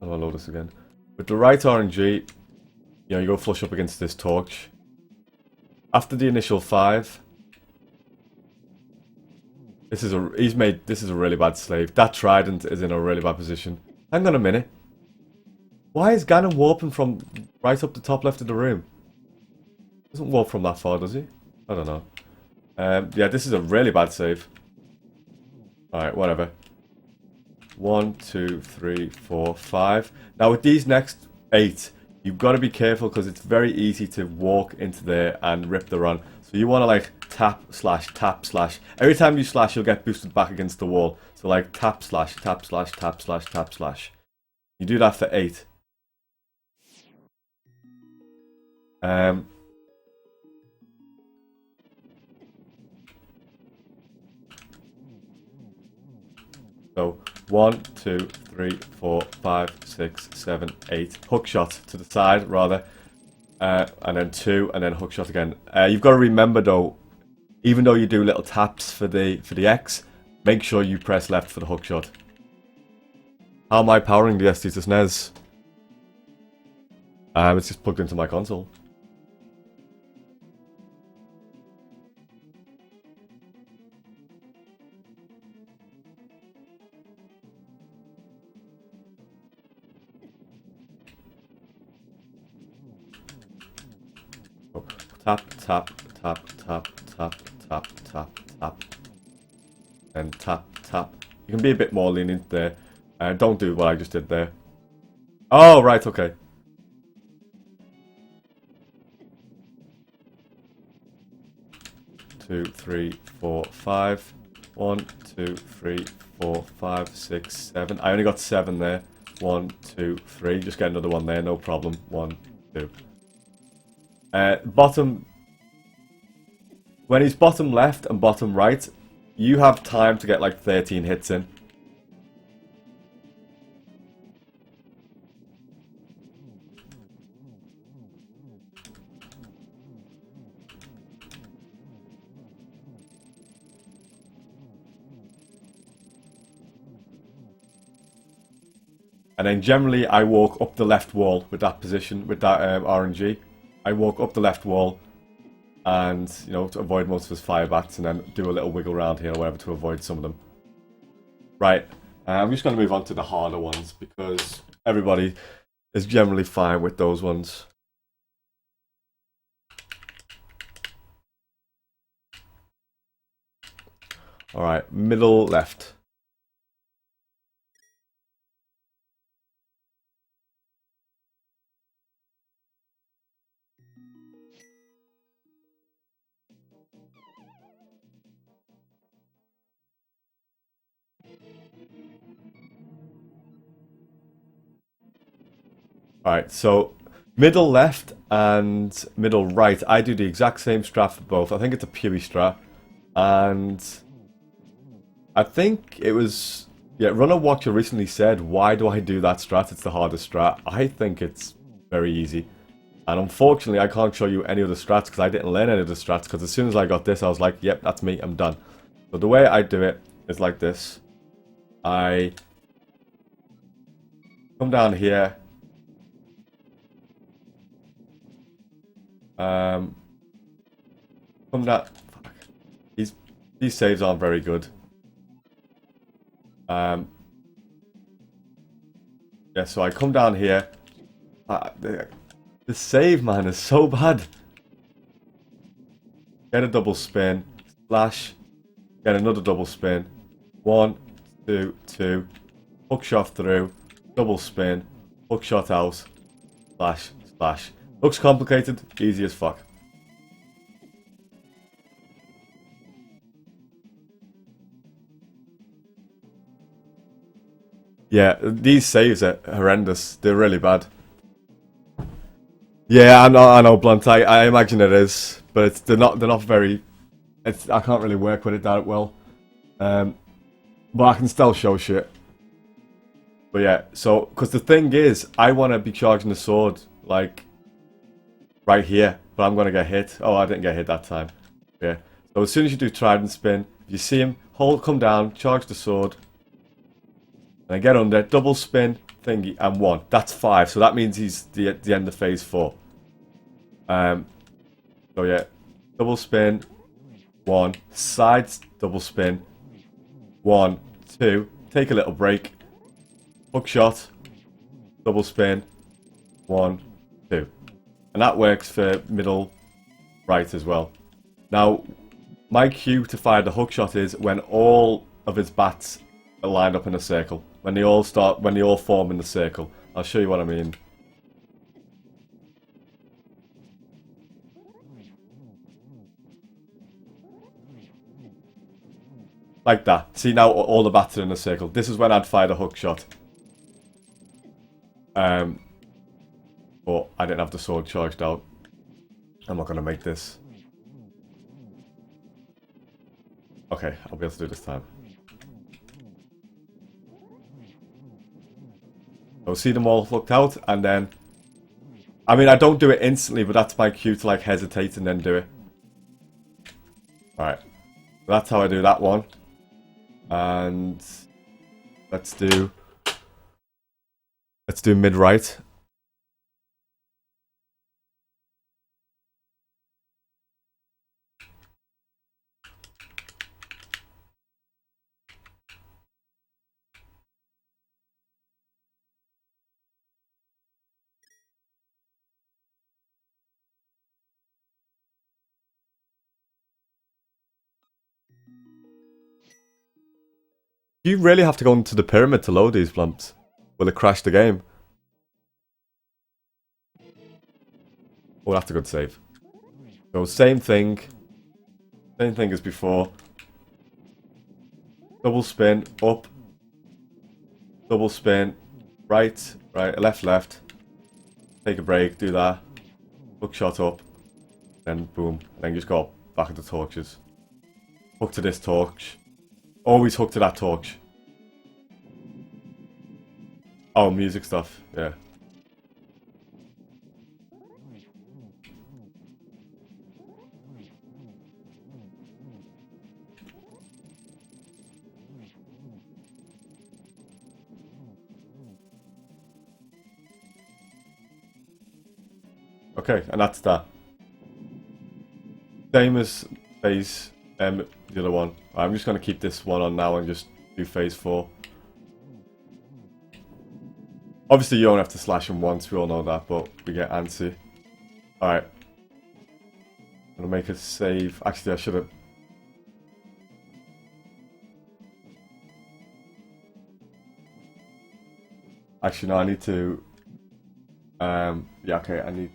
do I load this again? With the right RNG, you know, you go flush up against this torch. After the initial 5, this is a really bad slave. That trident is in a really bad position. Hang on a minute. Why is Ganon warping from right up the top left of the room? Doesn't warp from that far, does he? I don't know. Yeah, this is a really bad save. Alright, whatever. 1, 2, 3, 4, 5. Now with these next 8, you've got to be careful because it's very easy to walk into there and rip the run. So you want to like tap slash tap slash. Every time you slash, you'll get boosted back against the wall. So like tap slash tap slash tap slash tap slash. You do that for 8. So 1, 2, 3, 4, 5, 6, 7, 8. Hook shot to the side, rather. And then 2, and then hook shot again. You've got to remember though, even though you do little taps for the X, make sure you press left for the hook shot. How am I powering the SD to SNES? It's just plugged into my console. Tap, tap, tap, tap, tap, tap, tap, tap. And tap, tap. You can be a bit more lenient there. Don't do what I just did there. Oh, right, okay. Two, three, four, five. 1, 2, 3, 4, 5, 6, 7. I only got 7 there. 1, 2, 3. Just get another one there, no problem. 1, 2. Bottom. When he's bottom left and bottom right, you have time to get like 13 hits in. And then generally I walk up the left wall with that position, with that RNG. I walk up the left wall and, you know, to avoid most of his fire bats, and then do a little wiggle around here or whatever to avoid some of them. Right, I'm just going to move on to the harder ones because everybody is generally fine with those ones. Alright, middle left. Alright, so middle left and middle right, I do the exact same strat for both. I think it's a Pewee strat. And I think it was... Yeah, Runner Watcher recently said, why do I do that strat? It's the hardest strat. I think it's very easy. And unfortunately, I can't show you any of the strats because I didn't learn any of the strats. Because as soon as I got this, I was like, yep, that's me, I'm done. So the way I do it is like this. I come down here. Come down. Fuck. These saves aren't very good. Yeah, so I come down here. The save, man, is so bad. Get a double spin. Splash. Get another double spin. 1, 2, 2. Hook shot through. Double spin. Hook shot out. Splash. Splash. Looks complicated. Easy as fuck. Yeah, these saves are horrendous. They're really bad. Yeah, I know, Blunt. I imagine it is, but they're not very. I can't really work with it that well. But I can still show shit. But yeah, so because the thing is, I want to be charging the sword like right here, but I'm gonna get hit. Oh, I didn't get hit that time. Yeah. So as soon as you do trident spin, if you see him, come down, charge the sword, and get under, double spin, thingy, and 1. That's 5. So that means he's the end of phase 4. So yeah, double spin, 1, sides, double spin, 1, 2, take a little break, hook shot, double spin, 1, 2. And that works for middle right as well. Now, my cue to fire the hook shot is when all of his bats are lined up in a circle. When they all form in the circle. I'll show you what I mean. Like that. See, now all the bats are in a circle. This is when I'd fire the hook shot. But I didn't have the sword charged out. I'm not going to make this. Okay, I'll be able to do this time. So see them all hooked out, and then... I mean, I don't do it instantly, but that's my cue to, like, hesitate and then do it. Alright. So that's how I do that one. And... Let's do mid-right. You really have to go into the pyramid to load these blumps. Will it crash the game? Oh, that's a good save. So same thing as before. Double spin, up. Double spin, right, left. Take a break, do that. Hook shot up. Then boom. Then just go back at the torches. Hook to this torch. Always hook to that torch. Oh, music stuff, yeah. Okay, and that's that. Same as phase the other one. I'm just going to keep this one on now and just do phase 4. Obviously you don't have to slash them once, we all know that, but we get antsy. Alright. I'm going to make a save. Actually, I should have... Actually, no, I need to... yeah, okay, I need...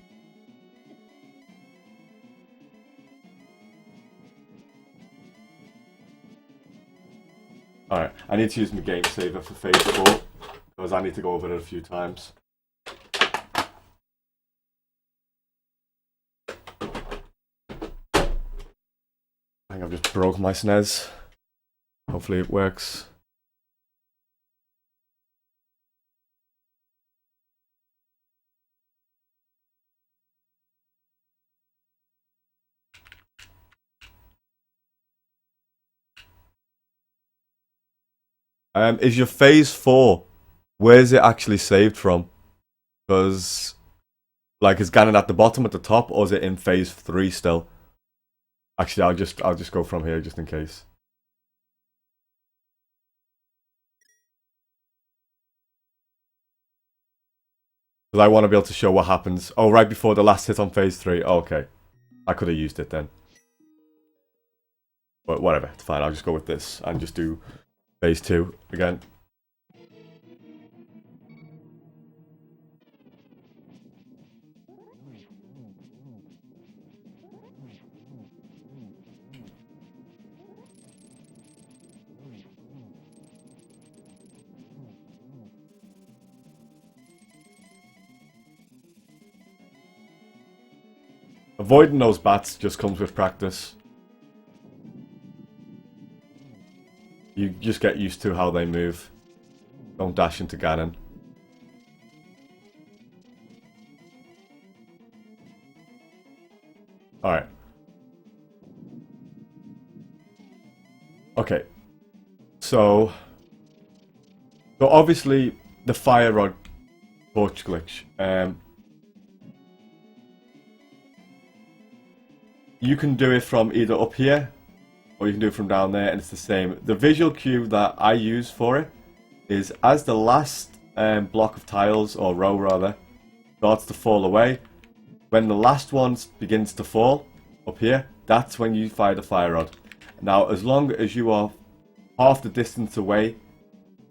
Alright, I need to use my game saver for phase 4, because I need to go over it a few times. I think I've just broke my SNES. Hopefully it works. Is your phase 4, where's it actually saved from? Because, like, is Ganon at the bottom, at the top, or is it in phase 3 still? Actually, I'll just go from here just in case. Because I want to be able to show what happens. Oh, right before the last hit on phase 3. Oh, okay. I could have used it then. But whatever, it's fine. I'll just go with this and just do phase 2 again. Avoiding those bats just comes with practice. You just get used to how they move. Don't dash into Ganon. Alright. Okay. So obviously the fire rod torch glitch. You can do it from either up here, or you can do it from down there, and it's the same. The visual cue that I use for it is as the last block of tiles, or row rather, starts to fall away, when the last one begins to fall, up here, that's when you fire the fire rod. Now, as long as you are half the distance away,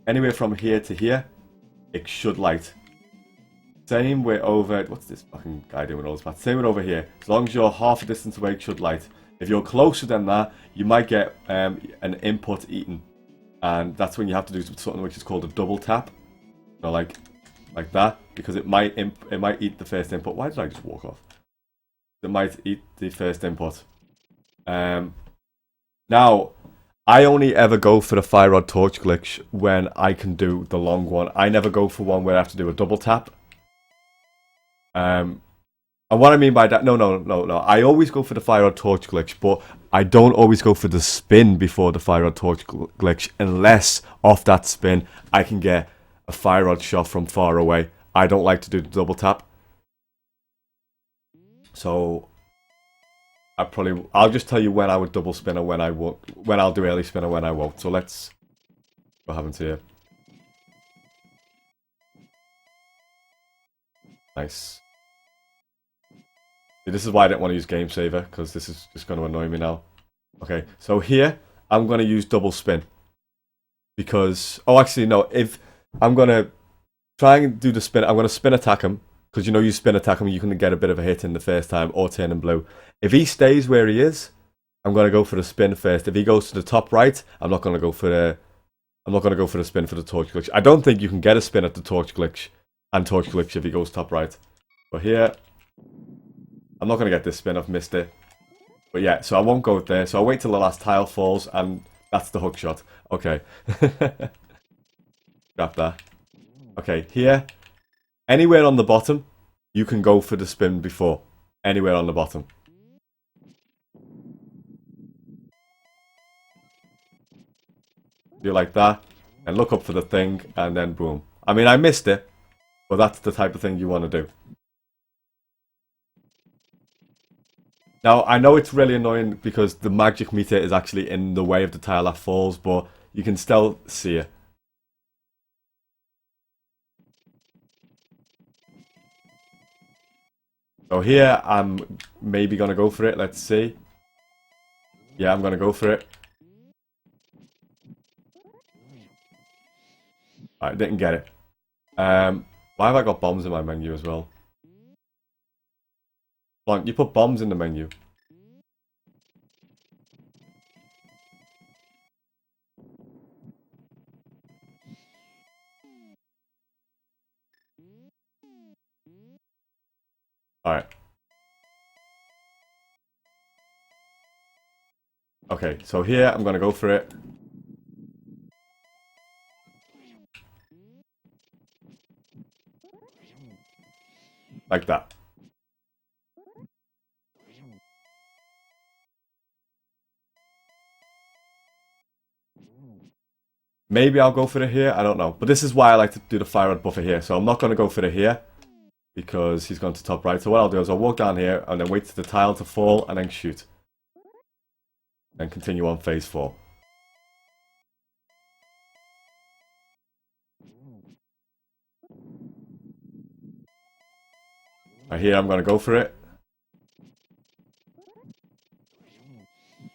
anywhere from here to here, it should light. Same with over... What's this fucking guy doing with all this bats? Same with over here. As long as you're half a distance away, it should light. If you're closer than that, you might get an input eaten. And that's when you have to do something which is called a double tap. You know, like that. Because it might eat the first input. Why did I just walk off? It might eat the first input. Now, I only ever go for the fire rod torch glitch when I can do the long one. I never go for one where I have to do a double tap. And what I mean by that, no. I always go for the fire rod torch glitch, but I don't always go for the spin before the fire rod torch glitch, unless off that spin I can get a fire rod shot from far away. I don't like to do the double tap. So I'll just tell you when I would double spin and when I won't, when I'll do early spin and when I won't. So let's what happens here. Nice. This is why I didn't want to use Game Saver, because this is just going to annoy me now. Okay, so here, I'm going to use double spin. Because, oh actually no, if I'm going to try and do the spin, I'm going to spin attack him. because you know you spin attack him, you can get a bit of a hit in the first time or turn him blue. If he stays where he is, I'm going to go for the spin first. If he goes to the top right, I'm not going to go for the spin for the torch glitch. I don't think you can get a spin at the torch glitch and torch glitch if he goes top right. But here, I'm not going to get this spin. I've missed it. But yeah, so I won't go there. So I'll wait till the last tile falls, and that's the hook shot. Okay. Grab that. Okay, here. Anywhere on the bottom, you can go for the spin before. Anywhere on the bottom. Do like that, and look up for the thing, and then boom. I mean, I missed it, but that's the type of thing you want to do. Now, I know it's really annoying because the magic meter is actually in the way of the tile that falls, but you can still see it. So here, I'm maybe going to go for it. Let's see. Yeah, I'm going to go for it. I didn't get it. Why have I got bombs in my menu as well? Come on, you put bombs in the menu. Alright. Okay, so here I'm going to go for it. Like that. Maybe I'll go for it here, I don't know. But this is why I like to do the fire rod buffer here. So I'm not going to go for it here, because he's gone to top right. So what I'll do is I'll walk down here, and then wait for the tile to fall, and then shoot. And continue on phase 4. Right here, I'm going to go for it.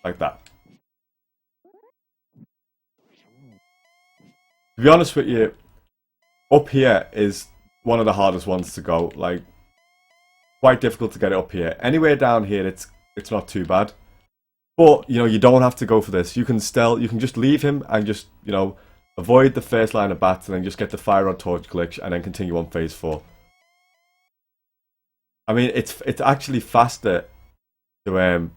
Like that. To be honest with you, up here is one of the hardest ones to go. Like, quite difficult to get it up here. Anywhere down here, it's not too bad. But, you know, you don't have to go for this. You can just leave him and just, you know, avoid the first line of bats and then just get the fire rod torch glitch and then continue on phase 4. I mean, it's actually faster to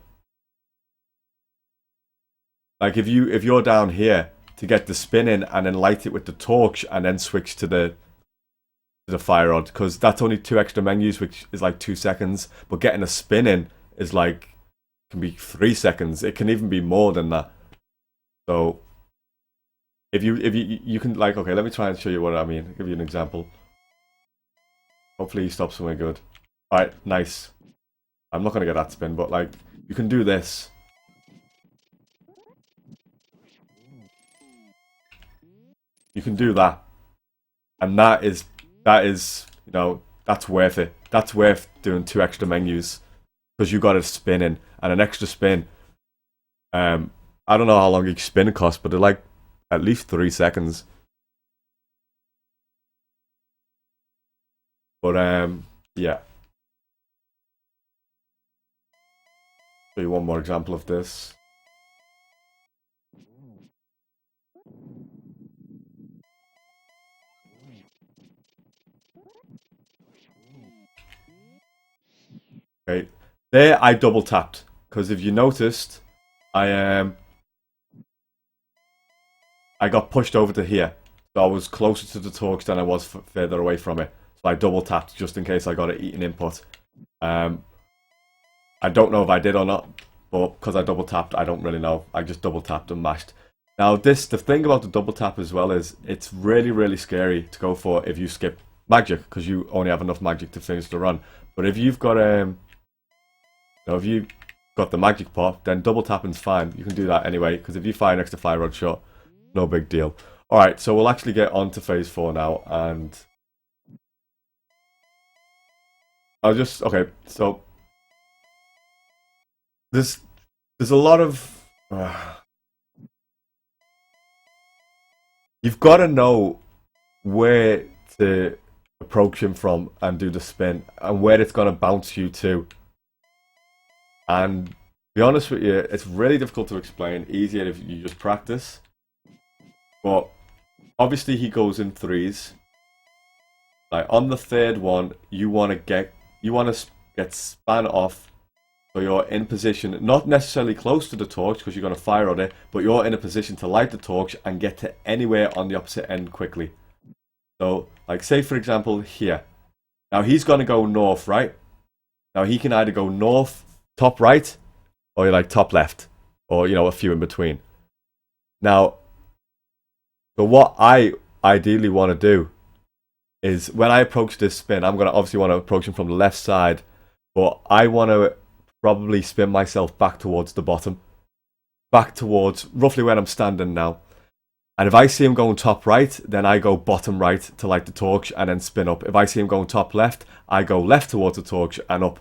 like if you're down here to get the spin in and then light it with the torch and then switch to the fire rod, because that's only 2 extra menus, which is like 2 seconds. But getting a spin in is like, can be 3 seconds. It can even be more than that. So if you can, like, okay, let me try and show you what I mean. I'll give you an example. Hopefully he stops somewhere good. Alright, nice. I'm not gonna get that spin, but like, you can do this. You can do that. And that is, you know, that's worth it. That's worth doing 2 extra menus. Because you got a spin in. And an extra spin. I don't know how long each spin costs, but they're like at least 3 seconds. But yeah. Show you one more example of this. Okay, there I double tapped, because if you noticed, I got pushed over to here, so I was closer to the torch than I was further away from it. So I double tapped just in case I got to eat an input. I don't know if I did or not, but because I double tapped, I don't really know. I just double tapped and mashed. Now the thing about the double tap as well is it's really, really scary to go for if you skip magic, because you only have enough magic to finish the run. But if you've got if you got the magic pot, then double tapping's fine. You can do that anyway, because if you fire next to fire rod shot, no big deal. Alright, so we'll actually get on to phase 4 now, and I'll just, okay, so there's a lot of you've got to know where to approach him from and do the spin, and where it's going to bounce you to. And to be honest with you, it's really difficult to explain. Easier if you just practice. But obviously he goes in threes. Like on the third one, you want to get span off, so you're in position, not necessarily close to the torch because you're going to fire on it, but you're in a position to light the torch and get to anywhere on the opposite end quickly. So, like say for example here. Now he's going to go north, right? Now he can either go north, top right, or like top left, or a few in between. Now, so what I ideally want to do is when I approach this spin, I'm going to obviously want to approach him from the left side, but I want to probably spin myself back towards the bottom, back towards roughly where I'm standing now. And if I see him going top right, then I go bottom right to light the torch and then spin up. If I see him going top left, I go left towards the torch and up.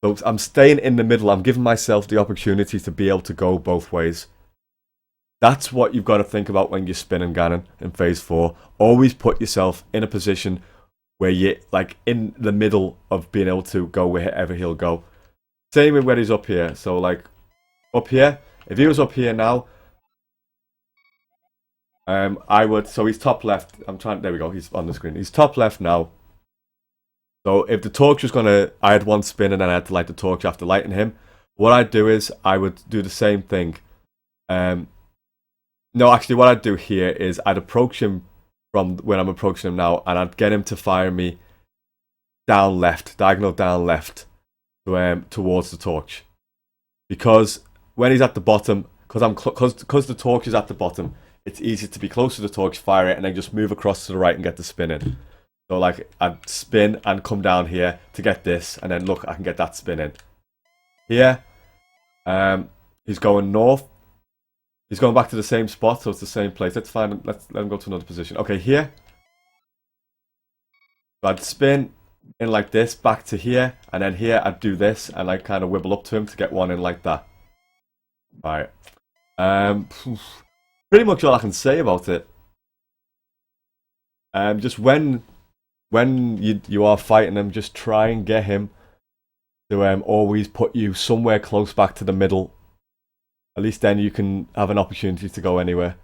So I'm staying in the middle. I'm giving myself the opportunity to be able to go both ways. That's what you've got to think about when you're spinning Ganon in phase 4. Always put yourself in a position where you're like in the middle of being able to go wherever he'll go. Same with where he's up here. So like up here, if he was up here now, so he's top left. There we go, he's on the screen. He's top left now. So if the torch was I had one spin and then I had to light the torch after lighting him. What I'd do is I would do the same thing. No, actually what I'd do here is I'd approach him from when I'm approaching him now, and I'd get him to fire me down left, diagonal down left, towards the torch. Because when he's at the bottom, because the torch is at the bottom, it's easy to be close to the torch, fire it, and then just move across to the right and get the spin in. So like, I'd spin and come down here to get this, and then look, I can get that spin in. Here, he's going north. He's going back to the same spot, so it's the same place. Let's let him go to another position. Okay, here. So I'd spin in like this, back to here, and then here I'd do this, and like kind of wibble up to him to get one in like that. Alright. Pretty much all I can say about it. Just when you are fighting him, just try and get him to always put you somewhere close back to the middle. At least then you can have an opportunity to go anywhere.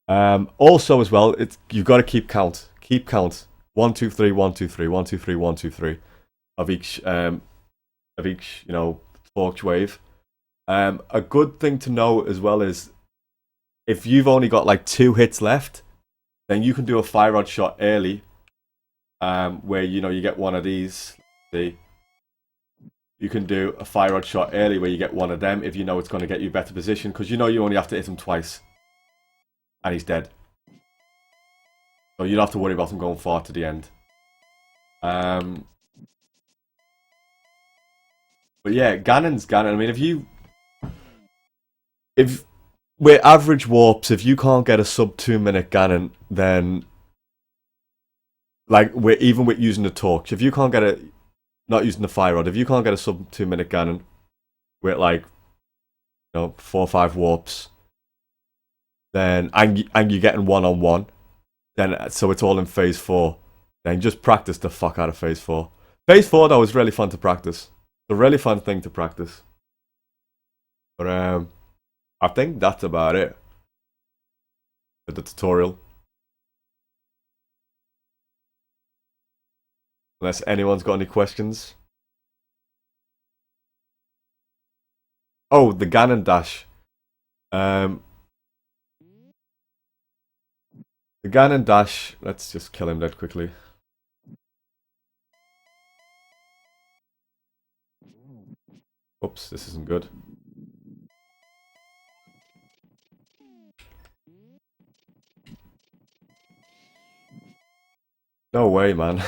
Also as well, you've got to keep count. Keep count. 1, 2, 3, 1, 2, 3, 1, 2, 3, 1, 2, 3 of each torch wave. A good thing to know as well is if you've only got like 2 hits left, then you can do a fire rod shot early, where you get one of these. See, you can do a fire rod shot early where you get one of them if you know it's going to get you better position, because you only have to hit him twice, and he's dead. So you don't have to worry about him going far to the end. But yeah, Ganon's Ganon. I mean, if with average warps, if you can't get a sub 2 minute Ganon, then like even with using the torch, if you can't get it, not using the fire rod, if you can't get a sub 2 minute Ganon with like 4 or 5 warps, then and you're getting 1-on-1, then so it's all in phase 4. Then just practice the fuck out of phase 4. Phase 4 though is really fun to practice. It's a really fun thing to practice. But I think that's about it for the tutorial. Unless anyone's got any questions. Oh, the Ganon dash. The Ganon dash. Let's just kill him dead quickly. Oops, this isn't good. No way, man.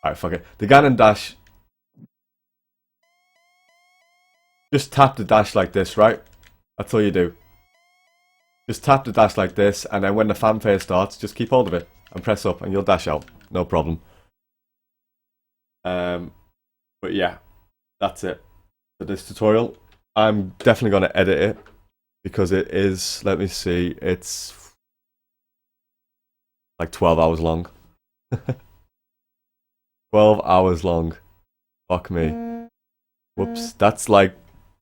Alright, fuck it. The Ganon dash. Just tap the dash like this, right? That's all you do. Just tap the dash like this, and then when the fanfare starts, just keep hold of it and press up, and you'll dash out. No problem. But yeah, that's it for this tutorial. I'm definitely going to edit it because it is, let me see, it's like 12 hours long. 12 hours long. Fuck me. Whoops. That's like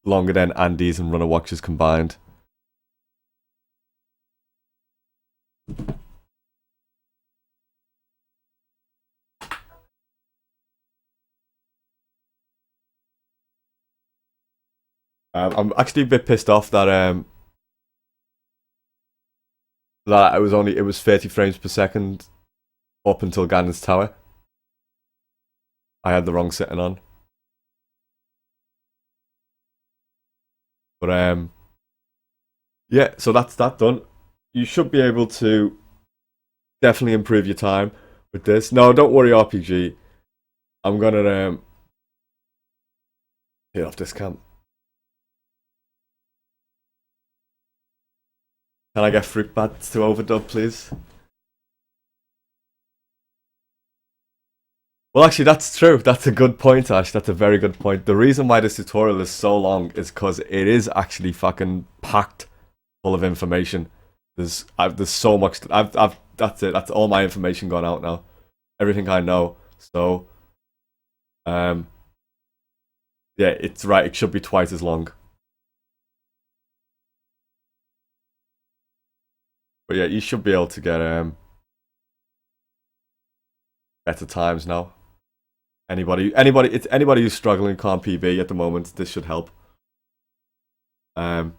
longer than Andy's and Runner Watches combined. I'm actually a bit pissed off that that it was 30 frames per second up until Ganon's Tower. I had the wrong setting on. But yeah, so that's that done. You should be able to definitely improve your time with this. No, don't worry, RPG. I'm gonna hit off this cam. Can I get Fruit Bats to overdub, please? Well, actually, that's true. That's a good point, Ash. That's a very good point. The reason why this tutorial is so long is because it is actually fucking packed full of information. There's so much. That's it. That's all my information gone out now. Everything I know. So, yeah, it's right. It should be twice as long. But yeah, you should be able to get better times now. Anybody who's struggling can't PB at the moment, this should help. And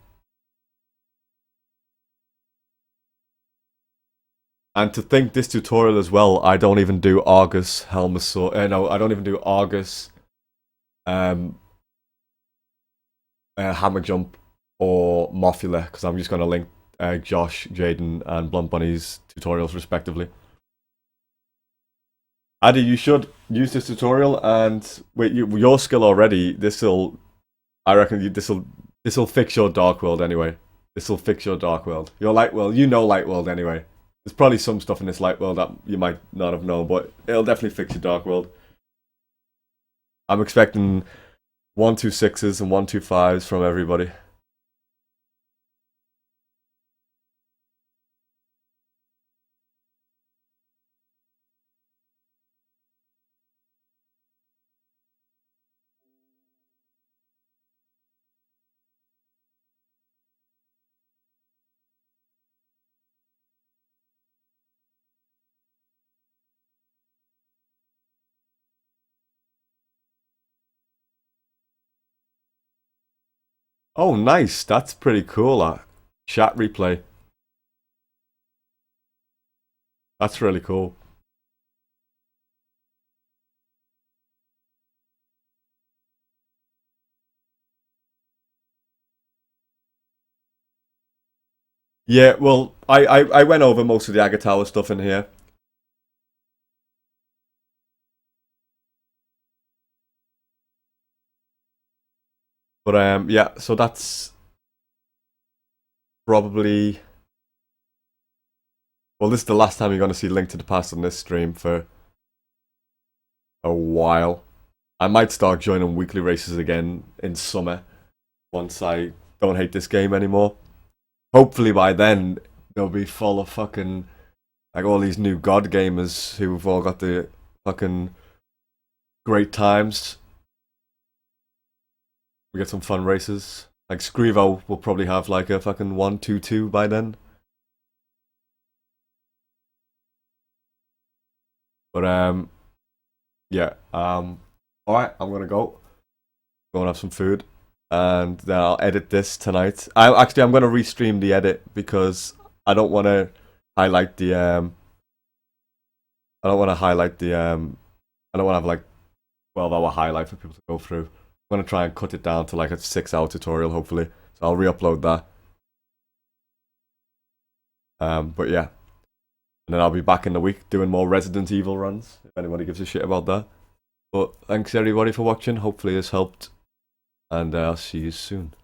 to think this tutorial as well, I don't even do Argus, Helmasaur. No, I don't even do Argus, Hammer Jump, or Mothula, because I'm just going to link Josh, Jaden, and Blunt Bunny's tutorials respectively. Addy, you should use this tutorial, and with your skill already, I reckon this will fix your Dark World anyway. This will fix your Dark World. Your Light World, you know Light World anyway. There's probably some stuff in this Light World that you might not have known, but it'll definitely fix your Dark World. I'm expecting 126s and 125s from everybody. Oh, nice. That's pretty cool. Chat replay. That's really cool. Yeah, well, I went over most of the Agatawa stuff in here. But yeah, so that's probably... Well, this is the last time you're going to see Link to the Past on this stream for a while. I might start joining weekly races again in summer once I don't hate this game anymore. Hopefully by then they'll be full of fucking like all these new god gamers who've all got the fucking great times. We get some fun races. Like Scrivo will probably have like a fucking 1-2-2 by then. But yeah, alright, I'm gonna go and have some food, and then I'll edit this tonight. I'm gonna restream the edit because I don't want to highlight the I don't want to have like 12-hour highlight for people to go through. I'm gonna try and cut it down to like a 6-hour tutorial, hopefully. So I'll re-upload that. But yeah. And then I'll be back in the week doing more Resident Evil runs, if anybody gives a shit about that. But thanks everybody for watching. Hopefully this helped. And I'll see you soon.